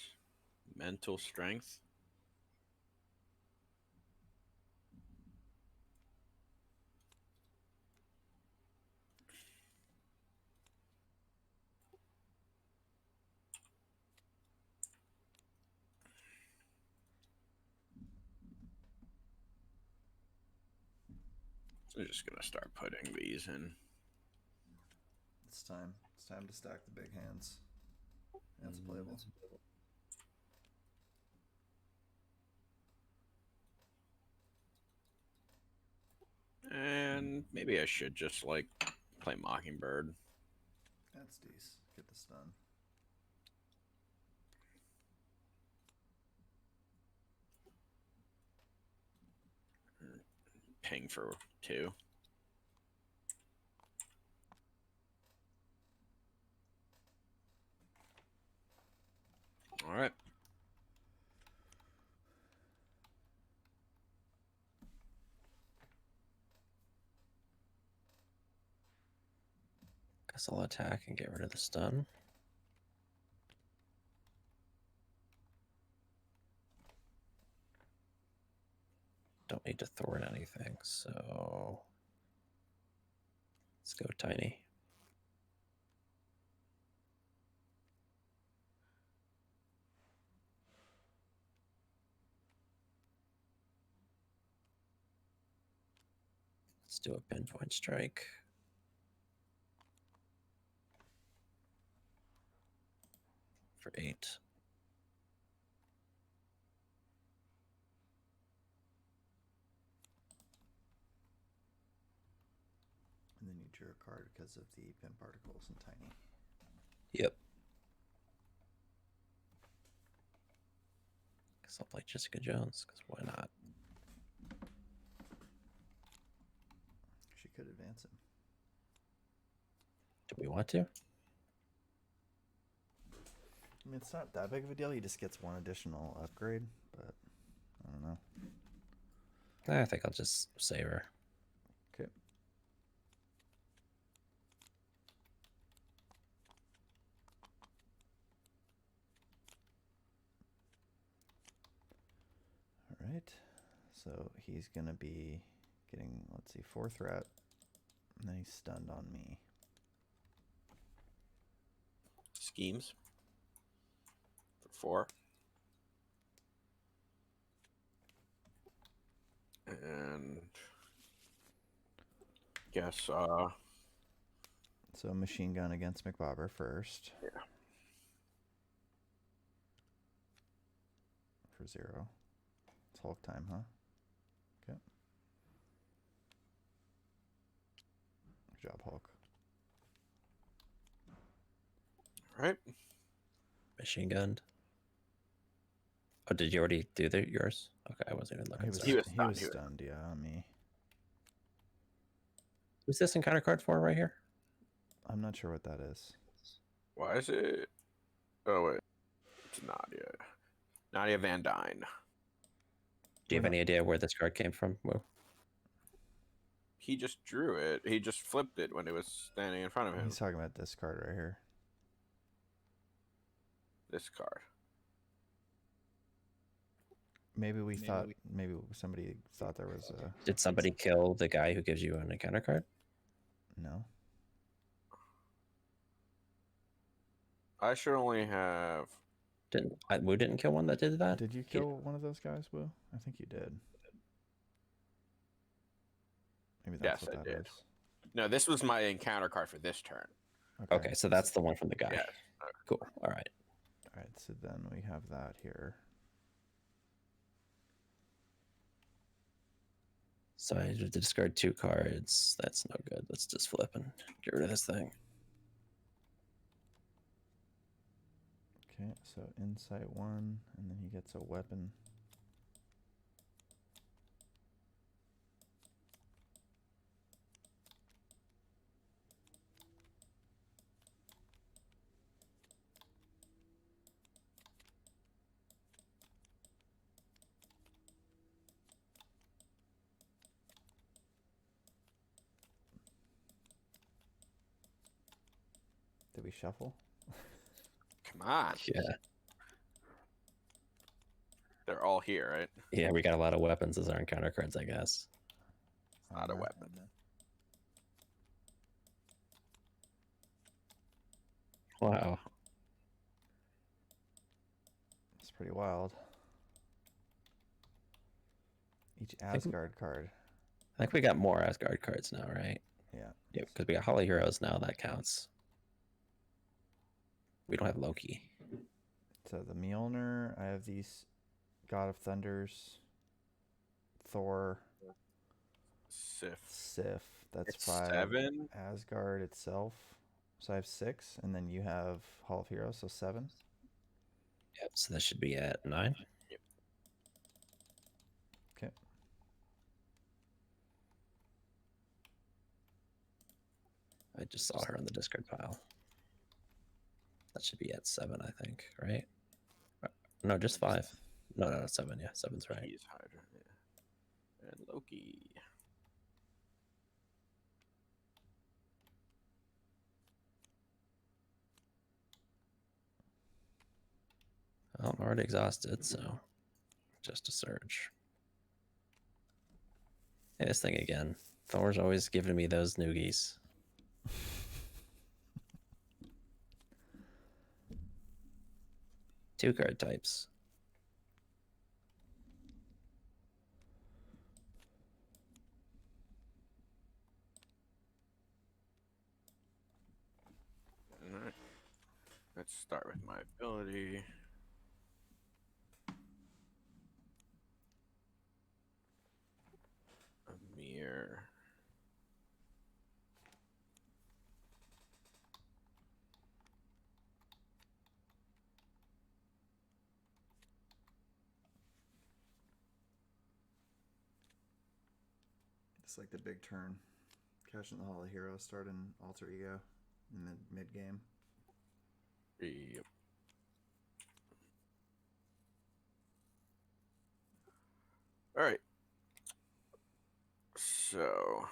Mental strength. I'm just gonna start putting these in. It's time. It's time to stack the big hands. That's playable. And maybe I should just like play Mockingbird. That's decent. Get the stun. Ping for 2. All right. Guess I'll attack and get rid of the stun. Don't need to thwart anything, so let's go tiny. Let's do a pinpoint strike. For 8. And then you drew a card because of the pin particles and tiny. Yep. Guess I'll play Jessica Jones, because why not? She could advance him. Do we want to? I mean, it's not that big of a deal. He just gets one additional upgrade, but I don't know. I think I'll just save her. Okay. All right. So he's going to be getting, let's see, 4 threat. And then he's stunned on me. Schemes. For 4. And guess So machine gun against Mcbober first. Yeah. For 0. It's Hulk time, huh? Okay. Good job, Hulk. right. Machine gunned. Oh, did you already do yours? Okay, I wasn't even looking. He was, sorry. He was he stunned, was he was- stunned, yeah, on me. Who's this encounter card for right here? I'm not sure what that is. Why is it? Oh wait, it's Nadia. Nadia Van Dyne. Do you have any idea where this card came from? Woo? He just drew it. He just flipped it when it was standing in front of him. He's talking about this card right here. This card. Maybe somebody thought there was a Did somebody kill the guy who gives you an encounter card? no. I should only have. Woo didn't kill one that did that? Did you kill one of those guys, Will? I think you did. Maybe that's Yes, what I that did. is. No, this was my encounter card for this turn. Okay, so that's the one from the guy. Yes. Cool. All right. All right, so then we have that here. So I had to discard 2 cards. That's no good. Let's just flip and get rid of this thing. Okay, so insight 1, and then he gets a weapon. Did we shuffle? Come on. Yeah. They're all here, right? Yeah, we got a lot of weapons as our encounter cards, I guess. It's not a Armor. weapon. Wow. It's pretty wild. Each Asgard card. I think we got more Asgard cards now, right? Yeah. Yeah, because we got Hollow Heroes now. That counts. We don't have Loki. So the Mjolnir, I have these God of Thunders, Thor, Sif. That's It's 5. 7. Asgard itself. So I have 6, and then you have Hall of Heroes, so 7. Yep, so that should be at 9. Okay. I just saw her on the discard pile. That should be at 7, I think, right? No, just 5. No, 7. Yeah, 7's right. He's Hydra. Yeah. And Loki. Well, I'm already exhausted, so just a surge. Hey, this thing again. Thor's always giving me those noogies. Two card types. All right. Let's start with my ability. A mirror. It's like the big turn. Cash in the Hall of Heroes, start an alter ego in the mid game. Yep. All right. So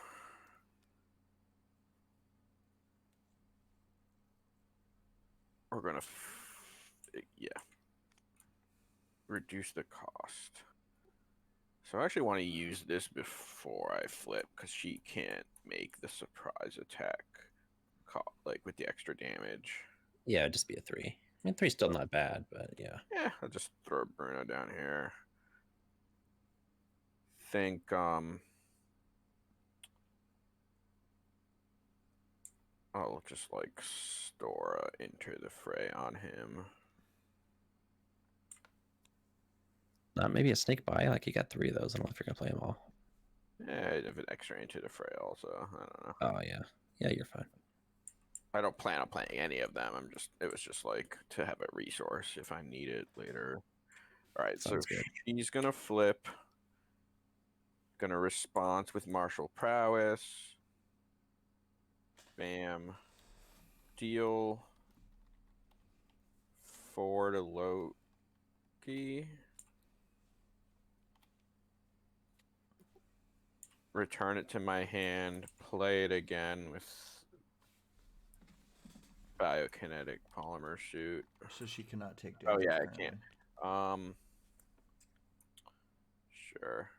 we're gonna, reduce the cost. So I actually want to use this before I flip because she can't make the surprise attack, like with the extra damage. Yeah, it'd just be a 3. I mean, 3's still not bad, but yeah. Yeah, I'll just throw Bruno down here. Think I'll just like store enter the fray on him. Maybe a sneak by. Like you got 3 of those. I don't know if you're gonna play them all. Yeah, I'd have an extra into the fray also. I don't know. Oh yeah, yeah, you're fine. I don't plan on playing any of them. It was just like to have a resource if I need it later. All right, Sounds so good. she's gonna flip. Gonna respond with martial prowess. Bam. Deal 4 to Loki. Return it to my hand. Play it again with biokinetic polymer shoot. So she cannot take Oh damage. yeah, I apparently. can't. Sure.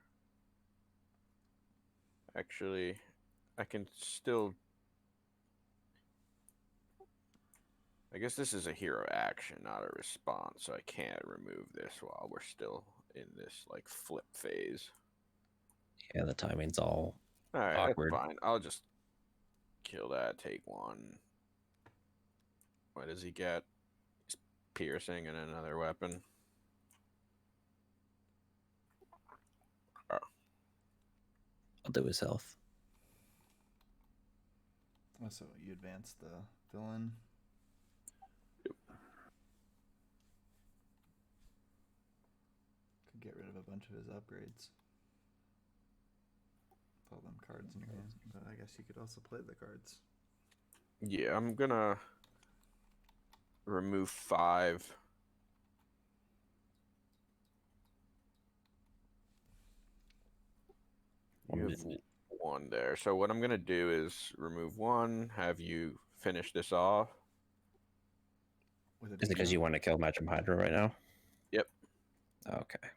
Actually, I can still. I guess this is a hero action, not a response, so I can't remove this while we're still in this like flip phase. Yeah, the timing's all All right, awkward. that's fine. I'll just kill that. Take 1. What does he get? He's piercing and another weapon. Oh. I'll do his health. Oh, so you advance the villain. Yep. Could get rid of a bunch of his upgrades. With all them cards in your hand. But I guess you could also play the cards. Yeah, I'm gonna remove 5. You have 1 there. So what I'm gonna do is remove 1. Have you finish this off? With a Is it big because you jump. want to kill Matcham Hydra right now? Yep. Okay.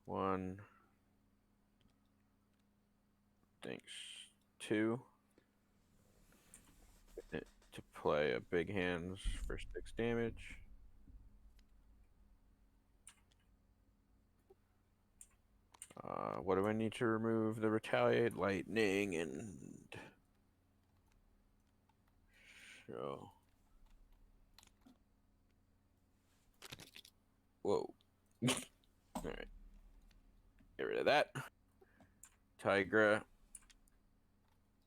One. Thanks. 2. To play a big hands for 6 damage. What do I need to remove? The retaliate, lightning, and show. Whoa. All right. Get rid of that. Tigra.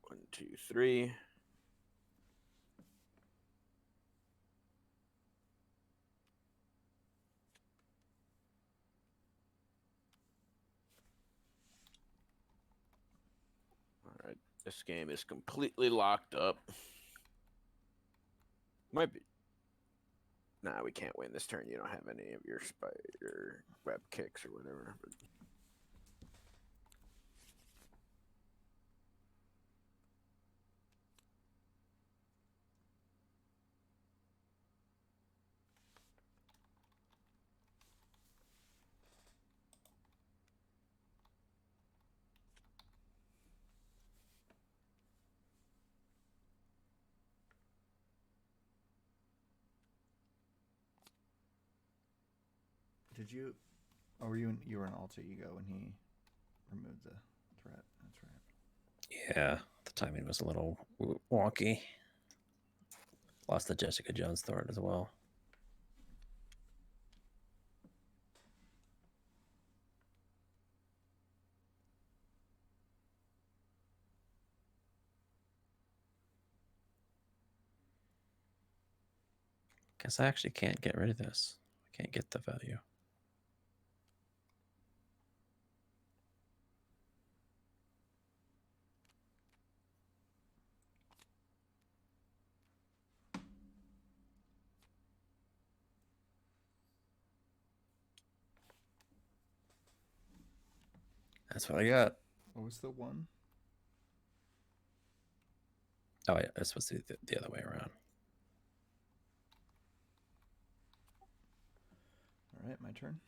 1, 2, 3. All right. This game is completely locked up. Might be. Nah, we can't win this turn. You don't have any of your web kicks or whatever. But... Did you? Or were you? You were an alter ego when he removed the threat. That's right. Yeah, the timing was a little wonky. Lost the Jessica Jones threat as well. Guess I actually can't get rid of this. I can't get the value. That's what I got. What was the one? Oh, yeah, it's supposed to be the other way around. All right, my turn.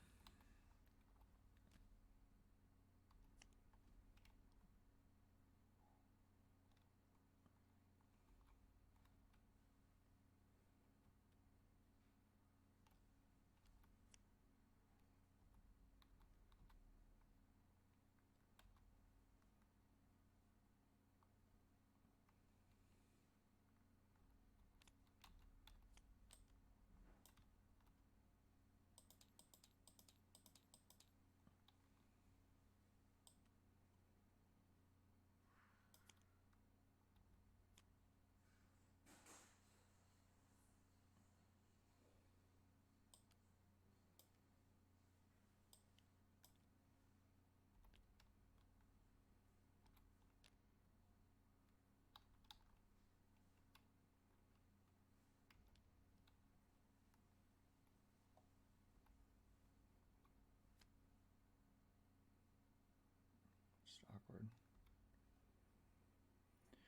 Just awkward.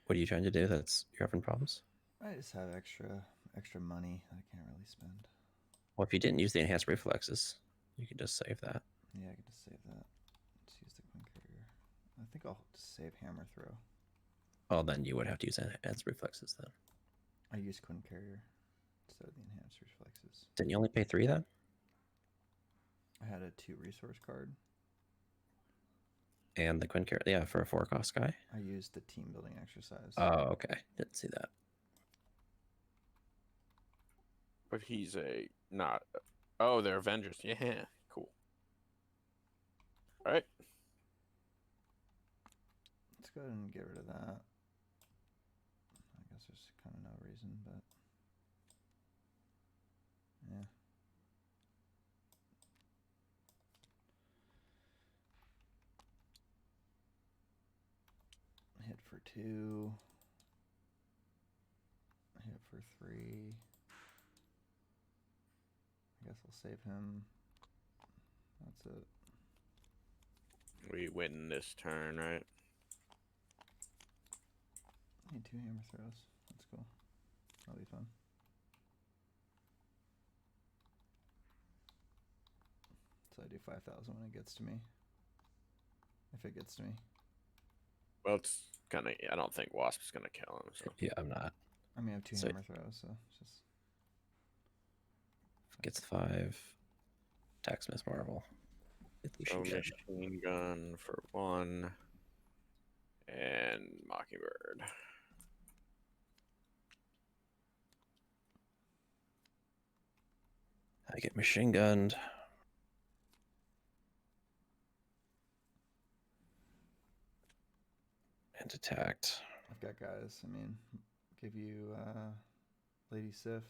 What are you trying to do? That's you're having problems. I just have extra money that I can't really spend. Well, if you didn't use the enhanced reflexes, you could just save that. Yeah, I can just save that. Let's use the Queen Courier. I think I'll just save Hammer Throw. Well, then you would have to use enhanced reflexes then. I use Queen Courier instead of the enhanced reflexes. Didn't you only pay 3 then? I had a 2 resource card. And the Quinn Carrot, yeah, for a 4-cost guy. I used the team building exercise. Oh, okay. Didn't see that. But he's a not. Oh, they're Avengers. Yeah, cool. All right. Let's go ahead and get rid of that. I guess there's kind of no reason, but yeah. Hit for 2. Hit for 3. I guess I'll save him. That's it. We win this turn, right? I need 2 hammer throws. That's cool. That'll be fun. So I do 5,000 when it gets to me. If it gets to me. Well, it's gonna. I don't think Wasp's gonna kill him. So Yeah, I'm not. I mean, I have 2 So- hammer throws, so it's just. Gets 5. Attacks Miss Marvel. so machine gun for 1, and Mockingbird. I get machine gunned. And attacked. I've got guys. I mean, give you Lady Sif.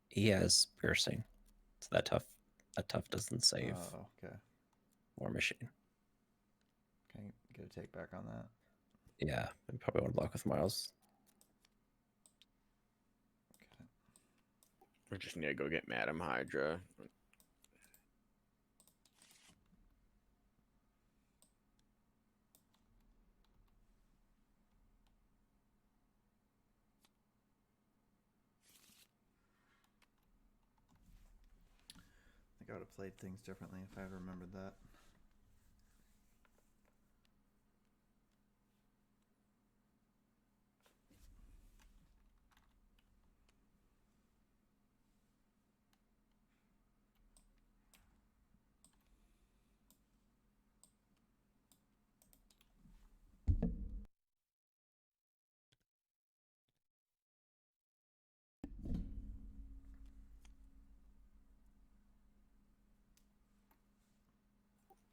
He has piercing. So that tough doesn't save Oh, okay. War Machine. Can I get a take back on that? Yeah, I probably want to block with Miles. Okay. We just need to go get Madam Hydra. I think I would have played things differently if I had remembered that.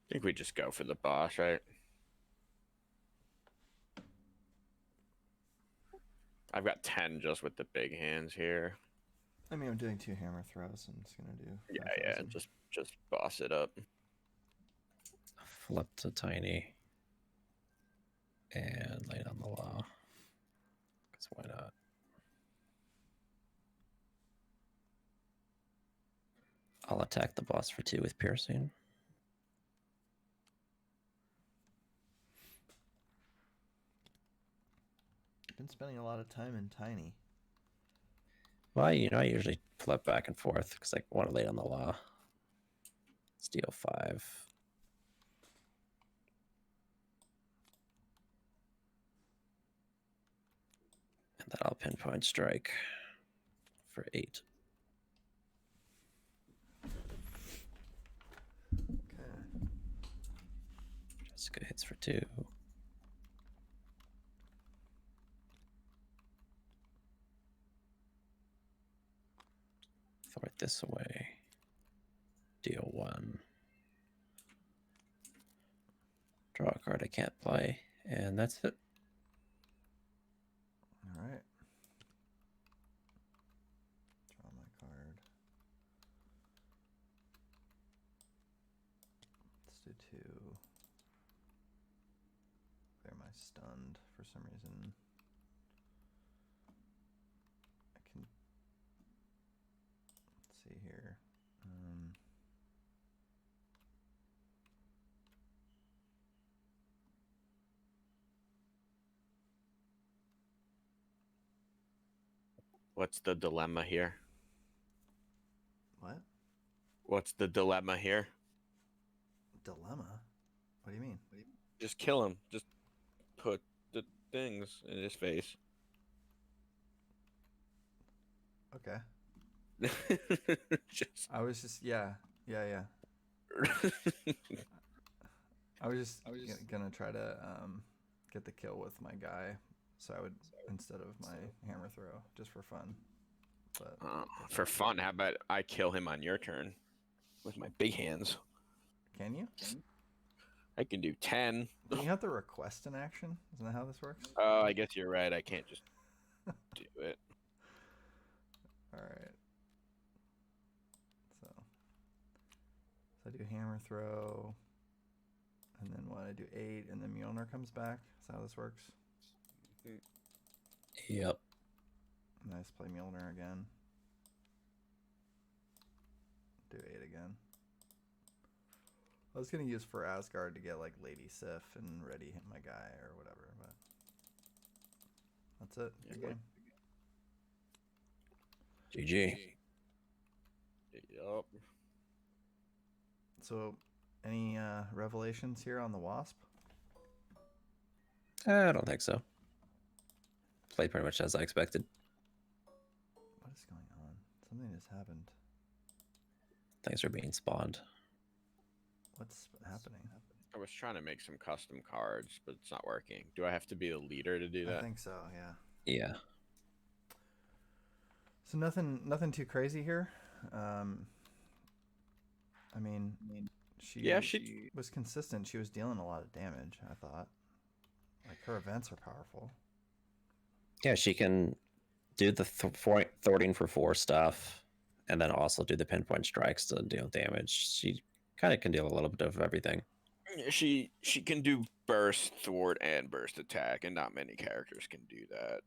I think we just go for the boss, right? I've got 10 just with the big hands here. I mean, I'm doing 2 hammer throws, and it's gonna do. Yeah, 5,000. just boss it up. Flip to tiny. And lay it on the law. Because why not? I'll attack the boss for 2 with piercing. I've been spending a lot of time in tiny. Well, you know, I usually flip back and forth because I want to lay it on the law. Steal 5. And then I'll pinpoint strike for 8. Okay. Jessica hits for 2. Throw it this way. Deal 1. Draw a card I can't play. And that's it. All right. Draw my card. Let's do 2. Clear my stunned for some reason. I can. Let's see here. What's the dilemma here? What? What's the dilemma here? Dilemma? What do you mean? Just kill him. Just put the things in his face. Okay. Just. I was just yeah. I was just gonna try to get the kill with my guy, so I would instead of my hammer throw, just for fun. But For fun, how about I kill him on your turn with my big hands? can you? I can do 10. Do you have to request an action? Isn't that how this works? Oh, I guess you're right. I can't just do it. All right. So I do hammer throw, and then what? I do 8, and then Mjolnir comes back. Is that how this works? Yep. Nice, play Mjolnir again. Do 8 again. I was gonna use for Asgard to get like Lady Sif and ready my guy or whatever, but that's it. Good game. GG. Yup. So, any revelations here on the Wasp? I don't think so. Played pretty much as I expected. What is going on? Something has happened. Things are being spawned. What's happening? I was trying to make some custom cards, but it's not working. Do I have to be the leader to do that? I think so. Yeah. Yeah. So nothing too crazy here. I mean, she was consistent. She was dealing a lot of damage. I thought, like her events are powerful. Yeah, she can do the thwarting for 4 stuff, and then also do the pinpoint strikes to deal damage. She kind of can deal a little bit of everything. She can do burst, thwart, and burst attack, and not many characters can do that.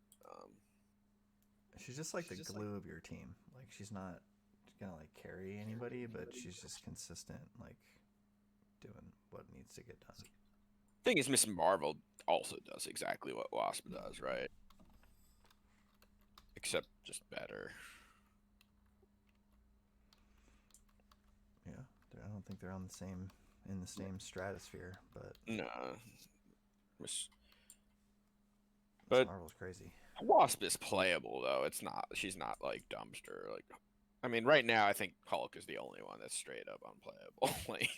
She's just like the glue of your team. Like she's not gonna like carry anybody, but she's just consistent, like doing what needs to get done. Thing is, Miss Marvel also does exactly what Wasp does, right? Except just better. Yeah, I don't think they're on the same stratosphere, but No. Miss Marvel's crazy. Wasp is playable though. It's not. She's not like dumpster. Like, I mean, right now I think Hulk is the only one that's straight up unplayable. Like,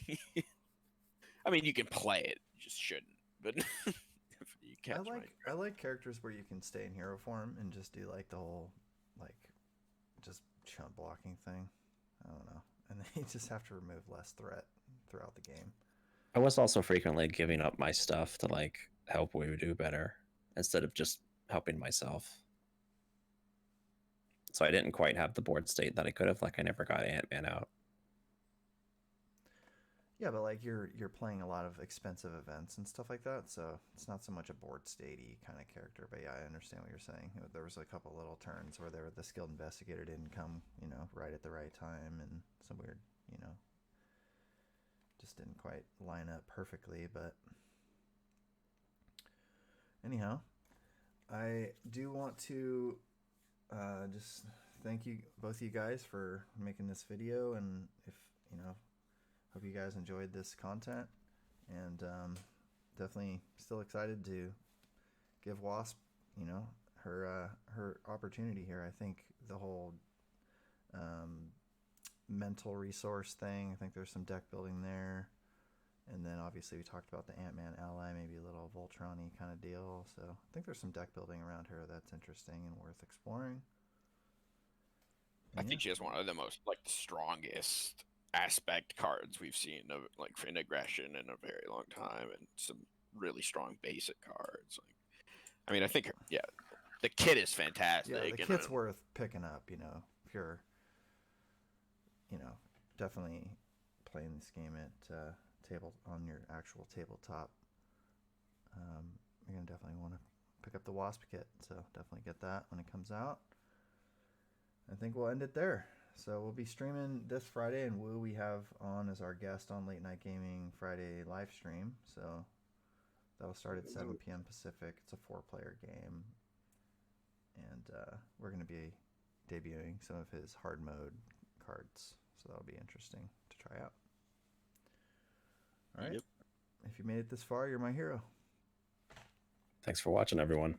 I mean, you can play it, you just shouldn't. But if you catch I like characters where you can stay in hero form and just do like the whole like just chump blocking thing. I don't know, and then you just have to remove less threat throughout the game. I was also frequently giving up my stuff to like help we do better instead of just helping myself. So I didn't quite have the board state that I could have. Like I never got Ant-Man out. Yeah, but like you're playing a lot of expensive events and stuff like that, so it's not so much a board statey kind of character. But yeah, I understand what you're saying. There was a couple little turns where the skilled investigator didn't come, right at the right time, and some weird, just didn't quite line up perfectly. But anyhow, I do want to just thank you both of you guys for making this video, and if hope you guys enjoyed this content, and definitely still excited to give Wasp her opportunity here. I think the whole mental resource thing, I think there's some deck building there. And then obviously we talked about the Ant-Man ally, maybe a little Voltron-y kind of deal. So I think there's some deck building around her that's interesting and worth exploring. I think she has one of the most like the strongest aspect cards we've seen of like in aggression in a very long time, and some really strong basic cards. Like, I mean, I think the kit is fantastic. Yeah, the kit's worth picking up. If you're, definitely playing this game at on your actual tabletop, you're gonna definitely want to pick up the Wasp kit. So definitely get that when it comes out. I think we'll end it there. So we'll be streaming this Friday, and Woo we have on as our guest on Late Night Gaming Friday live stream. So that'll start at 7 p.m. Pacific. It's a 4-player game, and we're going to be debuting some of his hard mode cards. So that'll be interesting to try out. All right. Yep. If you made it this far, you're my hero. Thanks for watching, everyone.